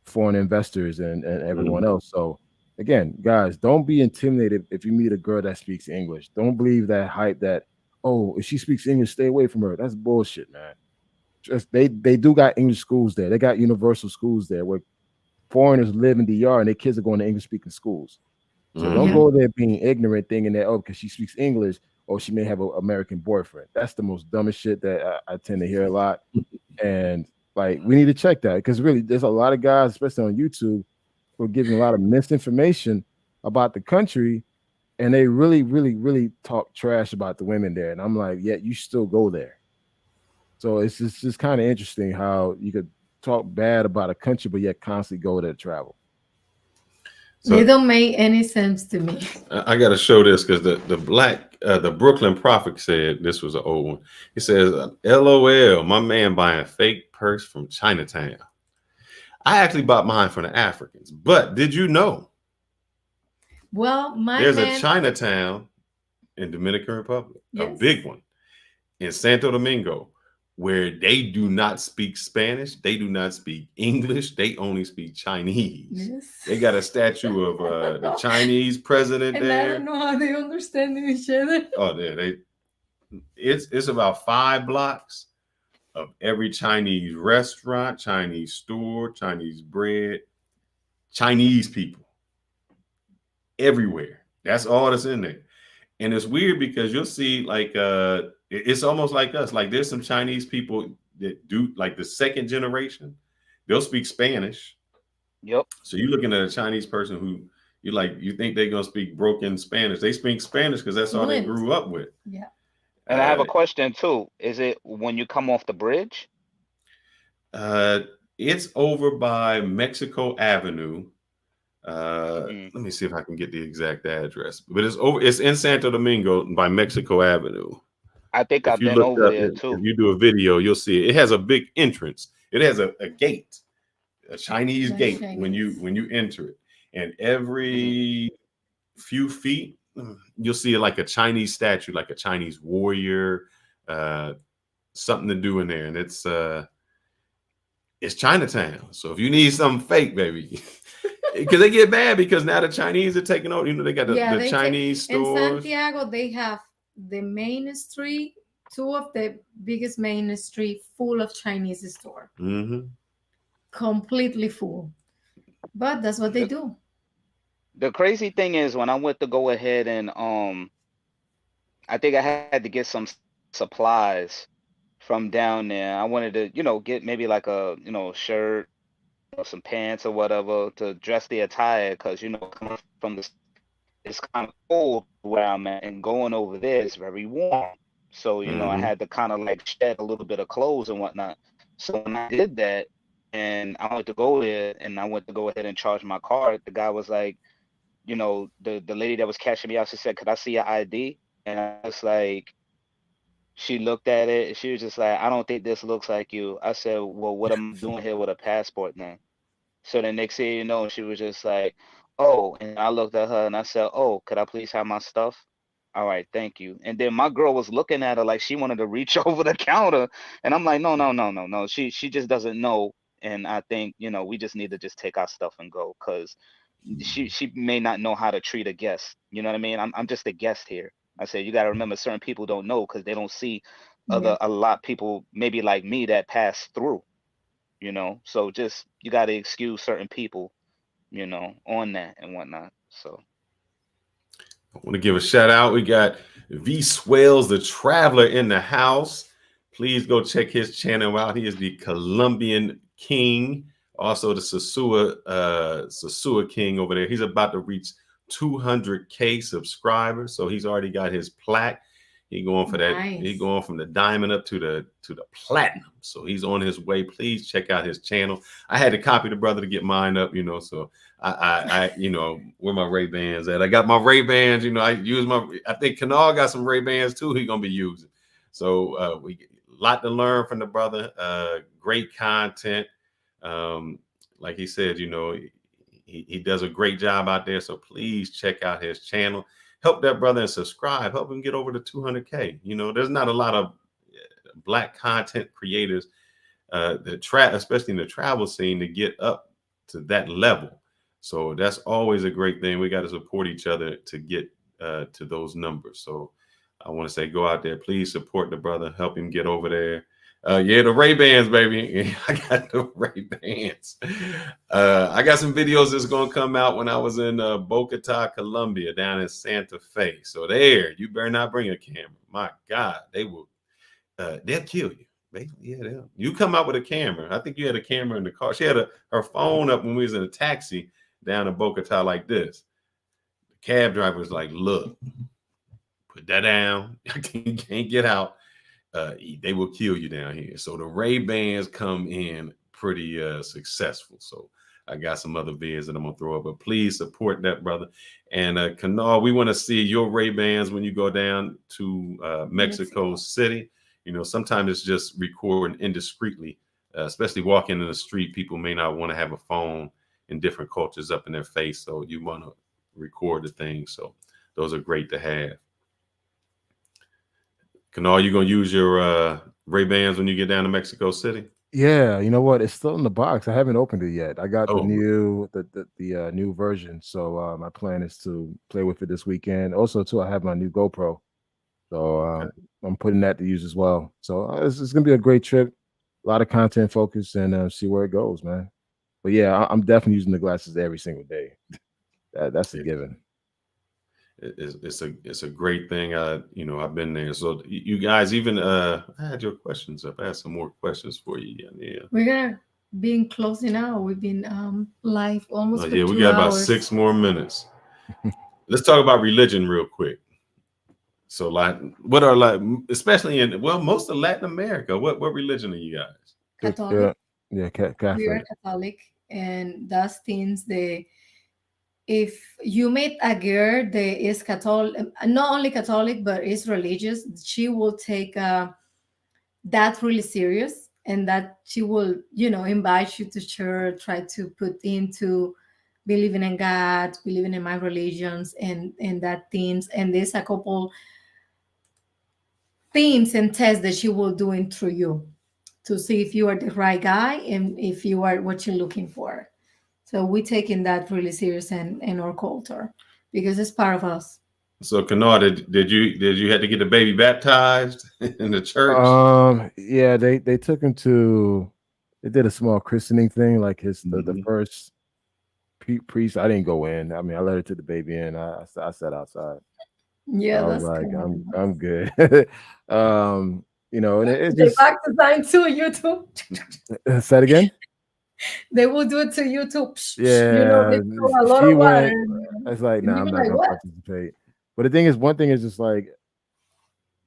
[SPEAKER 3] foreign investors and everyone
[SPEAKER 1] Hmm.
[SPEAKER 3] else. So again, guys, don't be intimidated if you meet a girl that speaks English. Don't believe that hype that, oh, if she speaks English, stay away from her. That's bullshit, man. Just they do got English schools there. They got universal schools there where foreigners live in DR and their kids are going to English speaking schools. So don't
[SPEAKER 2] Yeah.
[SPEAKER 1] Hmm.
[SPEAKER 3] go there being ignorant, thinking that, oh, because she speaks English or she may have an American boyfriend. That's the most dumbest shit that I tend to hear a lot. And like we need to check that because really there's a lot of guys, especially on YouTube, who are giving a lot of misinformation about the country, and they really, really, really talk trash about the women there. And I'm like, yeah, you still go there. So it's just kind of interesting how you could talk bad about a country, but yet constantly go there to travel.
[SPEAKER 2] It
[SPEAKER 1] So
[SPEAKER 2] don't make any sense to me.
[SPEAKER 1] I got to show this because the Brooklyn Prophet said this was an old one. He says, "LOL, my man buying fake purse from Chinatown. I actually bought mine from the Africans, but did you know
[SPEAKER 2] Well, my
[SPEAKER 1] there's a
[SPEAKER 2] man,
[SPEAKER 1] Chinatown in Dominican Republic, a
[SPEAKER 2] yes,
[SPEAKER 1] big one in Santo Domingo, where they do not speak Spanish, they do not speak English, they only speak Chinese.
[SPEAKER 2] yes.
[SPEAKER 1] They got a statue of
[SPEAKER 2] I
[SPEAKER 1] the
[SPEAKER 2] know.
[SPEAKER 1] Chinese president
[SPEAKER 2] And I
[SPEAKER 1] there.
[SPEAKER 2] don't know how they understand each other.
[SPEAKER 1] Oh, it's about 5 blocks of every Chinese restaurant, Chinese store, Chinese bread, Chinese people everywhere. That's all that's in there. And it's weird because you'll see like it's almost like us. Like there's some Chinese people that do like the second generation, they'll speak Spanish.
[SPEAKER 4] Yep.
[SPEAKER 1] So you're looking at a Chinese person who you think they're gonna speak broken Spanish. They speak Spanish because that's all they
[SPEAKER 2] Fluent.
[SPEAKER 1] grew up with.
[SPEAKER 2] Yeah.
[SPEAKER 4] And I have
[SPEAKER 1] Uh,
[SPEAKER 4] a question too. Is it when you come off the bridge?
[SPEAKER 1] uh, it's over by Mexico Avenue.
[SPEAKER 4] Mm.
[SPEAKER 1] Let me see if I can get the exact address, but it's in Santo Domingo by Mexico Avenue.
[SPEAKER 4] I think
[SPEAKER 1] If
[SPEAKER 4] I've
[SPEAKER 1] you
[SPEAKER 4] been
[SPEAKER 1] look
[SPEAKER 4] over
[SPEAKER 1] up,
[SPEAKER 4] there
[SPEAKER 1] if
[SPEAKER 4] too.
[SPEAKER 1] you do a video, you'll see it. It has a big entrance. It has a gate, a Chinese
[SPEAKER 2] That's
[SPEAKER 1] gate when
[SPEAKER 2] Chinese.
[SPEAKER 1] you enter it, and
[SPEAKER 4] Hmm.
[SPEAKER 1] every few feet you'll see like a Chinese statue, like a Chinese warrior, uh, something to do in there, and it's Chinatown. So if you need something fake, baby, because they get bad because now the Chinese are taking over. You know, they got
[SPEAKER 2] Yeah,
[SPEAKER 1] the
[SPEAKER 2] they take
[SPEAKER 1] Chinese
[SPEAKER 2] in
[SPEAKER 1] stores.
[SPEAKER 2] Santiago. They have the main street, two of the biggest main street full of Chinese store,
[SPEAKER 1] Hmm.
[SPEAKER 2] completely full. But that's what they
[SPEAKER 4] The
[SPEAKER 2] do.
[SPEAKER 4] the crazy thing is when I went to go ahead and I think I had to get some supplies from down there. I wanted to, get maybe like a, shirt or some pants or whatever to dress the attire because, coming from the it's kind of cold where I'm at, and going over there is very warm. So, I
[SPEAKER 1] Hmm.
[SPEAKER 4] had to kind of like shed a little bit of clothes and whatnot. So when I did that and I went to go there and I went to go ahead and charge my card, the guy was like, the lady that was cashing me out, she said, "Could I see your ID?" And I was like, she looked at it and she was just like, "I don't think this looks like you." I said, "Well, what am I doing here with a passport then?" So the next thing you know, she was just like, "Oh," and I looked at her and I said, "Oh, could I please have my stuff?" "All right, thank you." And then my girl was looking at her like she wanted to reach over the counter, and I'm like, "No, no, no, no, no." She just doesn't know, and I think we just need to just take our stuff and go because she may not know how to treat a guest. You know what I mean? I'm just a guest here. I said you got to remember certain people don't know because they don't see
[SPEAKER 2] Yeah.
[SPEAKER 4] a lot people maybe like me that pass through. So just you got to excuse certain people, on that and whatnot. So
[SPEAKER 1] I want to give a shout out. We got V Swells, the traveler, in the house. Please go check his channel out. He is the Colombian King, also the Sasua King over there. He's about to reach 200K subscribers, so he's already got his plaque. He going for that. He
[SPEAKER 2] Nice.
[SPEAKER 1] going from the diamond up to the platinum. So he's on his way. Please check out his channel. I had to copy the brother to get mine up, so I where my Ray Bans at? I got my Ray Bans. I use I think Kanal got some Ray Bans too. He's gonna be using. So we a lot to learn from the brother. Great content. Like he said, he does a great job out there. So please check out his channel. Help that brother and subscribe. Help him get over to 200K. There's not a lot of Black content creators especially in the travel scene, to get up to that level. So that's always a great thing. We got to support each other to get to those numbers. So I want to say, go out there, please support the brother, help him get over there. Yeah, the Ray Bans, baby. I got the Ray Bans. I got some videos that's gonna come out when I was in Bogota, Colombia, down in Santa Fe. So there, you better not bring a camera. My God, they will. They'll kill you. Yeah, you come out with a camera. I think you had a camera in the car. She had her phone up when we was in a taxi down in Bogota like this. The cab driver was like, "Look, put that down. You can't get out." they will kill you down here. So the Ray-Bans come in pretty successful. So I got some other vids that I'm gonna throw up, but please support that, brother. And Kanal, we want to see your Ray-Bans when you go down to Mexico City. You know, sometimes it's just recording indiscreetly, especially walking in the street. People may not want to have a phone in different cultures up in their face, so you want to record the thing. So those are great to have. Kanal, you gonna use your Ray-Bans when you get down to Mexico City?
[SPEAKER 3] Yeah, you know what? It's still in the box. I haven't opened it yet. I got the
[SPEAKER 1] Oh,
[SPEAKER 3] new version, so my plan is to play with it this weekend. Also, too, I have my new GoPro, so
[SPEAKER 1] okay.
[SPEAKER 3] I'm putting that to use as well. So it's gonna be a great trip, a lot of content focus, and see where it goes, man. But yeah, I'm definitely using the glasses every single day. That's a
[SPEAKER 1] Yeah.
[SPEAKER 3] given.
[SPEAKER 1] It's a great thing. You know, I've been there. So you guys, even I had your questions up. I had some more questions for you. Yeah.
[SPEAKER 2] We're gonna be closing now. We've been live
[SPEAKER 1] Oh
[SPEAKER 2] almost for
[SPEAKER 1] yeah, we
[SPEAKER 2] two
[SPEAKER 1] got about
[SPEAKER 2] hours.
[SPEAKER 1] 6 more minutes. Let's talk about religion real quick. So like, what are like, especially in most of Latin America, what religion are you guys?
[SPEAKER 2] Catholic.
[SPEAKER 3] Yeah, yeah,
[SPEAKER 2] We are
[SPEAKER 3] Catholic.
[SPEAKER 2] Catholic, and that's things the if you meet a girl that is Catholic, not only Catholic but is religious, she will take that really serious, and that she will, invite you to church, try to put into believing in God, believing in my religions, and that themes. And there's a couple themes and tests that she will do it through you to see if you are the right guy and if you are what you're looking for. So we taking that really serious in our culture because it's part of us.
[SPEAKER 1] So Kanor, did you have to get the baby baptized in the church?
[SPEAKER 3] Yeah, they took him to. They did a small christening thing, like the
[SPEAKER 1] Mhm.
[SPEAKER 3] first priest. I didn't go in. I mean, I let her to the baby in. I sat outside.
[SPEAKER 2] Yeah,
[SPEAKER 3] I was
[SPEAKER 2] that's
[SPEAKER 3] like,
[SPEAKER 2] cool.
[SPEAKER 3] I'm good. And it
[SPEAKER 2] They
[SPEAKER 3] just
[SPEAKER 2] back design too, YouTube.
[SPEAKER 3] say it again.
[SPEAKER 2] They will do it to YouTube. They
[SPEAKER 3] Yeah,
[SPEAKER 2] throw a lot
[SPEAKER 3] she
[SPEAKER 2] of water,
[SPEAKER 3] went. I was like,
[SPEAKER 2] and
[SPEAKER 3] nah,
[SPEAKER 2] you
[SPEAKER 3] I'm
[SPEAKER 2] be
[SPEAKER 3] not
[SPEAKER 2] like,
[SPEAKER 3] gonna
[SPEAKER 2] "What?"
[SPEAKER 3] participate. But the thing is, one thing is just like,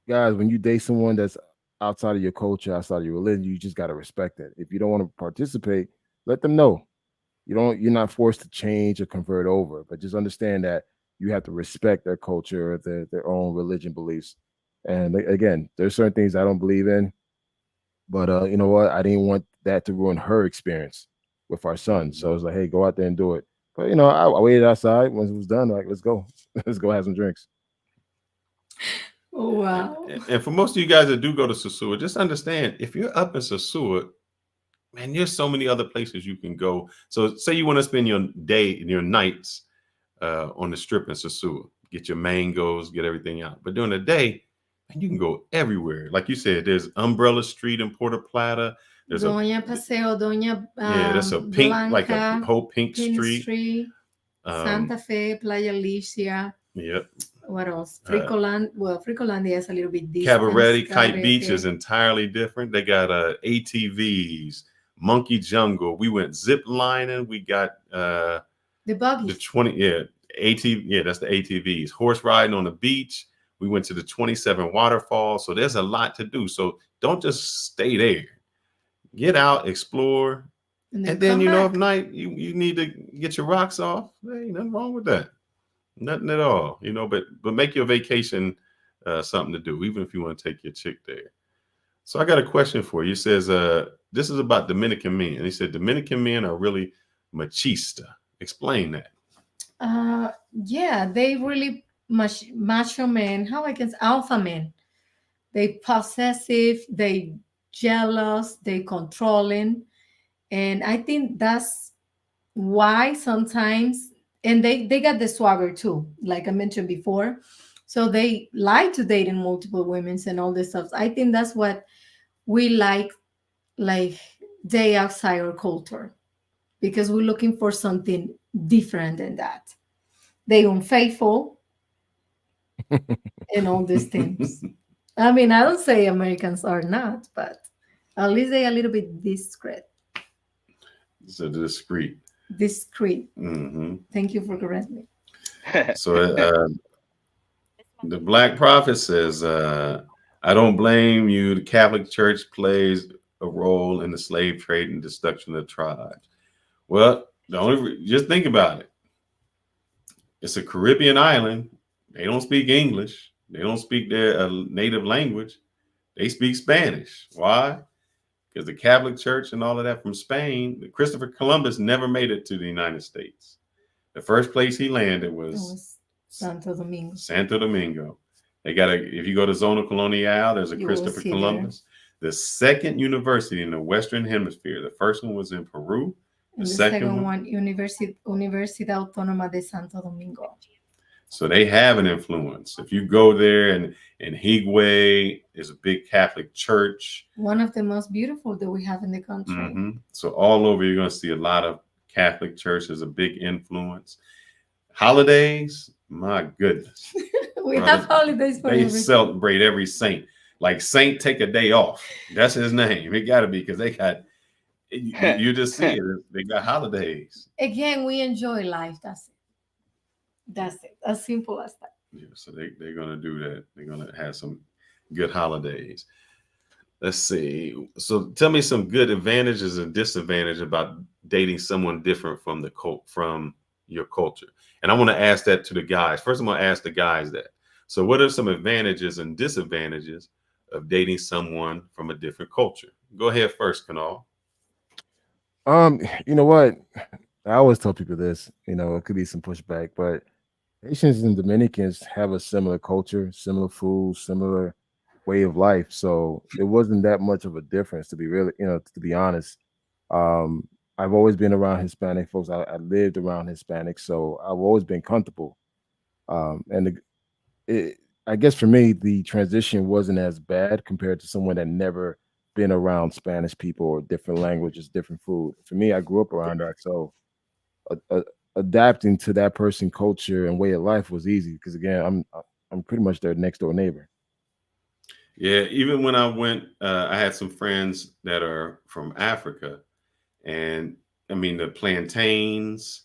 [SPEAKER 3] guys, when you date someone that's outside of your culture, outside of your religion, you just gotta respect it. If you don't want to participate, let them know. You're not forced to change or convert over, but just understand that you have to respect their culture, their own religion beliefs. And again, there's certain things I don't believe in, but you know what? I didn't want that to ruin her experience with our son. So I was like, hey, go out there and do it. But I waited outside when it was done. Like, let's go, let's go have some drinks.
[SPEAKER 2] Oh, wow.
[SPEAKER 1] And for most of you guys that do go to Sasua, just understand if you're up in Sasua, man, there's so many other places you can go. So say you want to spend your day and your nights on the strip in Sasua, get your mangoes, get everything out. But during the day, man, you can go everywhere. Like you said, there's Umbrella Street in Puerto Plata. There's a
[SPEAKER 2] Doña Paseo, Doña
[SPEAKER 1] yeah, that's a pink, like a
[SPEAKER 2] Blanca,
[SPEAKER 1] whole pink
[SPEAKER 2] Pin
[SPEAKER 1] street.
[SPEAKER 2] Street, Santa Fe, Playa Alicia.
[SPEAKER 1] Yep.
[SPEAKER 2] What else? Fricoland. Well, Fricolandia is a little bit distance.
[SPEAKER 1] Cabaret, Kite Beach is
[SPEAKER 2] Cabarete.
[SPEAKER 1] entirely different. They got ATVs, Monkey Jungle. We went zip lining. We got
[SPEAKER 2] The
[SPEAKER 1] the
[SPEAKER 2] buggies.
[SPEAKER 1] 20, yeah, ATV, yeah, that's the ATVs. Horse riding on the beach. We went to the 27 waterfalls. So there's a lot to do. So don't just stay there. Get out, explore.
[SPEAKER 2] And then
[SPEAKER 1] And then,
[SPEAKER 2] come
[SPEAKER 1] if
[SPEAKER 2] back.
[SPEAKER 1] night you need to get your rocks off, there ain't nothing wrong with that. Nothing at all, but make your vacation something to do, even if you want to take your chick there. So I got a question for you. It says, this is about Dominican men. And he said, Dominican men are really machista. Explain that.
[SPEAKER 2] Yeah, they really macho men. How I can say alpha men. They possessive. They jealous. They controlling. And I think that's why sometimes, and they got the swagger too, like I mentioned before. So they like to date in multiple women and all this stuff. I think that's what we like day outside our culture, because we're looking for something different than that. They unfaithful and all these things. I mean, I don't say Americans are not, but at least they a little bit discreet.
[SPEAKER 1] So discreet.
[SPEAKER 2] Discreet.
[SPEAKER 1] Hmm.
[SPEAKER 2] Thank you for correcting me.
[SPEAKER 1] So the Black Prophet says, I don't blame you. The Catholic Church plays a role in the slave trade and destruction of tribes. Well, just think about it. It's a Caribbean island. They don't speak English. They don't speak their native language. They speak Spanish. Why? Because the Catholic Church and all of that from Spain, Christopher Columbus never made it to the United States. The first place he landed
[SPEAKER 2] It
[SPEAKER 1] was
[SPEAKER 2] was Santo Domingo.
[SPEAKER 1] Santo Domingo. If you go to Zona Colonial, there's a
[SPEAKER 2] You will
[SPEAKER 1] Christopher
[SPEAKER 2] see there.
[SPEAKER 1] Columbus. The second university in the Western Hemisphere. The first one was in Peru.
[SPEAKER 2] And the second one, Universidad Autónoma de Santo Domingo.
[SPEAKER 1] So they have an influence. If you go there, and Higüey is a big Catholic church.
[SPEAKER 2] One of the most beautiful that we have in the country.
[SPEAKER 1] Mm-hmm. So all over, you're going to see a lot of Catholic churches, a big influence. Holidays, my goodness.
[SPEAKER 2] We have holidays for
[SPEAKER 1] They
[SPEAKER 2] everything.
[SPEAKER 1] celebrate every saint. Like Saint Take a Day Off. That's his name. It got to be, because they got, you just see it. They got holidays.
[SPEAKER 2] Again, we enjoy life. That's it. That's it. As simple as that.
[SPEAKER 1] Yeah, so they're going to do that. They're going to have some good holidays. Let's see. So tell me some good advantages and disadvantages about dating someone different from from your culture. And I want to ask that to the guys. First, I'm going to ask the guys that. So what are some advantages and disadvantages of dating someone from a different culture? Go ahead first, Kanal.
[SPEAKER 3] You know what? I always tell people this, it could be some pushback, but Haitians and Dominicans have a similar culture, similar food, similar way of life. So it wasn't that much of a difference, to be really, to be honest. I've always been around Hispanic folks. I lived around Hispanics, so I've always been comfortable. I guess for me, the transition wasn't as bad compared to someone that never been around Spanish people or different languages, different food. For me, I grew up around that, so adapting to that person's culture and way of life was easy because again, I'm pretty much their next door neighbor.
[SPEAKER 1] Yeah, even when I went, I had some friends that are from Africa, and I mean the plantains,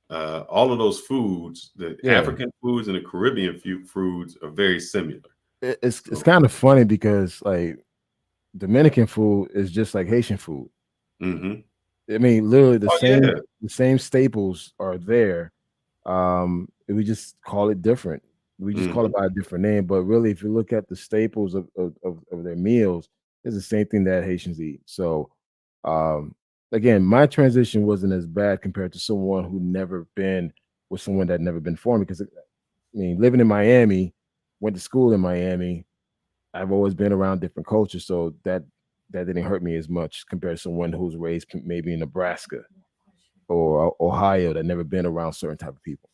[SPEAKER 1] all of those foods, the African foods and the Caribbean foods are very similar.
[SPEAKER 3] It's kind of funny because like Dominican food is just like Haitian food.
[SPEAKER 1] Mm-hmm.
[SPEAKER 3] I mean, literally the same staples are there. We just call it different. We just call it by a different name. But really, if you look at the staples of their meals, it's the same thing that Haitians eat. So again, my transition wasn't as bad compared to someone who never been with someone that never been foreign. Because I mean, living in Miami, went to school in Miami, I've always been around different cultures, so that didn't hurt me as much compared to someone who's raised maybe in Nebraska or Ohio that never been around certain type of people.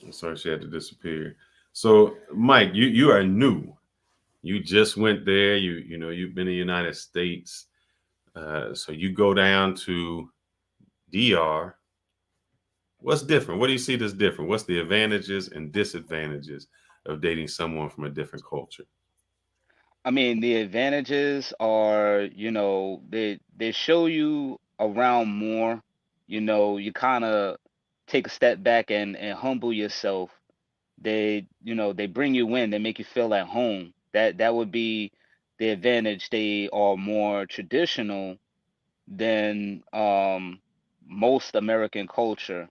[SPEAKER 1] I'm sorry she had to disappear. So Mike, you are new. You just went there. You've been in the United States. So you go down to DR. What's different? What do you see that's different? What's the advantages and disadvantages of dating someone from a different culture?
[SPEAKER 4] I mean, the advantages are, they show you around more. You kind of take a step back and humble yourself. They bring you in, they make you feel at home. That would be the advantage. They are more traditional than most American culture.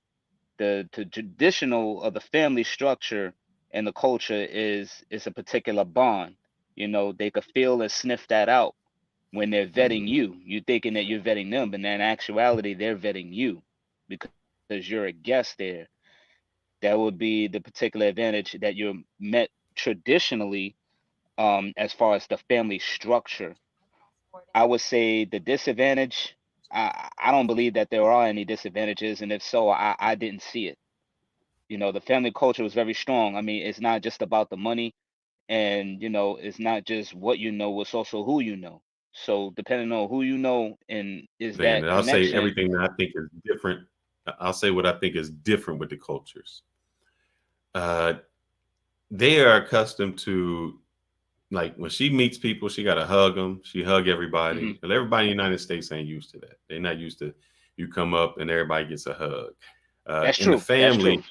[SPEAKER 4] The traditional of the family structure and the culture is a particular bond. They could feel and sniff that out when they're vetting you. You're thinking that you're vetting them, but in actuality, they're vetting you because you're a guest there. That would be the particular advantage that you're met traditionally, as far as the family structure. I would say the disadvantage, I don't believe that there are any disadvantages, and if so, I didn't see it. The family culture was very strong. I mean, it's not just about the money, and it's not just what you know, it's also who you know. So depending on who you know and is
[SPEAKER 1] Van,
[SPEAKER 4] that
[SPEAKER 1] I'll say
[SPEAKER 4] connection.
[SPEAKER 1] everything that I think is different. I'll say what I think is different with the cultures. They are accustomed to, like, when she meets people, she got to hug them. She hug everybody.
[SPEAKER 4] Mhm.
[SPEAKER 1] And everybody in the United States ain't used to that. They're not used to you come up and everybody gets a hug.
[SPEAKER 4] That's
[SPEAKER 1] In the
[SPEAKER 4] true. That's
[SPEAKER 1] family,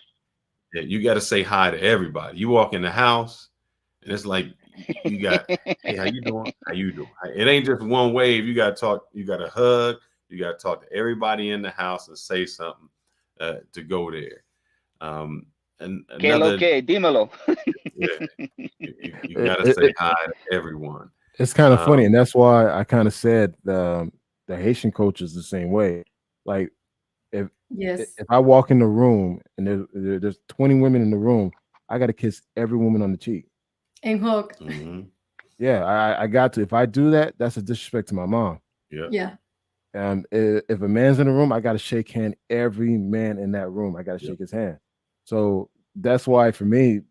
[SPEAKER 4] true.
[SPEAKER 1] you got to say hi to everybody. You walk in the house, and it's like You got, hey, how you doing? How you doing? It ain't just one wave. You got to talk. You got to hug. You got to talk to everybody in the house and say something to go there. Um, and
[SPEAKER 4] Que lo
[SPEAKER 1] another,
[SPEAKER 4] que, dímelo.
[SPEAKER 1] yeah, you
[SPEAKER 3] It,
[SPEAKER 1] got to
[SPEAKER 3] it,
[SPEAKER 1] say
[SPEAKER 3] it-
[SPEAKER 1] hi to everyone.
[SPEAKER 3] it's kind of funny,
[SPEAKER 1] Um,
[SPEAKER 3] and that's why I kind of said the Haitian culture is the same way. Like if
[SPEAKER 2] Yes.
[SPEAKER 3] if I walk in the room and there's 20 women in the room, I got to kiss every woman on the cheek.
[SPEAKER 2] And hug.
[SPEAKER 1] mhm,
[SPEAKER 3] Yeah, I got to. If I do that, that's a disrespect to my mom.
[SPEAKER 1] yeah,
[SPEAKER 2] Yeah.
[SPEAKER 3] If a man's in the room, I got to shake hand every man in that room. I got to
[SPEAKER 1] yeah,
[SPEAKER 3] shake his hand. So that's why for me,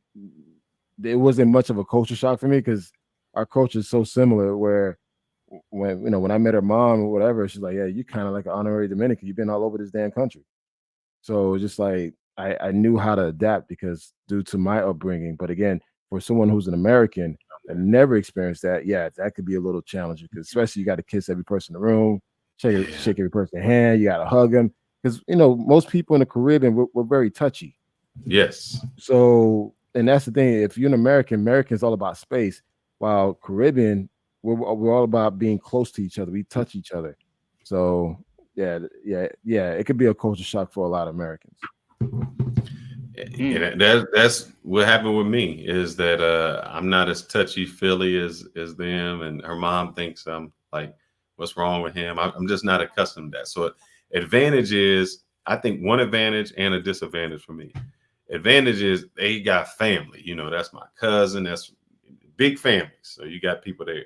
[SPEAKER 3] it wasn't much of a culture shock for me because our culture is so similar. Where when I met her mom or whatever, she's like, "Yeah, you kind of like an honorary Dominican. You've been all over this damn country." So it's just like I knew how to adapt because due to my upbringing. But again, for someone who's an American and never experienced that, yeah, that could be a little challenging because especially you got to kiss every person in the room,
[SPEAKER 1] yeah,
[SPEAKER 3] shake every person's hand, you got to hug them because most people in the Caribbean we're very touchy.
[SPEAKER 1] yes,
[SPEAKER 3] So and that's the thing. If you're an American, American's all about space, while Caribbean we're all about being close to each other. We touch each other. So yeah, it could be a culture shock for a lot of Americans.
[SPEAKER 4] Mm.
[SPEAKER 1] and that's what happened with me is that I'm not as touchy feely as them, and her mom thinks I'm like, what's wrong with him? I'm just not accustomed to that. So advantage is, I think one advantage and a disadvantage for me. Advantage is they got family. That's my cousin. That's big family. So you got people there.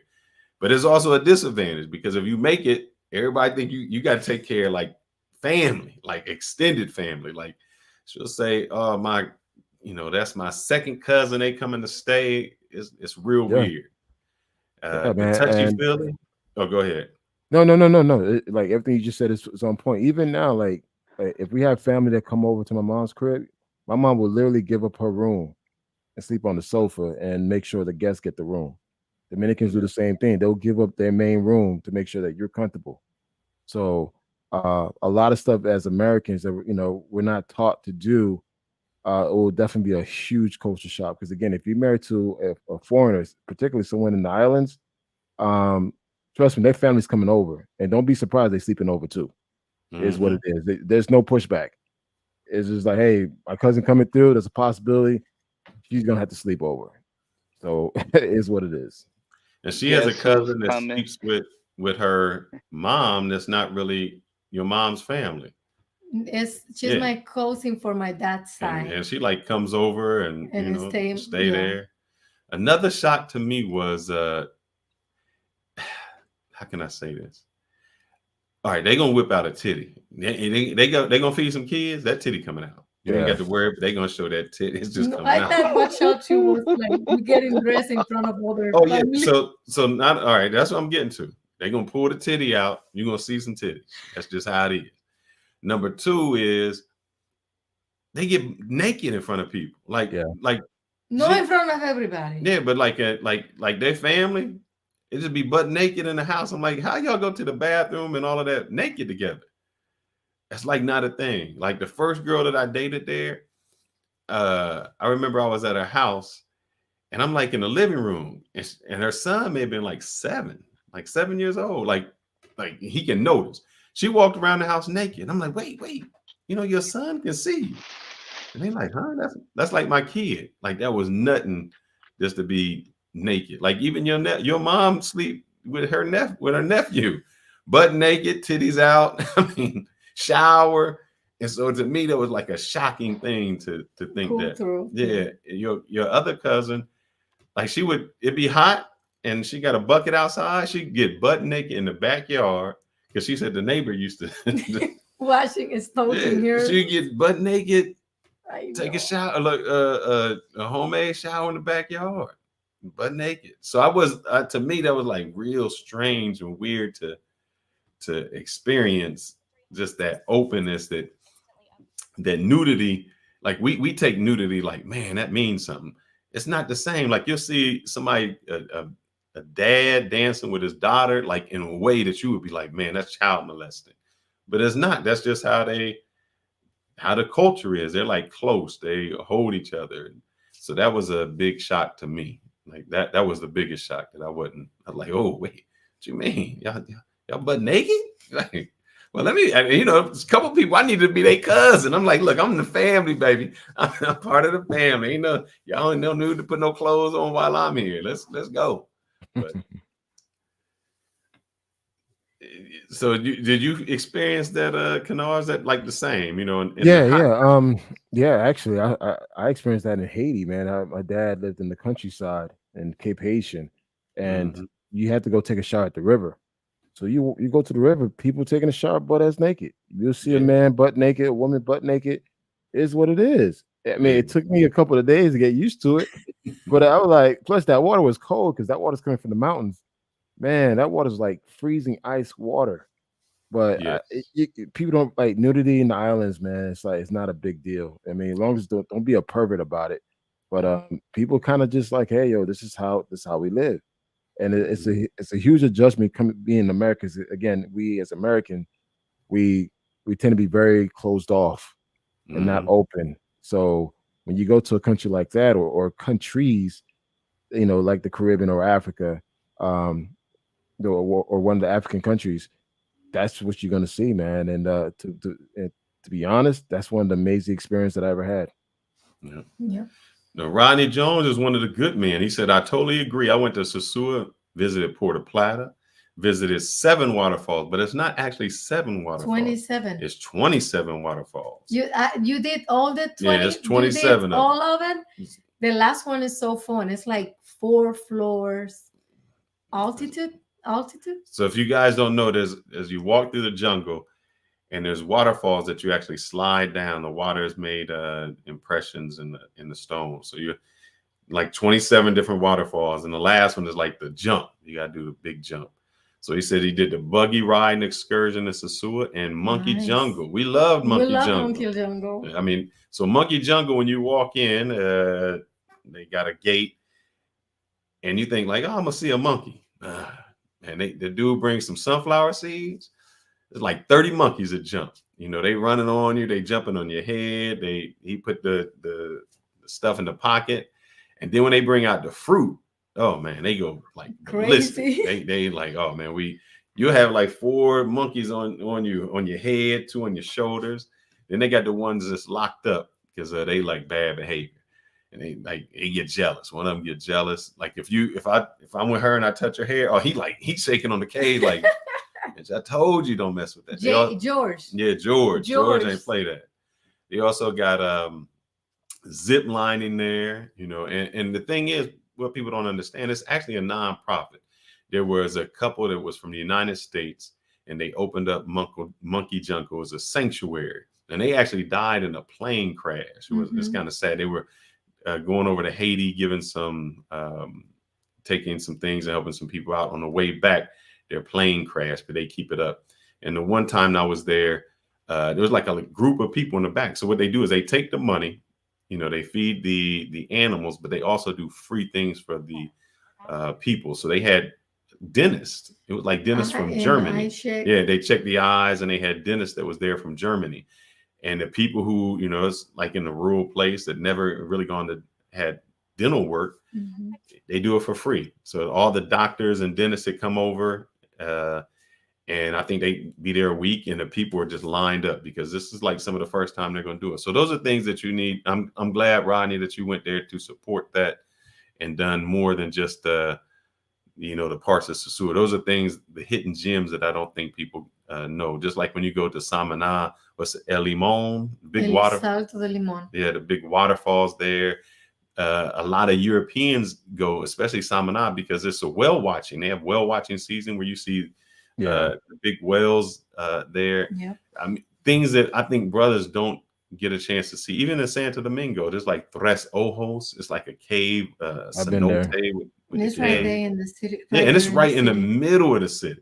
[SPEAKER 1] But there's also a disadvantage because if you make it, everybody think you got to take care of like family, like extended family. Like she'll say, "Oh my, that's my second cousin. They coming to stay." It's real
[SPEAKER 3] Yeah,
[SPEAKER 1] weird.
[SPEAKER 3] yeah,
[SPEAKER 1] The
[SPEAKER 3] man.
[SPEAKER 1] touchy
[SPEAKER 3] And
[SPEAKER 1] feely. Oh, go ahead.
[SPEAKER 3] no. Like everything you just said is on point. Even now, like if we have family that come over to my mom's crib, my mom will literally give up her room and sleep on the sofa and make sure the guests get the room. Dominicans do
[SPEAKER 1] Yeah.
[SPEAKER 3] the same thing. They'll give up their main room to make sure that you're comfortable. So a lot of stuff as Americans that we're not taught to do, it will definitely be a huge culture shock. Because again, if you're married to a foreigner, particularly someone in the islands, um, trust me, their family's coming over, and don't be surprised they sleeping over too. Is what it
[SPEAKER 1] Hmm.
[SPEAKER 3] is. There's no pushback. It's just like, hey, my cousin coming through. There's a possibility she's gonna have to sleep over. So it is what it is.
[SPEAKER 1] And she has a
[SPEAKER 4] Guess who's
[SPEAKER 1] cousin that
[SPEAKER 4] coming?
[SPEAKER 1] sleeps with her mom. That's not really your mom's family.
[SPEAKER 2] She's
[SPEAKER 1] Yeah.
[SPEAKER 2] my cousin for my dad's side.
[SPEAKER 1] And she like comes over and
[SPEAKER 2] And stay,
[SPEAKER 1] stay
[SPEAKER 2] yeah.
[SPEAKER 1] there. Another shock to me was how can I say this? All right, they gonna whip out a titty. They gonna feed some kids. That titty coming out. You ain't
[SPEAKER 3] Yeah.
[SPEAKER 1] got to worry. They gonna show that titty. It's just
[SPEAKER 2] No,
[SPEAKER 1] coming
[SPEAKER 2] I
[SPEAKER 1] out.
[SPEAKER 2] thought what shot you was like we getting dressed in front of other
[SPEAKER 1] Oh yeah.
[SPEAKER 2] family.
[SPEAKER 1] So not all right. That's what I'm getting to. They gonna pull the titty out. You're gonna see some titties. That's just how it is. Number two is they get naked in front of people.
[SPEAKER 3] Yeah.
[SPEAKER 1] Like
[SPEAKER 2] Not in
[SPEAKER 1] she
[SPEAKER 2] front of everybody.
[SPEAKER 1] yeah, but like their family, it just be butt naked in the house. I'm like, how y'all go to the bathroom and all of that naked together? That's like not a thing. Like the first girl that I dated there, I remember I was at her house and I'm like in the living room, and her son may have been like 7 years old. Like he can notice. She walked around the house naked. I'm like, wait, your son can see you. And they like, huh? That's like my kid. Like that was nothing just to be naked. Like even your mom sleep with her nephew, butt naked, titties out. I mean, shower. And so to me, that was like a shocking thing to think
[SPEAKER 2] Cool
[SPEAKER 1] that.
[SPEAKER 2] through.
[SPEAKER 1] Yeah, your other cousin, like it'd be hot and she got a bucket outside. She'd get butt naked in the backyard because she said the neighbor used to
[SPEAKER 2] Washing and
[SPEAKER 1] yeah,
[SPEAKER 2] soaking here.
[SPEAKER 1] she'd get butt naked,
[SPEAKER 2] I
[SPEAKER 1] take a
[SPEAKER 2] know.
[SPEAKER 1] shower, like a homemade shower in the backyard, butt naked. So I was, to me, that was like real strange and weird to experience, just that openness, that nudity. Like we take nudity like, man, that means something. It's not the same. Like you'll see somebody, a dad dancing with his daughter, like in a way that you would be like, man, that's child molesting. But it's not. That's just how the culture is. They're like close. They hold each other. So that was a big shock to me. Like that was the biggest shock that I wasn't. I was like, oh wait, what you mean? Y'all butt naked? Like, well, let me. There's a couple people I need to be their cousin. I'm like, look, I'm in the family, baby. I'm part of the family. Y'all ain't no need to put no clothes on while I'm here. Let's go. But so did you experience that, Canard? Is that like the same?
[SPEAKER 3] Yeah. Actually, I experienced that in Haiti, man. My dad lived in the countryside in Cape Haitian, and
[SPEAKER 1] Mhm.
[SPEAKER 3] you had to go take a shower at the river. So you go to the river, people taking a shower butt ass naked. You'll see a
[SPEAKER 1] Yeah,
[SPEAKER 3] man butt naked, a woman butt naked. Is what it is. I mean, it
[SPEAKER 1] baby.
[SPEAKER 3] took me a couple of days to get used to it, but I was like, plus that water was cold because that water's coming from the mountains. Man, that water's like freezing ice water. But
[SPEAKER 1] Yes.
[SPEAKER 3] people don't like nudity in the islands, man. It's like it's not a big deal. I mean, as long as don't be a pervert about it. But people kind of just like, hey, yo, this is how we live, and it's a huge adjustment coming being America. 'Cause again, we as American, we we tend to be very closed off and not
[SPEAKER 1] Mhm.
[SPEAKER 3] open. So when you go to a country like that, or countries, like the Caribbean or Africa, um, or one of the African countries, that's what you're gonna see, man. And to be honest, that's one of the amazing experience that I ever had.
[SPEAKER 1] Yeah.
[SPEAKER 2] Yeah.
[SPEAKER 1] Now, Rodney Jones is one of the good men. He said, I totally agree. I went to Sosua, visited Puerto Plata, visited 7 waterfalls, but it's not actually 7 waterfalls.
[SPEAKER 2] 27.
[SPEAKER 1] It's 27 waterfalls.
[SPEAKER 2] You did all the 20.
[SPEAKER 1] Yeah, it's
[SPEAKER 2] You did
[SPEAKER 1] 27 of
[SPEAKER 2] all of it. The last one is so fun. It's like 4 floors altitude.
[SPEAKER 1] So if you guys don't know, as you walk through the jungle, and there's waterfalls that you actually slide down. The water has made impressions in the stone. So you're like 27 different waterfalls, and the last one is like the jump. You got to do the big jump. So he said he did the buggy riding excursion in Sosua and Monkey
[SPEAKER 2] Nice.
[SPEAKER 1] Jungle. We loved
[SPEAKER 2] We
[SPEAKER 1] Monkey
[SPEAKER 2] love
[SPEAKER 1] Jungle.
[SPEAKER 2] Monkey Jungle.
[SPEAKER 1] I mean, so Monkey Jungle, when you walk in, they got a gate, and you think like, oh, I'm gonna see a monkey, and the dude brings some sunflower seeds. There's like 30 monkeys that jump. They running on you, they jumping on your head. He put the stuff in the pocket, and then when they bring out the fruit, oh man, they go like ballistic.
[SPEAKER 2] Crazy.
[SPEAKER 1] They like, oh man, you'll have like 4 monkeys on you, on your head, 2 on your shoulders. Then they got the ones that's locked up because they like bad behavior. And they get jealous. One of them get jealous. Like if I'm with her and I touch her hair, oh he's shaking on the cage like, I told you don't mess with that.
[SPEAKER 2] George.
[SPEAKER 1] Yeah, George ain't play that. They also got zip lining there, and the thing is, what people don't understand, it's actually a nonprofit. There was a couple that was from the United States, and they opened up Monkey Jungle as a sanctuary, and they actually died in a plane crash. It's kind of sad. They were going over to Haiti, taking some things and helping some people out. On the way back, their plane crashed, but they keep it up. And the one time I was there was like a group of people in the back. So what they do is they take the money, they feed the animals, but they also do free things for the people. So they had dentists. It was like dentists from Germany. Yeah, they checked the eyes, and they had dentists that was there from Germany. And the people who, it's like in a rural place that never really had dental work, they do it for free. So all the doctors and dentists that come over, and I think they be there a week, and the people are just lined up because this is like some of the first time they're going to do it. So those are things that you need. I'm glad, Rodney, that you went there to support that and done more than just the parts of Sosua. Those are things, the hidden gems that I don't think people know. Just like when you go to Samana, what's it, El Limon, big water.
[SPEAKER 2] Salto de Limon.
[SPEAKER 1] Yeah, the big waterfalls there. A lot of Europeans go, especially Samana, because it's a whale watching. They have whale watching season where you see the big whales there.
[SPEAKER 2] Yeah.
[SPEAKER 1] I mean, things that I think brothers don't get a chance to see. Even in Santo Domingo, there's like Tres Ojos. It's like a cave,
[SPEAKER 3] I've been there.
[SPEAKER 2] It's right there in the city.
[SPEAKER 1] Yeah, and it's right in the middle of the city.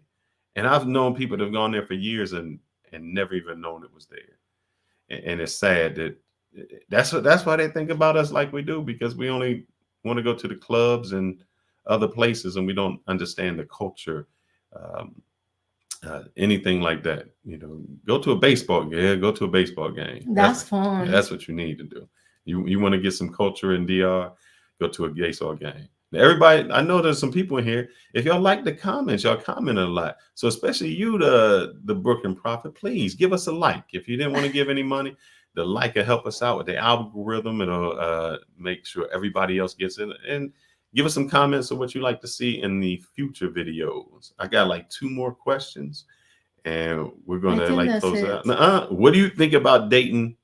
[SPEAKER 1] And I've known people that have gone there for years and never even known it was there. And it's sad that that's why they think about us like we do, because we only want to go to the clubs and other places, and we don't understand the culture, anything like that. Go to a baseball game. Yeah, go to a baseball game.
[SPEAKER 2] That's fun.
[SPEAKER 1] That's what you need to do. You want to get some culture in DR, go to a baseball game. Everybody, I know there's some people in here. If y'all like the comments, y'all comment a lot. So especially you, the Brooklyn Prophet, please give us a like. If you didn't want to give any money, the like will help us out with the algorithm. It'll make sure everybody else gets it. And give us some comments of what you like to see in the future videos. I got like 2 more questions, and we're
[SPEAKER 2] I
[SPEAKER 1] gonna
[SPEAKER 2] think
[SPEAKER 1] like
[SPEAKER 2] that's
[SPEAKER 1] close it
[SPEAKER 2] it.
[SPEAKER 1] out. What do you think about dating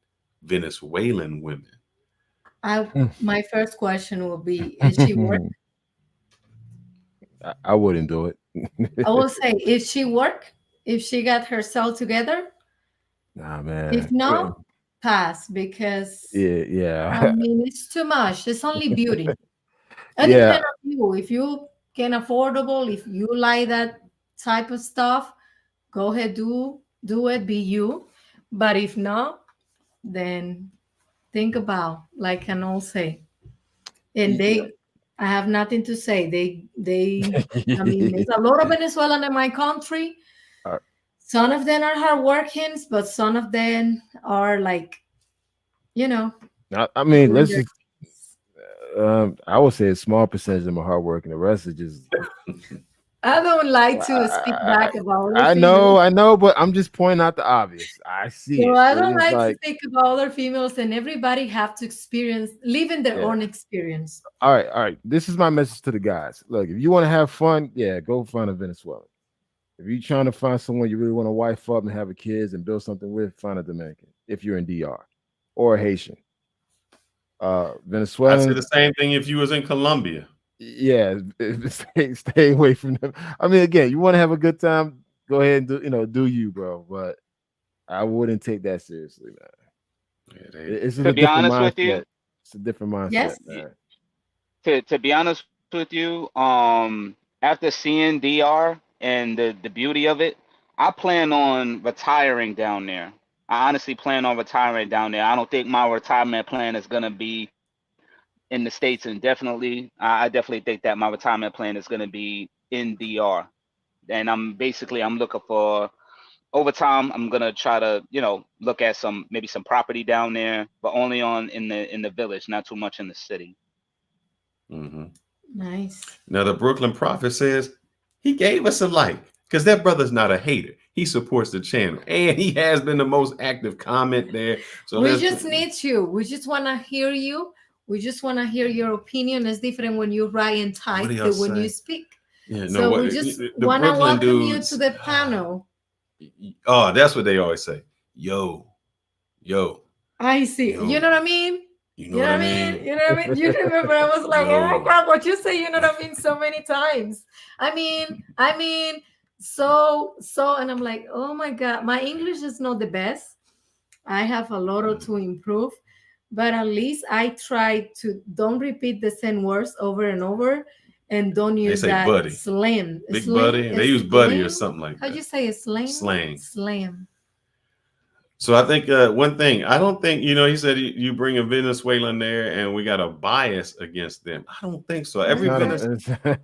[SPEAKER 1] Venezuelan women?
[SPEAKER 2] I My first question will be: Is she work?
[SPEAKER 3] I wouldn't do
[SPEAKER 2] I
[SPEAKER 3] it.
[SPEAKER 2] will say, if she work, if she got herself together.
[SPEAKER 3] Nah,
[SPEAKER 2] If
[SPEAKER 3] man.
[SPEAKER 2] not, pass, because
[SPEAKER 3] Yeah,
[SPEAKER 2] I
[SPEAKER 3] yeah,
[SPEAKER 2] mean it's too much. It's only beauty. It
[SPEAKER 3] yeah.
[SPEAKER 2] depends on you. If you can affordable, if you like that type of stuff, go ahead, do it, be you. But if not, then think about, like can all say. And
[SPEAKER 3] Yeah.
[SPEAKER 2] I have nothing to say. I mean, there's a lot of Venezuelan in my country.
[SPEAKER 3] Uh,
[SPEAKER 2] Some of them are hardworking, but some of them are like, you know,
[SPEAKER 3] I mean,
[SPEAKER 2] doing
[SPEAKER 3] let's
[SPEAKER 2] their.
[SPEAKER 3] just. I would say a small percentage of them are hard work, and the rest is just.
[SPEAKER 2] I don't like to speak
[SPEAKER 3] I,
[SPEAKER 2] back about other
[SPEAKER 3] I
[SPEAKER 2] females.
[SPEAKER 3] know, I know, but I'm just pointing out the obvious. I see
[SPEAKER 2] So
[SPEAKER 3] it.
[SPEAKER 2] I
[SPEAKER 3] It's
[SPEAKER 2] don't
[SPEAKER 3] just
[SPEAKER 2] like to
[SPEAKER 3] like,
[SPEAKER 2] speak about other females, and everybody have to experience, live in their
[SPEAKER 3] yeah.
[SPEAKER 2] own experience.
[SPEAKER 3] All right, all right. This is my message to the guys. Look, if you want to have fun, yeah, go find a Venezuelan. If you're trying to find someone you really want to wife up and have a kids and build something with, find a Dominican. If you're in DR or a Haitian,
[SPEAKER 1] I'd say
[SPEAKER 3] Venezuelan,
[SPEAKER 1] the same thing if you was in Colombia.
[SPEAKER 3] yeah, stay away from them. I mean, again, you want to have a good time, go ahead and do you, bro. But I wouldn't take that seriously, man.
[SPEAKER 1] Yeah,
[SPEAKER 3] It's just
[SPEAKER 4] To
[SPEAKER 3] a
[SPEAKER 4] be
[SPEAKER 3] different
[SPEAKER 4] honest with
[SPEAKER 3] mindset.
[SPEAKER 4] you,
[SPEAKER 3] It's a different mindset,
[SPEAKER 2] Yes,
[SPEAKER 4] y-
[SPEAKER 3] man.
[SPEAKER 4] to be honest with you, after seeing DR and the beauty of it, I plan on retiring down there. I honestly plan on retiring down there. I don't think my retirement plan is gonna be in the States indefinitely. I definitely think that my retirement plan is gonna be in DR. And I'm looking for over time. I'm gonna try to look at maybe some property down there, but only on in the village, not too much in the city.
[SPEAKER 1] hmm
[SPEAKER 2] nice.
[SPEAKER 1] Now the Brooklyn Prophet says he gave us a like because that brother's not a hater. He supports the channel and he has been the most active comment there. So
[SPEAKER 2] We
[SPEAKER 1] let's
[SPEAKER 2] just need you. We just want to hear you. We just want to hear your opinion. It's different when you write and
[SPEAKER 1] what do
[SPEAKER 2] type
[SPEAKER 1] y'all
[SPEAKER 2] than when you
[SPEAKER 1] say?
[SPEAKER 2] speak.
[SPEAKER 1] Yeah, no,
[SPEAKER 2] So
[SPEAKER 1] what
[SPEAKER 2] we just
[SPEAKER 1] the
[SPEAKER 2] want to
[SPEAKER 1] Brooklyn
[SPEAKER 2] welcome you to
[SPEAKER 1] dudes.
[SPEAKER 2] the panel.
[SPEAKER 1] Oh, that's what they always say. Yo, yo,
[SPEAKER 2] I see. You know
[SPEAKER 1] yo.
[SPEAKER 2] what I mean?
[SPEAKER 1] You know
[SPEAKER 2] You know
[SPEAKER 1] what I
[SPEAKER 2] what I mean?
[SPEAKER 1] mean?
[SPEAKER 2] You know what I mean? You remember I was like, oh my
[SPEAKER 1] Yo.
[SPEAKER 2] God, what you say, you know what I mean, so many times. I mean, so, and I'm like, oh my God, my English is not the best. I have a lot to improve, but at least I try to don't repeat the same words over and over, and don't
[SPEAKER 1] They
[SPEAKER 2] use
[SPEAKER 1] say
[SPEAKER 2] that
[SPEAKER 1] buddy,
[SPEAKER 2] slang.
[SPEAKER 1] big
[SPEAKER 2] Slang
[SPEAKER 1] buddy. They
[SPEAKER 2] is
[SPEAKER 1] use buddy or
[SPEAKER 2] slang.
[SPEAKER 1] something like
[SPEAKER 2] How do
[SPEAKER 1] that.
[SPEAKER 2] you say it? Slang?
[SPEAKER 1] Slang.
[SPEAKER 2] Slang.
[SPEAKER 1] So I think one thing I don't think he said you bring a Venezuelan there and we got a bias against them. I don't think so.
[SPEAKER 3] It's
[SPEAKER 1] Every
[SPEAKER 3] not
[SPEAKER 2] Okay.
[SPEAKER 1] Venezuelan,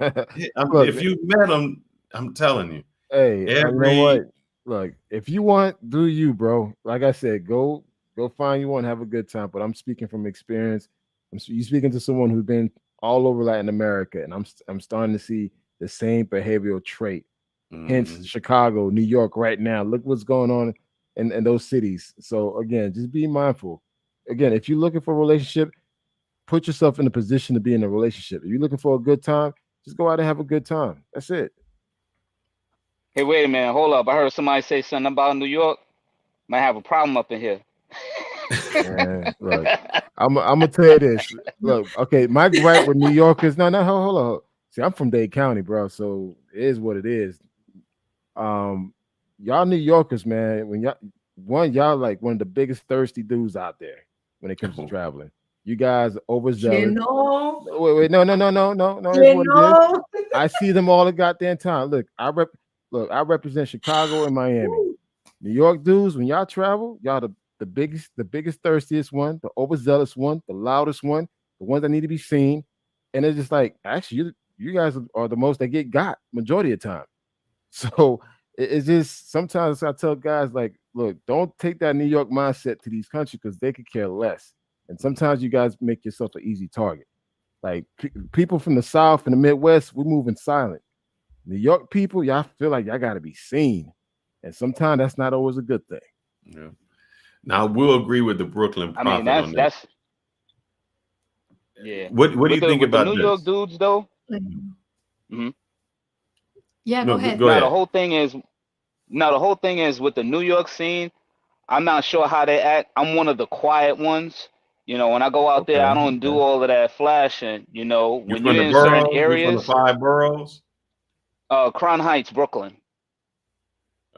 [SPEAKER 3] a.
[SPEAKER 1] if
[SPEAKER 3] Look,
[SPEAKER 1] you met them, I'm telling you,
[SPEAKER 3] hey, you know
[SPEAKER 1] every
[SPEAKER 3] what? Look, if you want, do you, bro. Like I said, go find you one, have a good time. But I'm speaking from experience. You speaking to someone who's been all over Latin America, and I'm starting to see the same behavioral trait. Hence,
[SPEAKER 1] Mhm.
[SPEAKER 3] Chicago, New York, right now. Look what's going on in those cities. So again, just be mindful. Again, if you're looking for a relationship, put yourself in a position to be in a relationship. If you're looking for a good time, just go out and have a good time. That's it.
[SPEAKER 4] Hey, wait a minute, hold up. I heard somebody say something about New York. Might have a problem up in here.
[SPEAKER 3] Man, look, I'm gonna tell you this. Look, okay, my gripe with New Yorkers. No, no, hold on. See, I'm from Dade County, bro. So it is what it is. Um, y'all New Yorkers, man. When y'all like one of the biggest thirsty dudes out there when it comes to traveling. You guys are
[SPEAKER 2] You
[SPEAKER 3] overzealous.
[SPEAKER 2] know,
[SPEAKER 3] Wait. No. Here's
[SPEAKER 2] you
[SPEAKER 3] what it is.
[SPEAKER 2] know.
[SPEAKER 3] I see them all the goddamn time. Look, I represent Chicago and Miami. New York dudes, when y'all travel, y'all the biggest, thirstiest one, the overzealous one, the loudest one, the ones that need to be seen. And it's just like, actually, you guys are the most that get got majority of the time. So it's just sometimes I tell guys like, look, don't take that New York mindset to these countries because they could care less. And sometimes you guys make yourself an easy target. Like people from the South and the Midwest, we move in silent. New York people, y'all feel like y'all got to be seen, and sometimes that's not always a good thing.
[SPEAKER 1] Yeah. Now I will agree with the Brooklyn
[SPEAKER 4] I mean,
[SPEAKER 1] Prophet on this.
[SPEAKER 4] that's yeah.
[SPEAKER 1] What do you think
[SPEAKER 4] With the
[SPEAKER 1] about
[SPEAKER 4] New York
[SPEAKER 1] this?
[SPEAKER 4] dudes though.
[SPEAKER 2] Mhm.
[SPEAKER 4] hmm
[SPEAKER 2] Yeah, go
[SPEAKER 1] No,
[SPEAKER 2] ahead.
[SPEAKER 1] go
[SPEAKER 4] Now the
[SPEAKER 1] ahead.
[SPEAKER 4] whole thing is with the New York scene. I'm not sure how they act. I'm one of the quiet ones. You know, when I go out there,
[SPEAKER 3] Okay,
[SPEAKER 4] I don't do
[SPEAKER 3] okay.
[SPEAKER 4] all of that flashing. You know,
[SPEAKER 1] You
[SPEAKER 4] when
[SPEAKER 1] from
[SPEAKER 4] you're
[SPEAKER 1] the
[SPEAKER 4] in certain
[SPEAKER 1] boroughs? You from the
[SPEAKER 4] areas,
[SPEAKER 1] 5 boroughs?
[SPEAKER 4] Crown Heights, Brooklyn,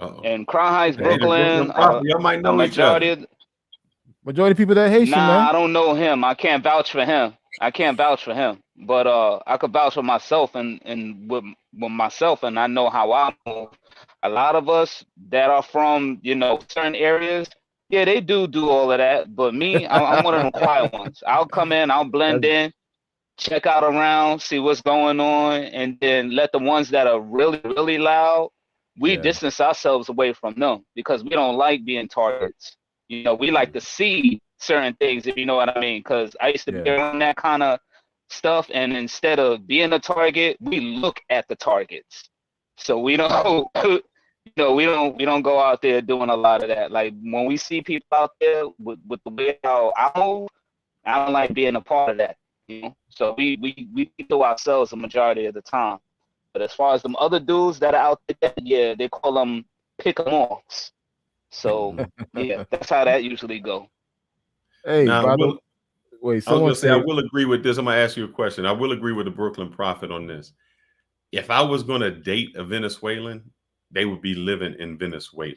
[SPEAKER 1] Uh-oh.
[SPEAKER 4] and Crown Heights,
[SPEAKER 1] Okay, the Brooklyn
[SPEAKER 4] Brooklyn,
[SPEAKER 1] Prophet. Y'all might
[SPEAKER 4] a
[SPEAKER 1] know each
[SPEAKER 4] majority
[SPEAKER 1] other.
[SPEAKER 4] of
[SPEAKER 3] Majority of people that Haitian,
[SPEAKER 4] nah,
[SPEAKER 3] man.
[SPEAKER 4] I don't know him. I can't vouch for him. I can't vouch for him. But I could vouch for myself and with myself, and I know how I move. A lot of us that are from certain areas, yeah, they do all of that. But me, I'm one of them quiet ones. I'll come in, I'll blend
[SPEAKER 3] That's,
[SPEAKER 4] in, check out around, see what's going on, and then let the ones that are really, really loud, we
[SPEAKER 3] yeah,
[SPEAKER 4] distance ourselves away from them because we don't like being targets. We like to see certain things, if you know what I mean. Because I used to be
[SPEAKER 3] yeah.
[SPEAKER 4] around that kind of stuff, and instead of being a target, we look at the targets. So we don't, we don't go out there doing a lot of that. Like when we see people out there with the way how I move, I don't like being a part of that. So we do ourselves the majority of the time. But as far as them other dudes that are out there, yeah, they call them pick 'em offs. So yeah, that's how that usually go.
[SPEAKER 3] Hey,
[SPEAKER 1] Now,
[SPEAKER 3] by the way,
[SPEAKER 1] I was
[SPEAKER 3] someone
[SPEAKER 1] gonna say I
[SPEAKER 3] said,
[SPEAKER 1] will agree with this. I'm gonna ask you a question. I will agree with the Brooklyn Prophet on this. If I was gonna date a Venezuelan, they would be living in Venezuela.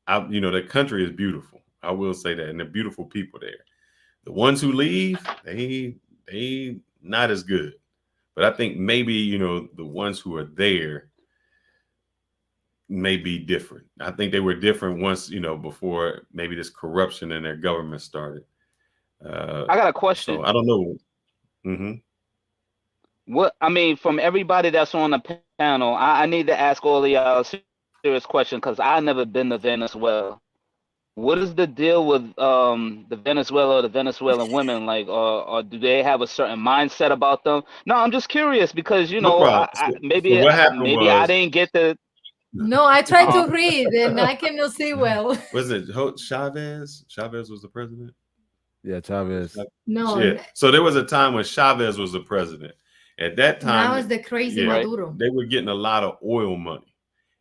[SPEAKER 1] The country is beautiful. I will say that, and the beautiful people there. The ones who leave, they not as good. But I think maybe the ones who are there may be different. I think they were different once before maybe this corruption in their government started.
[SPEAKER 4] I got a
[SPEAKER 1] So
[SPEAKER 4] question.
[SPEAKER 1] I don't know. Hmm.
[SPEAKER 4] What I mean, from everybody that's on the panel, I need to ask all of y'all a serious question because I never been to Venezuela. What is the deal with the Venezuelan women, like, or do they have a certain mindset about them? No, I'm just curious because
[SPEAKER 1] No problem. So what happened
[SPEAKER 4] maybe I
[SPEAKER 1] was,
[SPEAKER 4] didn't get the
[SPEAKER 2] No, I tried
[SPEAKER 4] uh
[SPEAKER 2] to read and I cannot see well.
[SPEAKER 1] was it Chavez? Chavez was the president.
[SPEAKER 3] yeah, Chavez.
[SPEAKER 2] No,
[SPEAKER 1] Yeah. So there was a time when Chavez was the president. At that
[SPEAKER 2] now
[SPEAKER 1] time,
[SPEAKER 2] it's the crazy
[SPEAKER 1] yeah,
[SPEAKER 4] right.
[SPEAKER 2] Maduro.
[SPEAKER 1] they were getting a lot of oil money.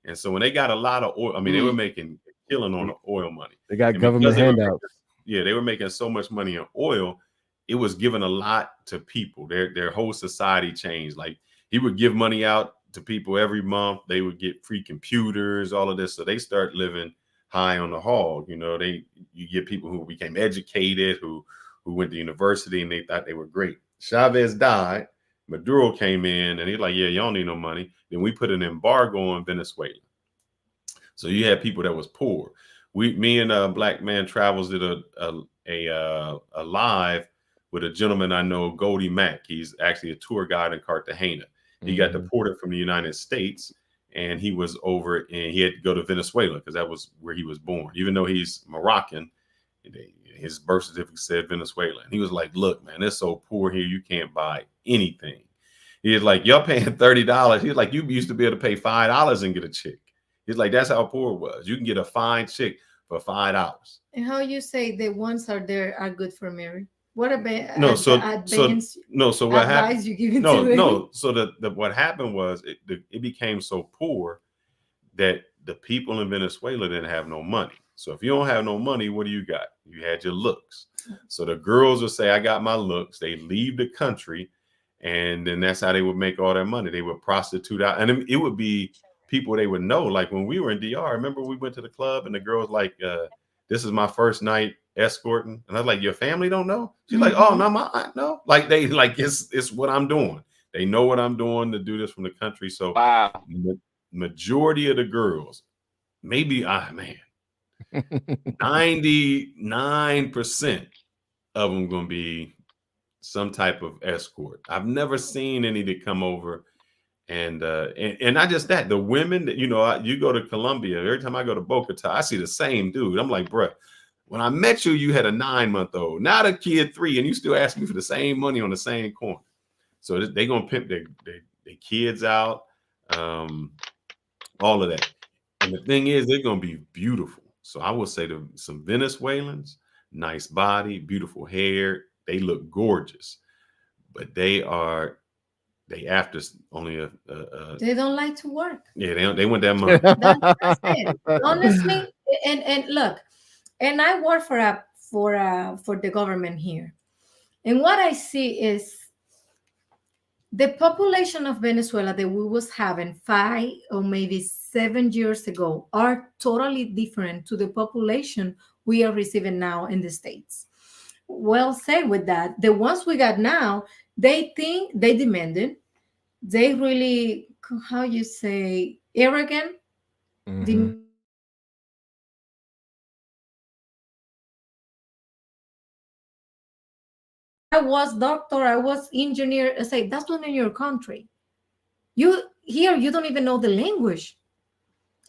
[SPEAKER 1] And so when they got a lot of oil, I mean, they were
[SPEAKER 4] Mm,
[SPEAKER 1] making a killing on the oil money.
[SPEAKER 3] They got
[SPEAKER 1] And because
[SPEAKER 3] government
[SPEAKER 1] they were
[SPEAKER 3] handouts.
[SPEAKER 1] they were making so much money in oil, it was giving a lot to people. Their whole society changed. Like he would give money out to people every month. They would get free computers, all of this. So they start living high on the hog. You get people who became educated, who went to university, and they thought they were great. Chavez died. Maduro came in, and he's like, "Yeah, y'all need no money." Then we put an embargo on Venezuela. So you had people that was poor. Me and Black Man Travels did a live with a gentleman I know, Goldie Mack. He's actually a tour guide in Cartagena. He got
[SPEAKER 3] Mhm.
[SPEAKER 1] deported from the United States, and he was over, and he had to go to Venezuela because that was where he was born. Even though he's Moroccan, his birth certificate said Venezuela. And he was like, "Look, man, it's so poor here, you can't buy anything." He's like, "Y'all paying $30." He's like, "You used to be able to pay $5 and get a chick." He's like, "That's how poor it was. You can get a fine chick for $5."
[SPEAKER 2] And how you say the ones are there are good for marriage? What
[SPEAKER 1] No,
[SPEAKER 2] about
[SPEAKER 1] so
[SPEAKER 2] advance
[SPEAKER 1] no, so what happened?
[SPEAKER 2] advice you giving
[SPEAKER 1] No,
[SPEAKER 2] to them?
[SPEAKER 1] no. So the what happened was it became so poor that the people in Venezuela didn't have no money. So if you don't have no money, what do you got? You had your looks. So the girls would say, "I got my looks." They leave the country, and then that's how they would make all their money. They would prostitute out, and it would be people they would know. Like when we were in DR, remember we went to the club, and the girls like, "This is my first night escorting," and I was like, "Your family don't know?" She's like, "Oh,
[SPEAKER 2] Mhm.
[SPEAKER 1] no, my aunt no." Like they like it's what I'm doing. They know what I'm doing to do this from the country. So
[SPEAKER 4] wow.
[SPEAKER 1] majority of the girls, maybe man, 99% of them gonna be some type of escort. I've never seen any that come over and not just that, the women that you go to Colombia, every time I go to Bogota, I see the same dude. I'm like, bruh, when I met you, you had a 9-month-old, now the kid 3, and you still ask me for the same money on the same corner. So they gonna pimp their kids out, all of that. And the thing is, they're gonna be beautiful. So I would say to some Venezuelans, nice body, beautiful hair, they look gorgeous, but they after only
[SPEAKER 2] They don't like to work.
[SPEAKER 1] yeah, they want that money.
[SPEAKER 2] That's it. Honestly, and look, and I work for the government here, and what I see is the population of Venezuela that we was having 5 or maybe 7 years ago are totally different to the population we are receiving now in the States. Well said with that. The ones we got now, they think they demanded, they really, how you say, arrogant,
[SPEAKER 3] Mhm.
[SPEAKER 2] demanding, I was doctor, I was engineer. I say that's not in your country. You here, you don't even know the language.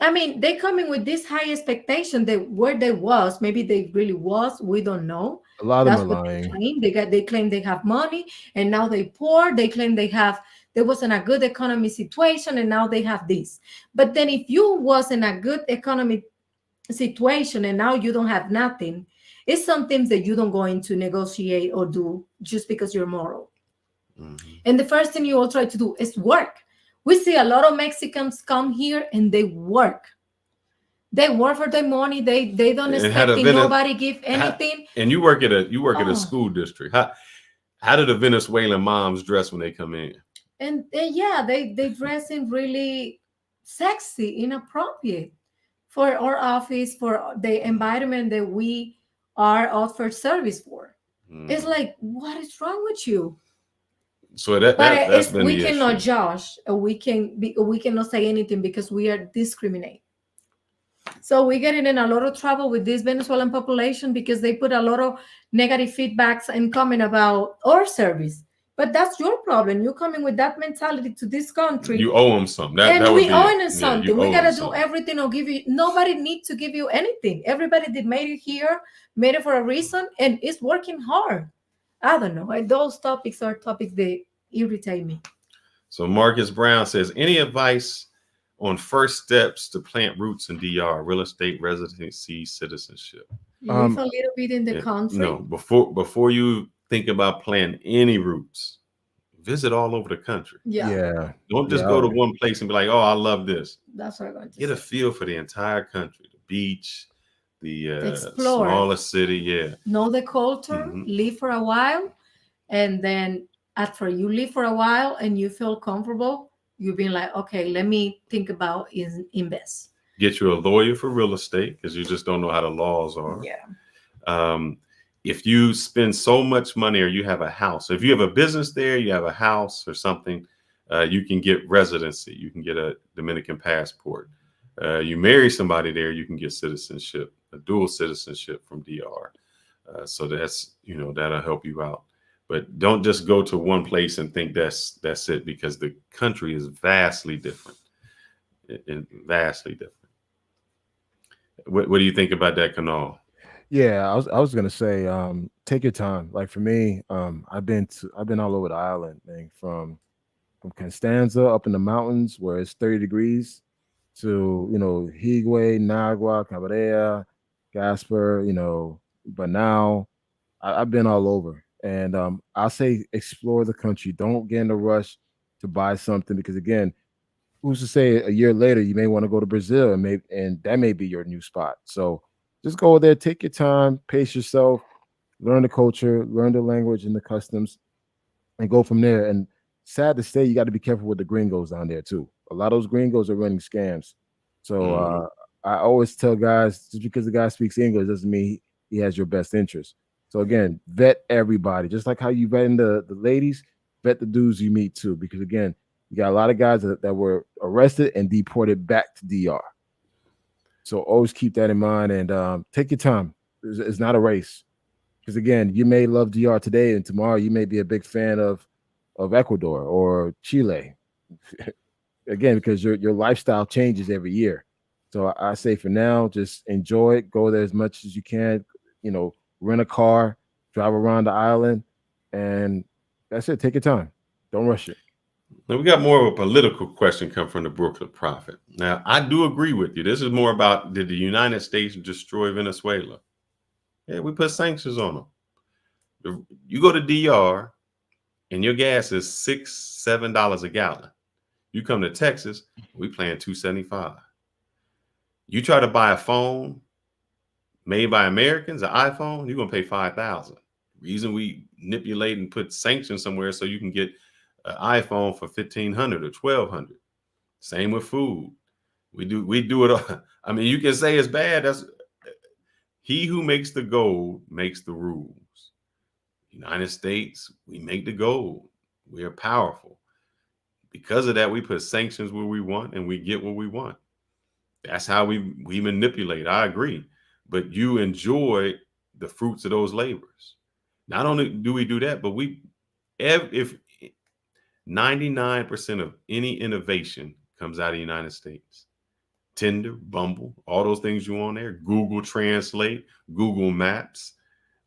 [SPEAKER 2] I mean, they coming with this high expectation that where they was, maybe they really was, we don't know.
[SPEAKER 3] A lot of them
[SPEAKER 2] That's
[SPEAKER 3] are
[SPEAKER 2] what they
[SPEAKER 3] lying.
[SPEAKER 2] claim. They claim they have money and now they poor. They claim there wasn't a good economy situation and now they have this. But then if you was in a good economy situation and now you don't have nothing, it's some things that you don't go into negotiate or do just because you're moral.
[SPEAKER 1] Mhm.
[SPEAKER 2] And the first thing you all try to do is work. We see a lot of Mexicans come here and they work. They work for their money. They don't
[SPEAKER 1] And how
[SPEAKER 2] expect
[SPEAKER 1] the
[SPEAKER 2] nobody give
[SPEAKER 1] how,
[SPEAKER 2] anything.
[SPEAKER 1] and you work at a
[SPEAKER 2] Oh,
[SPEAKER 1] school district. How do the Venezuelan moms dress when they come in?
[SPEAKER 2] and yeah, they dress in really sexy, inappropriate for our office, for the environment that we are offered service for. It's
[SPEAKER 1] Mhm.
[SPEAKER 2] like, what is wrong with you?
[SPEAKER 1] So
[SPEAKER 2] But
[SPEAKER 1] that's
[SPEAKER 2] it's
[SPEAKER 1] been
[SPEAKER 2] we
[SPEAKER 1] the
[SPEAKER 2] cannot
[SPEAKER 1] issue.
[SPEAKER 2] judge. We cannot say anything because we are discriminate. So we getting in a lot of trouble with this Venezuelan population because they put a lot of negative feedbacks and comment about our service. But that's your problem. You coming with that mentality to this country,
[SPEAKER 1] You owe them something. That
[SPEAKER 2] and
[SPEAKER 1] would
[SPEAKER 2] we
[SPEAKER 1] be it.
[SPEAKER 2] own
[SPEAKER 1] Yeah, you
[SPEAKER 2] something. We
[SPEAKER 1] owe them
[SPEAKER 2] gotta do
[SPEAKER 1] something.
[SPEAKER 2] everything or give you. Nobody needs to give you anything. Everybody that made it here made it for a reason, and it's working hard. I don't know. Those topics are topics that irritate me.
[SPEAKER 1] So Marcus Brown says, any advice on first steps to plant roots in DR, real estate, residency, citizenship?
[SPEAKER 2] Live
[SPEAKER 3] Um,
[SPEAKER 2] a little bit in the
[SPEAKER 1] No,
[SPEAKER 2] country.
[SPEAKER 1] before you think about planting any roots, visit all over the country.
[SPEAKER 2] Yeah,
[SPEAKER 3] yeah,
[SPEAKER 1] Don't just
[SPEAKER 3] yeah,
[SPEAKER 1] go to one place and be like, oh, I love this.
[SPEAKER 2] that's what I'm going to
[SPEAKER 1] Get a
[SPEAKER 2] say.
[SPEAKER 1] feel for the entire country, the beach, the
[SPEAKER 2] Explore,
[SPEAKER 1] smallest city. Yeah.
[SPEAKER 2] know the culture,
[SPEAKER 1] Hmm.
[SPEAKER 2] live for a while, and then after you live for a while and you feel comfortable, you've been like, okay, let me think about invest.
[SPEAKER 1] Get you a lawyer for real estate because you just don't know how the laws are.
[SPEAKER 2] Yeah.
[SPEAKER 1] Um, if you spend so much money or you have a house, if you have a business there, you have a house or something, you can get residency. You can get a Dominican passport. You marry somebody there, you can get citizenship, a dual citizenship from DR. So that's, that'll help you out. But don't just go to one place and think that's it, because the country is vastly different. Vastly different. What do you think about that, Canal?
[SPEAKER 3] yeah. I was gonna say, take your time. Like for me, I've been all over the island, man, from Constanza up in the mountains where it's 30 degrees to Higüey, Nagua, Cabrera, Gasper, but now I've been all over. And I'll say explore the country. Don't get in a rush to buy something because again, who's to say a year later you may want to go to Brazil and that may be your new spot. So just go there, take your time, pace yourself, learn the culture, learn the language and the customs, and go from there. And sad to say, you got to be careful with the gringos down there too. A lot of those gringos are running scams. So
[SPEAKER 1] Mhm.
[SPEAKER 3] I always tell guys, just because the guy speaks English doesn't mean he has your best interest. So again, vet everybody, just like how you vet the ladies, vet the dudes you meet too. Because again, you got a lot of guys that were arrested and deported back to DR. So always keep that in mind and take your time. It's not a race. Because again, you may love DR today, and tomorrow you may be a big fan of Ecuador or Chile. Again, because your lifestyle changes every year. So I say for now, just enjoy it. Go there as much as you can. Rent a car, drive around the island, and that's it. Take your time. Don't rush it.
[SPEAKER 1] Now we got more of a political question come from the Brooklyn Prophet. Now I do agree with you. This is more about, did the United States destroy Venezuela? Yeah, we put sanctions on them. You go to DR and your gas is $6-7 a gallon. You come to Texas, we paying $2.75. You try to buy a phone made by Americans, an iPhone, you're gonna pay $5,000. Reason we manipulate and put sanctions somewhere so you can get an iPhone for $1,500 or $1,200. Same with food. We do it. I mean, you can say it's bad. That's he who makes the gold makes the rules. United States, we make the gold. We are powerful. Because of that, we put sanctions where we want and we get what we want. That's how we manipulate. I agree. But you enjoy the fruits of those labors. Not only do we do that, but if 99% of any innovation comes out of the United States. Tinder, Bumble, all those things you on there, Google Translate, Google Maps,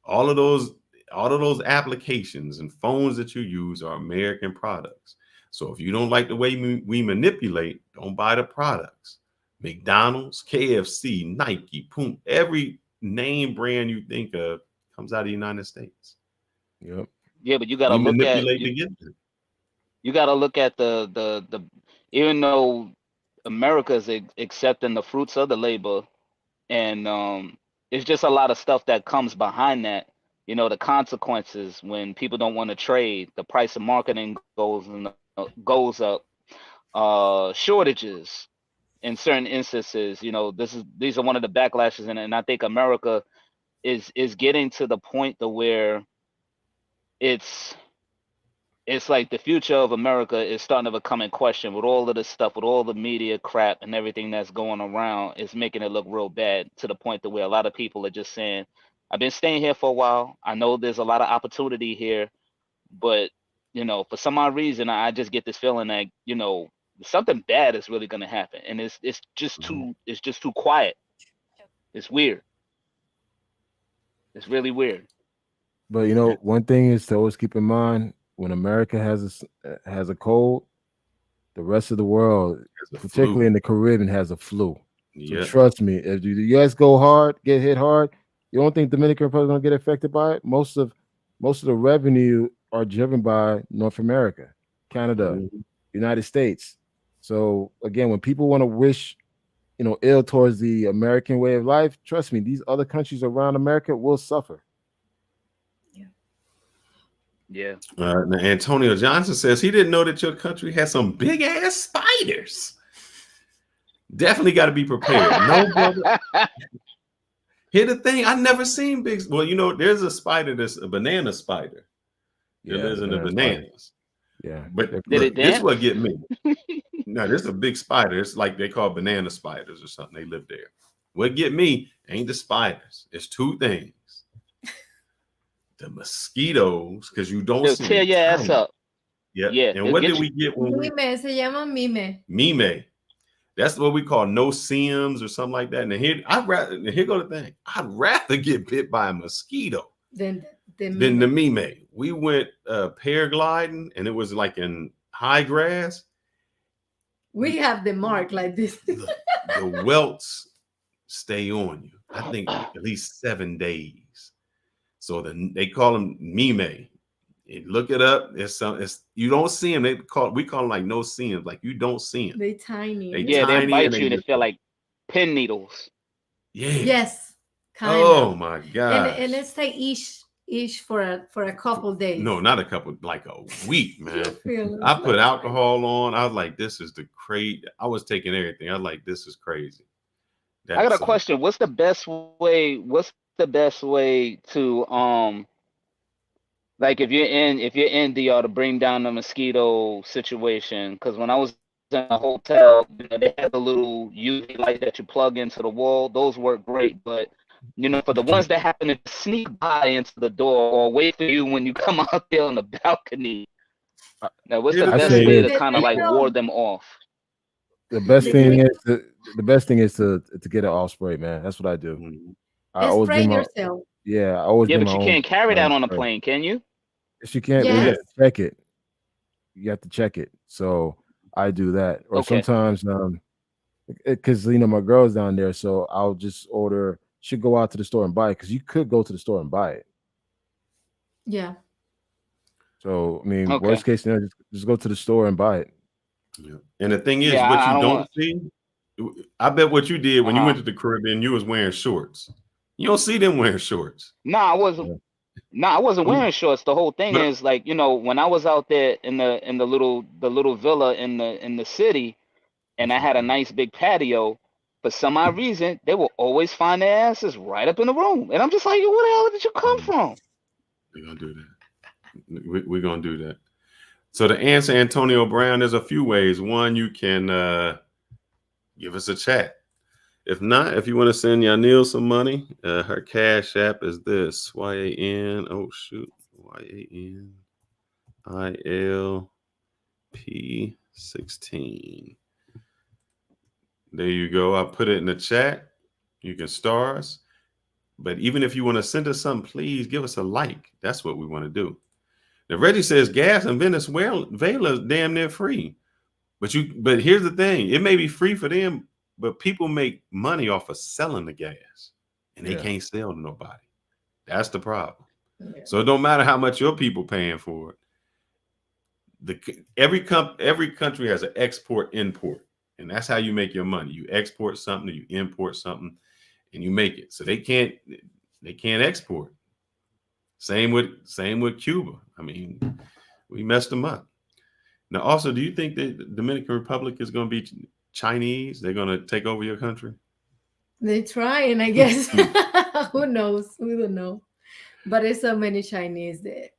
[SPEAKER 1] all of those applications and phones that you use are American products. So if you don't like the way we manipulate, don't buy the products. McDonald's, KFC, Nike, Puma, every name brand you think of comes out of the United States.
[SPEAKER 3] Yep.
[SPEAKER 4] Yeah, but you got to
[SPEAKER 1] We
[SPEAKER 4] look at
[SPEAKER 1] manipulate to get it.
[SPEAKER 4] you got to look at the even though America is accepting the fruits of the labor, and it's just a lot of stuff that comes behind that. You know, the consequences when people don't want to trade, the price of marketing goes up, shortages in certain instances. You know, these are one of the backlashes, and I think America is getting to the point to where it's like the future of America is starting to become in question with all of this stuff, with all the media crap and everything that's going around. It's making it look real bad to the point to where a lot of people are just saying, I've been staying here for a while. I know there's a lot of opportunity here, but you know, for some odd reason, I just get this feeling that, you know, something bad is really going to happen. And it's just too quiet. It's weird. It's really weird.
[SPEAKER 3] But you know, one thing is to always keep in mind when America has a cold, the rest of the world, particularly in the Caribbean, has a flu. So trust me, if the U.S. get hit hard, you don't think Dominican Republic gonna get affected by it? Most of the revenue are driven by North America, Canada, United States. So again, when people want to wish, you know, ill towards the American way of life, trust me, these other countries around America will suffer.
[SPEAKER 4] Yeah.
[SPEAKER 1] Now Antonio Johnson says he didn't know that your country has some big ass spiders. Definitely got to be prepared. No, brother. Here's the thing: I never seen big. Well, you know, there's a spider that's a banana spider that lives in the bananas.
[SPEAKER 3] Yeah,
[SPEAKER 1] but
[SPEAKER 4] Did it
[SPEAKER 1] this
[SPEAKER 4] dance?
[SPEAKER 1] what get me. No, this is a big spider. It's like they call banana spiders or something. They live there. What get me ain't the spiders. It's two things. The mosquitoes, because you don't
[SPEAKER 4] They'll
[SPEAKER 1] see
[SPEAKER 4] tear
[SPEAKER 1] them
[SPEAKER 4] your ass
[SPEAKER 1] tiny.
[SPEAKER 4] up.
[SPEAKER 1] Yeah.
[SPEAKER 4] Yeah,
[SPEAKER 1] And
[SPEAKER 4] they'll
[SPEAKER 1] what
[SPEAKER 4] get
[SPEAKER 1] did
[SPEAKER 4] you.
[SPEAKER 1] we get when we
[SPEAKER 2] Mime, se llama mime.
[SPEAKER 1] mime? That's what we call no seams or something like that. And here go the thing. I'd rather get bit by a mosquito
[SPEAKER 2] Than
[SPEAKER 1] the mime. We went paragliding, and it was like in high grass.
[SPEAKER 2] We have the mark like this.
[SPEAKER 1] The welts stay on you. I think at least 7 days. So they call them mime. Look it up. It's you don't see them. We call them like no seams. Like you don't see them.
[SPEAKER 2] They tiny.
[SPEAKER 4] Yeah, they'll
[SPEAKER 1] tiny
[SPEAKER 4] bite you and they feel like pin needles.
[SPEAKER 1] Yeah.
[SPEAKER 2] Yes.
[SPEAKER 1] Oh my god.
[SPEAKER 2] And let's say each for a couple days.
[SPEAKER 1] No, not a couple, like a week, man. I put alcohol on. I was like, this is the crazy. I was taking everything. I was like, this is crazy.
[SPEAKER 4] I got a question. What's the best way to like if you're in DR to bring down the mosquito situation? Because when I was in a hotel, you know, they had the little UV light that you plug into the wall. Those work great, but you know, for the ones that happen to sneak by into the door or wait for you when you come out there on the balcony, now what's the best way to kind of like ward them off?
[SPEAKER 3] The best thing is to get an off spray, man. That's what I do. I always
[SPEAKER 2] spray yourself.
[SPEAKER 3] Yeah, I always.
[SPEAKER 4] Yeah, but you can't carry that on a plane, can you?
[SPEAKER 3] Yes, you can't. But you have to check it. you have to check it. So I do that, or
[SPEAKER 4] Okay.
[SPEAKER 3] sometimes because my girl's down there, so I'll just order. She'll go out to the store and buy it because you could go to the store and buy it.
[SPEAKER 2] Yeah.
[SPEAKER 3] So I mean,
[SPEAKER 4] Okay.
[SPEAKER 3] worst case scenario, just go to the store and buy it.
[SPEAKER 1] Yeah. And the thing is,
[SPEAKER 4] Yeah,
[SPEAKER 1] what
[SPEAKER 4] I
[SPEAKER 1] you
[SPEAKER 4] don't
[SPEAKER 1] don't
[SPEAKER 4] want.
[SPEAKER 1] see, I bet what you did when you
[SPEAKER 4] Uh-huh.
[SPEAKER 1] went to the Caribbean, you was wearing shorts. You don't see them wearing shorts.
[SPEAKER 4] Nah, I wasn't.
[SPEAKER 3] Yeah.
[SPEAKER 4] Nah, I wasn't
[SPEAKER 1] I'm,
[SPEAKER 4] wearing shorts. The whole thing
[SPEAKER 1] but
[SPEAKER 4] is like, when I was out there in the little villa in the city, and I had a nice big patio, for some odd reason, they will always find their asses right up in the room. And I'm just like, where the hell did you come from?
[SPEAKER 1] we're gonna do that. We're gonna do that. So to answer Antonio Brown, there's a few ways. One, you can give us a chat. If not, if you want to send Yanil some money, her cash app is this YAN. Oh shoot, YANILP16. There you go. I put it in the chat. You can star us. But even if you want to send us something, please give us a like. That's what we want to do. Now Reggie says gas in Venezuela is damn near free. But here's the thing: it may be free for them, but people make money off of selling the gas, and they
[SPEAKER 3] Yeah.
[SPEAKER 1] can't sell to nobody. That's the problem.
[SPEAKER 2] Yeah.
[SPEAKER 1] So it don't matter how much your people paying for it. Every country has an export import, and that's how you make your money. You export something, you import something, and you make it. So they can't export. Same with Cuba. I mean, we messed them up. Now, also, do you think that the Dominican Republic is going to be Chinese? They're going to take over your country?
[SPEAKER 2] They try, and I guess who knows? We don't know. But there's so many Chinese that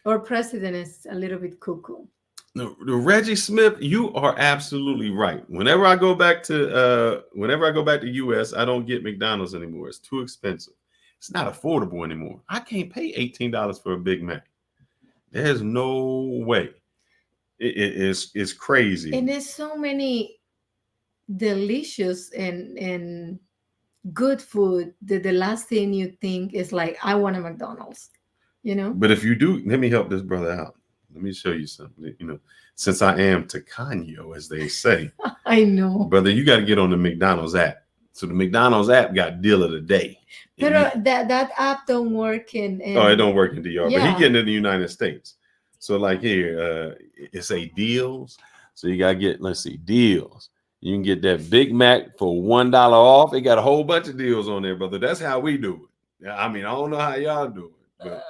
[SPEAKER 2] our president is a little bit cuckoo.
[SPEAKER 1] No, Reggie Smith, you are absolutely right. Whenever I go back to US, I don't get McDonald's anymore. It's too expensive. It's not affordable anymore. I can't pay $18 for a Big Mac. There's no way. It's crazy.
[SPEAKER 2] And there's so many delicious and good food that the last thing you think is like, I want a McDonald's,
[SPEAKER 1] But if you do, let me help this brother out. Let me show you something. Since I am Tacanio, as they say,
[SPEAKER 2] I know.
[SPEAKER 1] brother, you got to get on the McDonald's app. So the McDonald's app got deal of the day.
[SPEAKER 2] But that app don't work in
[SPEAKER 1] it don't work in DR, but
[SPEAKER 2] Yeah.
[SPEAKER 1] he getting in the United States. So like here, it say deals. So you gotta get, let's see, deals. You can get that Big Mac for $1 off. It got a whole bunch of deals on there, brother. That's how we do it. I mean, I don't know how y'all do it, but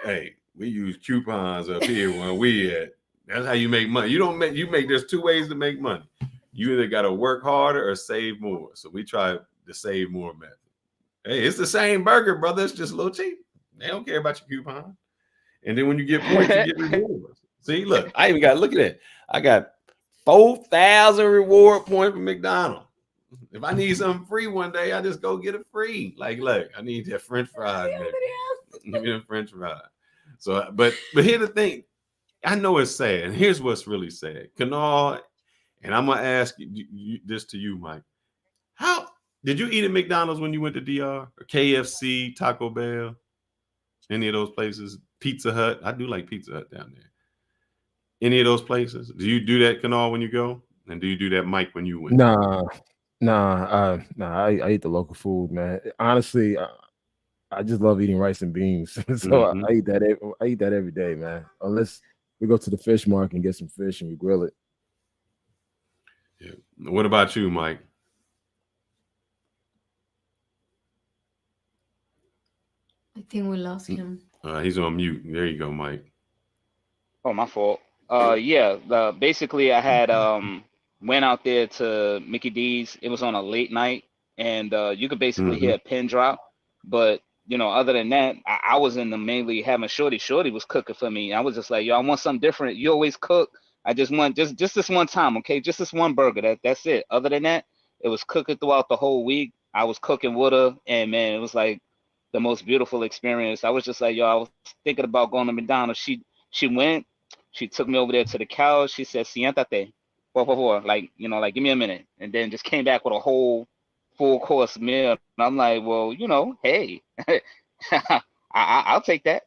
[SPEAKER 1] hey, we use coupons up here when we at. That's how you make money. You make there's two ways to make money. You either gotta work harder or save more. So we try the save more method. Hey, it's the same burger, brother. It's just a little cheap. They don't care about your coupon. And then when you get points, you get rewards. See, look, I even got, look at that. I got 4,000 reward points from McDonald's. If I need something free one day, I just go get it free. Like, look, I need that French fries. Give me a French fry. So, but here's the thing. I know it's sad. And here's what's really sad. Kanal, and I'm going to ask this to you, Mike. How did you eat at McDonald's when you went to DR? Or KFC, Taco Bell? Any of those places? Pizza Hut. I do like Pizza Hut down there. Any of those places? Do you do that, Kanal, when you go? And do you do that, Mike, when you went?
[SPEAKER 3] Nah. I eat the local food, man. Honestly, I just love eating rice and beans. So I eat that. I eat that every day, man. Unless we go to the fish market and get some fish and we grill it.
[SPEAKER 1] Yeah. What about you, Mike?
[SPEAKER 2] I think we lost him.
[SPEAKER 1] He's on mute. There you go, Mike.
[SPEAKER 4] Oh, my fault. Yeah. Basically, I had went out there to Mickey D's. It was on a late night, and you could basically hear a pin drop. But other than that, I was in the mainly having Shorty. Shorty was cooking for me. I was just like, yo, I want something different. You always cook. I just want just this one time, okay? Just this one burger. That's it. Other than that, it was cooking throughout the whole week. I was cooking with her, and man, it was like the most beautiful experience. I was just like, yo, I was thinking about going to McDonald's. She went. She took me over there to the couch. She said, "Siéntate, por favor," like like give me a minute, and then just came back with a whole full course meal. And I'm like, well, hey, I'll take that.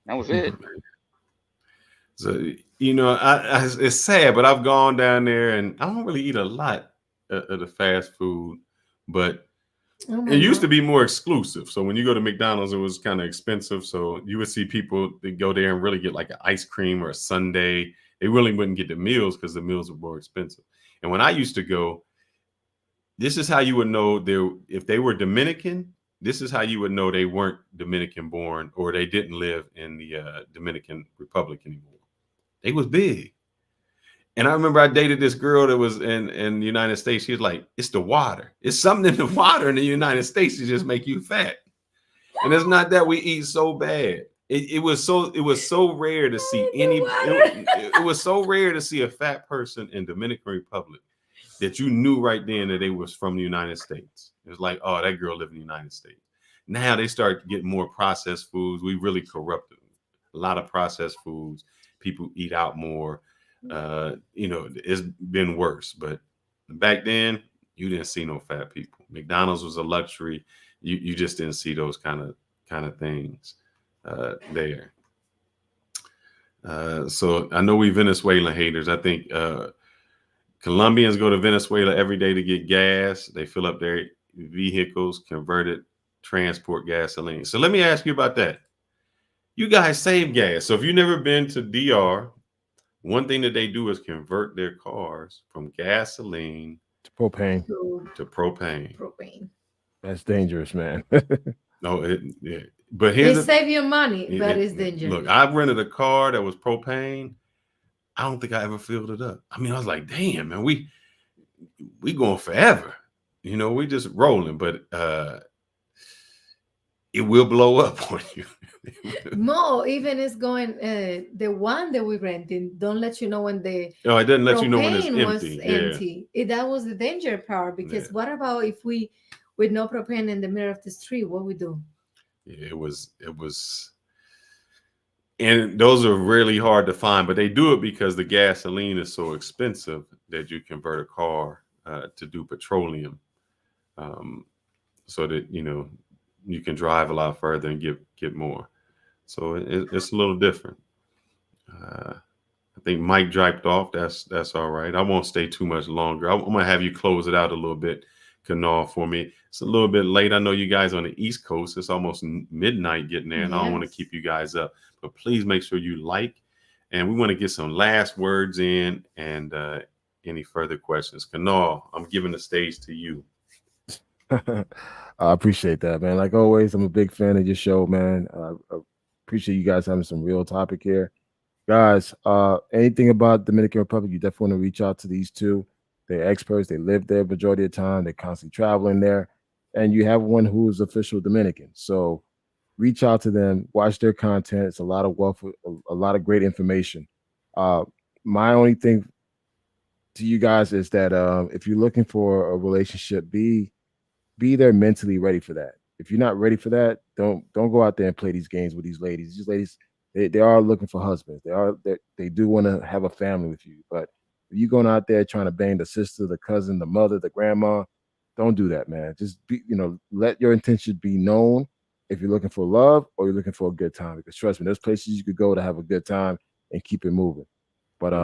[SPEAKER 4] That was it.
[SPEAKER 1] So it's sad, but I've gone down there and I don't really eat a lot of the fast food, but
[SPEAKER 2] Oh
[SPEAKER 1] it
[SPEAKER 2] my
[SPEAKER 1] used to
[SPEAKER 2] God.
[SPEAKER 1] be more exclusive. So when you go to McDonald's, it was kind of expensive. So you would see people that go there and really get like an ice cream or a sundae. They really wouldn't get the meals because the meals were more expensive. And when I used to go, this is how you would know if they were Dominican. This is how you would know they weren't Dominican born or they didn't live in the Dominican Republic anymore. They was big. And I remember I dated this girl that was in the United States. She was like, "It's the water. It's something in the water in the United States to just make you fat." And it's not that we eat so bad. It was so rare to see it was so rare to see a fat person in Dominican Republic that you knew right then that they was from the United States. It was like, oh, that girl lived in the United States. Now they start getting more processed foods. We really corrupted them. A lot of processed foods. People eat out more. It's been worse. But back then, you didn't see no fat people. McDonald's was a luxury. You just didn't see those kind of things there. So I know we Venezuelan haters. I think Colombians go to Venezuela every day to get gas. They fill up their vehicles, converted transport gasoline. So let me ask you about that. You guys save gas. So if you've never been to DR, one thing that they do is convert their cars from gasoline
[SPEAKER 3] To propane.
[SPEAKER 1] to propane.
[SPEAKER 2] Propane.
[SPEAKER 3] That's dangerous, man.
[SPEAKER 1] No, yeah. But
[SPEAKER 2] It
[SPEAKER 1] here's the
[SPEAKER 2] save you money, but it's
[SPEAKER 1] look,
[SPEAKER 2] dangerous.
[SPEAKER 1] I rented a car that was propane. I don't think I ever filled it up. I mean, I was like, damn, man, we going forever. We just rolling, but it will blow up on you.
[SPEAKER 2] No, even it's going. The one that we rented don't let you know when the
[SPEAKER 1] No, it doesn't let you know when it's
[SPEAKER 2] propane was
[SPEAKER 1] empty.
[SPEAKER 2] empty. That was the danger part. Because
[SPEAKER 1] Yeah.
[SPEAKER 2] what about if we, with no propane in the middle of the street, what we do?
[SPEAKER 1] Yeah, it was, and those are really hard to find, but they do it because the gasoline is so expensive that you convert a car to do petroleum, um, so that you can drive a lot further and get more. So it's a little different. I think Mike dropped off. That's all right. I won't stay too much longer. I'm gonna have you close it out a little bit, Kanal, for me. It's a little bit late. I know you guys on the East Coast. It's almost midnight getting there, and I don't want to
[SPEAKER 2] Yes.
[SPEAKER 1] keep you guys up. But please make sure you like, and we want to get some last words in and any further questions. Kanal, I'm giving the stage to you.
[SPEAKER 3] I appreciate that, man. Like always, I'm a big fan of your show, man. I appreciate you guys having some real topic here. Guys, anything about Dominican Republic, you definitely want to reach out to these two. They're experts. They live there majority of the time. They're constantly traveling there. And you have one who is official Dominican. So reach out to them, watch their content. It's a lot of wealth, a lot of great information. Uh, my only thing to you guys is that if you're looking for a relationship, be there mentally ready for that. If you're not ready for that, don't go out there and play these games with these ladies. These ladies, they are looking for husbands. They do want to have a family with you. But if you're going out there trying to bang the sister, the cousin, the mother, the grandma, don't do that, man. Just let your intention be known if you're looking for love or you're looking for a good time. Because trust me, there's places you could go to have a good time and keep it moving. But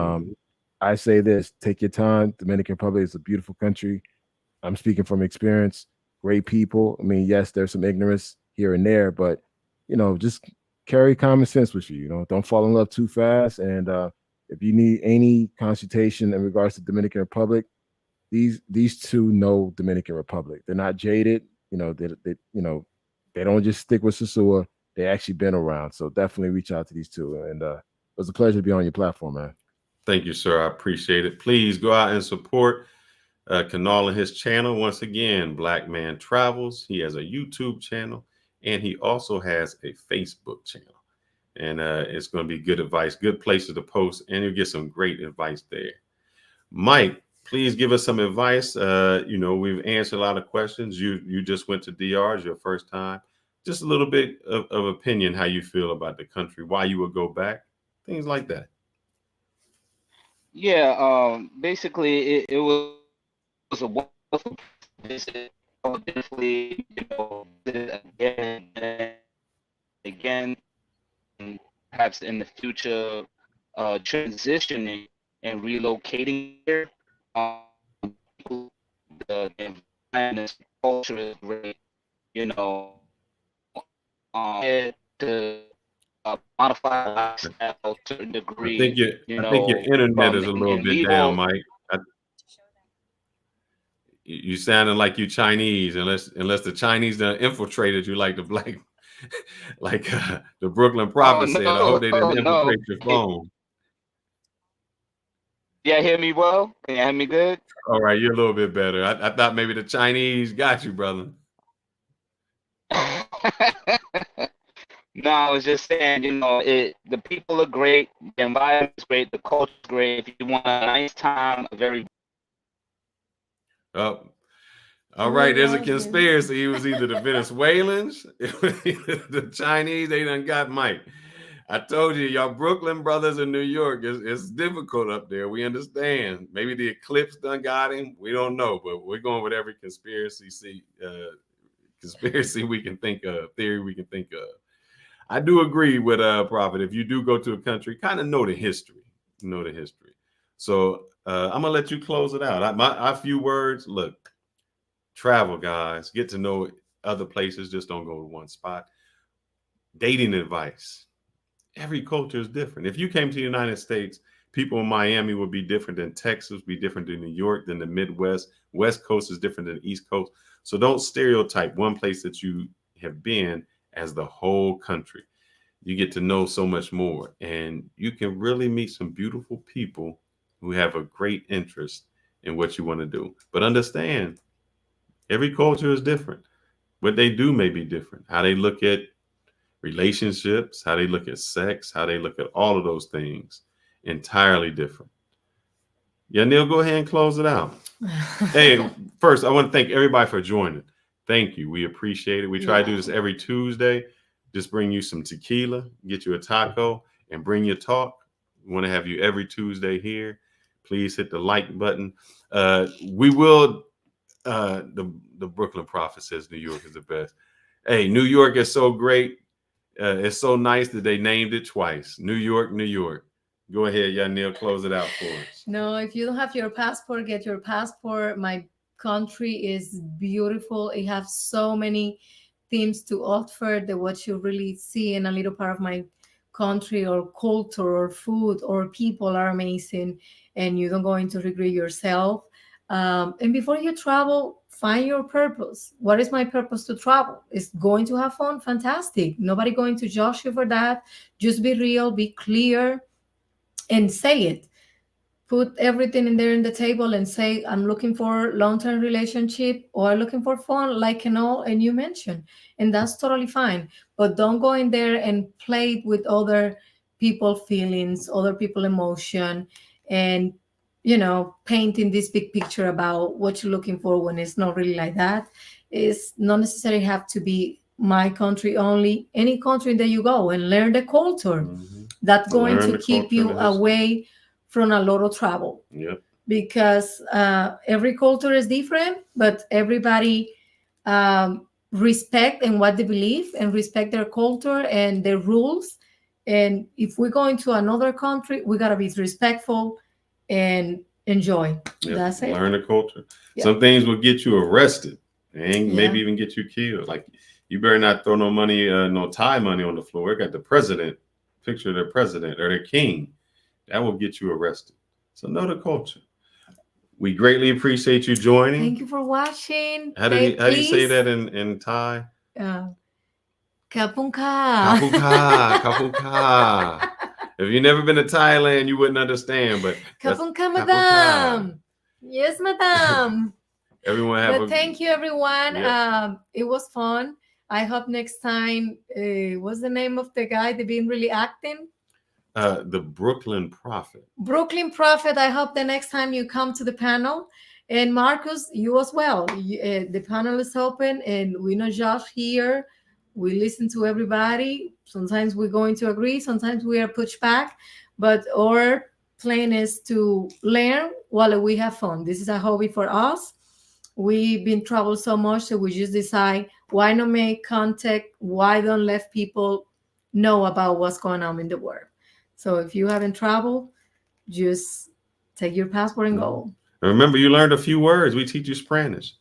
[SPEAKER 3] I say this: take your time. Dominican Republic is a beautiful country. I'm speaking from experience. Great people. I mean, yes, there's some ignorance here and there, but just carry common sense with you. Don't fall in love too fast. And if you need any consultation in regards to Dominican Republic, these two know Dominican Republic. They're not jaded. They don't just stick with Sasua. They actually been around. So definitely reach out to these two. And it was a pleasure to be on your platform, man.
[SPEAKER 1] Thank you, sir. I appreciate it. Please go out and support Kanal and his channel. Once again, Black Man Travels. He has a YouTube channel and he also has a Facebook channel. And it's going to be good advice, good places to post, and you'll get some great advice there. Mike, please give us some advice. We've answered a lot of questions. You just went to DR. It's your first time. Just a little bit of opinion, how you feel about the country, why you would go back, things like that.
[SPEAKER 4] Yeah, basically it was a wonderful visit. I would definitely, visit again and again. perhaps in the future transitioning and relocating here. People, the environment, the culture is great, you know, to modify lifestyle to a certain degree, you
[SPEAKER 1] I think your
[SPEAKER 4] know,
[SPEAKER 1] internet
[SPEAKER 4] from
[SPEAKER 1] is a little
[SPEAKER 4] and
[SPEAKER 1] bit
[SPEAKER 4] we've
[SPEAKER 1] down,
[SPEAKER 4] all
[SPEAKER 1] Mike. I, you sounding like you Chinese, unless the Chinese done infiltrated you like the black, like the Brooklyn
[SPEAKER 4] oh
[SPEAKER 1] Prophet said. I hope
[SPEAKER 4] no,
[SPEAKER 1] they didn't
[SPEAKER 4] no.
[SPEAKER 1] infiltrate your phone.
[SPEAKER 4] Yeah, hear me well? Can you hear me good?
[SPEAKER 1] All right, you're a little bit better. I thought maybe the Chinese got you, brother.
[SPEAKER 4] No, I was just saying, you know, the people are great, the environment is great, the culture is great. If you want a nice time, a very
[SPEAKER 1] Oh, all
[SPEAKER 2] We
[SPEAKER 1] right. There's a
[SPEAKER 2] lost him.
[SPEAKER 1] conspiracy. It was either the Venezuelans, it was either the Chinese. They done got Mike. I told you, y'all Brooklyn brothers in New York, it's difficult up there. We understand. Maybe the eclipse done got him. We don't know, but we're going with every conspiracy we can think of, theory we can think of. I do agree with Prophet. If you do go to a country, kind of know the history. Know the history. So I'm gonna let you close it out. My few words. Look, travel, guys. Get to know other places. Just don't go to one spot. Dating advice. Every culture is different. If you came to the United States, people in Miami would be different than Texas, be different than New York, than the Midwest. West Coast is different than the East Coast. So don't stereotype one place that you have been as the whole country. You get to know so much more, and you can really meet some beautiful people who have a great interest in what you want to do. But understand, every culture is different. What they do may be different. How they look at relationships, how they look at sex, how they look at all of those things, entirely different. Yeah, Neil, go ahead and close it out. Hey, first, I want to thank everybody for joining. Thank you. We appreciate it. We try to do this every Tuesday. Just bring you some tequila, get you a taco, and bring your talk. We want to have you every Tuesday here. Please hit the like button. We will. The Brooklyn Prophet says New York is the best. Hey, New York is so great. It's so nice that they named it twice. New York, New York. Go ahead, Yanil, close it out for us.
[SPEAKER 2] No, if you don't have your passport, get your passport. My country is beautiful. It has so many things to offer that what you really see in a little part of my country, or culture or food or people are amazing, and you don't going to regret yourself. And before you travel, find your purpose. What is my purpose to travel? Is going to have fun? Fantastic. Nobody going to judge you for that. Just be real, be clear, and say it. Put everything in there in the table and say, I'm looking for long-term relationship or looking for fun, like and all, and you mentioned, and that's totally fine. But don't go in there and play with other people feelings, other people emotion, and painting this big picture about what you're looking for when it's not really like that. It's not necessarily have to be my country only. Any country that you go and learn the culture, that's going
[SPEAKER 1] Learn
[SPEAKER 2] to
[SPEAKER 1] the
[SPEAKER 2] keep
[SPEAKER 1] culture and
[SPEAKER 2] you
[SPEAKER 1] the history.
[SPEAKER 2] away from a lot of travel,
[SPEAKER 1] Yep.
[SPEAKER 2] because every culture is different, but everybody respect and what they believe and respect their culture and their rules. And if we're going to another country, we got to be respectful and enjoy.
[SPEAKER 1] Yep.
[SPEAKER 2] That's it.
[SPEAKER 1] Learn the culture.
[SPEAKER 2] Yeah.
[SPEAKER 1] Some things will get you arrested and
[SPEAKER 2] Yeah.
[SPEAKER 1] maybe even get you killed. Like, you better not throw no money, no Thai money on the floor. It got the president, picture of their president or their king. That will get you arrested. So know the culture. We greatly appreciate you joining.
[SPEAKER 2] Thank you for watching.
[SPEAKER 1] How do you say that in Thai?
[SPEAKER 2] Kapunka.
[SPEAKER 1] Kapuka, kapuka. If you've never been to Thailand, you wouldn't understand. But
[SPEAKER 2] Kapunka, madam. Yes, madam.
[SPEAKER 1] Everyone have
[SPEAKER 2] But thank you, everyone.
[SPEAKER 1] Yeah.
[SPEAKER 2] It was fun. I hope next time. What's the name of the guy that been really acting?
[SPEAKER 1] The Brooklyn Prophet.
[SPEAKER 2] Brooklyn Prophet. I hope the next time you come to the panel, and Marcus, you as well. The panel is open, and we know Josh here. We listen to everybody. Sometimes we're going to agree. Sometimes we are pushed back, but our plan is to learn while we have fun. This is a hobby for us. We've been traveled so much that we just decide, why not make contact? Why don't let people know about what's going on in the world. So if you haven't traveled, just take your passport and go.
[SPEAKER 1] And remember, you learned a few words. We teach you Spanish.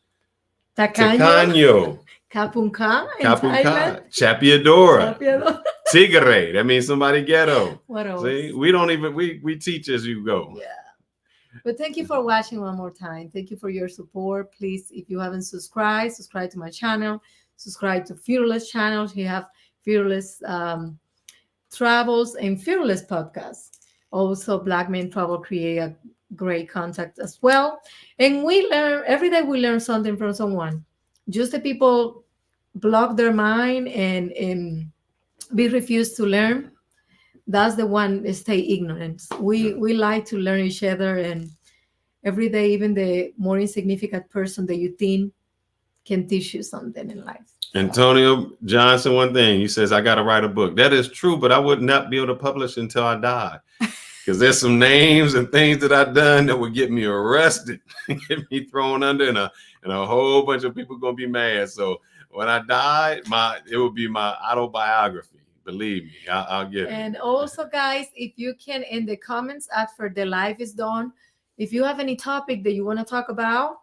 [SPEAKER 2] Tacaño,
[SPEAKER 1] Tacaño,
[SPEAKER 2] Kapunka in Thailand.
[SPEAKER 1] Capunca, Chapiadora,
[SPEAKER 2] Chapiadora.
[SPEAKER 1] Tigre. That means somebody ghetto.
[SPEAKER 2] What else?
[SPEAKER 1] See, we don't even we teach as you go.
[SPEAKER 2] Yeah. But thank you for watching one more time. Thank you for your support. Please, if you haven't subscribed, subscribe to my channel. Subscribe to Fearless channel. We have Fearless Travels and Fearless Podcast. Also, Black Men Travel create a great contact as well. And we learn every day. We learn something from someone. Just the people block their mind and be refused to learn. That's the one stay ignorant. We like to learn each other, and every day, even the more insignificant person that you think can teach you something in life.
[SPEAKER 1] Antonio Johnson, one thing he says, I got to write a book. That is true, but I would not be able to publish until I die, because there's some names and things that I've done that would get me arrested, get me thrown under, and a whole bunch of people gonna be mad. So when I die, it will be my autobiography. Believe me, I'll get it.
[SPEAKER 2] And also, guys, if you can in the comments after the live is done, if you have any topic that you want to talk about,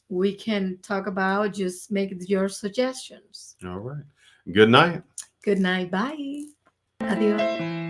[SPEAKER 2] we can talk about. Just make your suggestions.
[SPEAKER 1] All right. Good night.
[SPEAKER 2] Good night. Bye. Adios.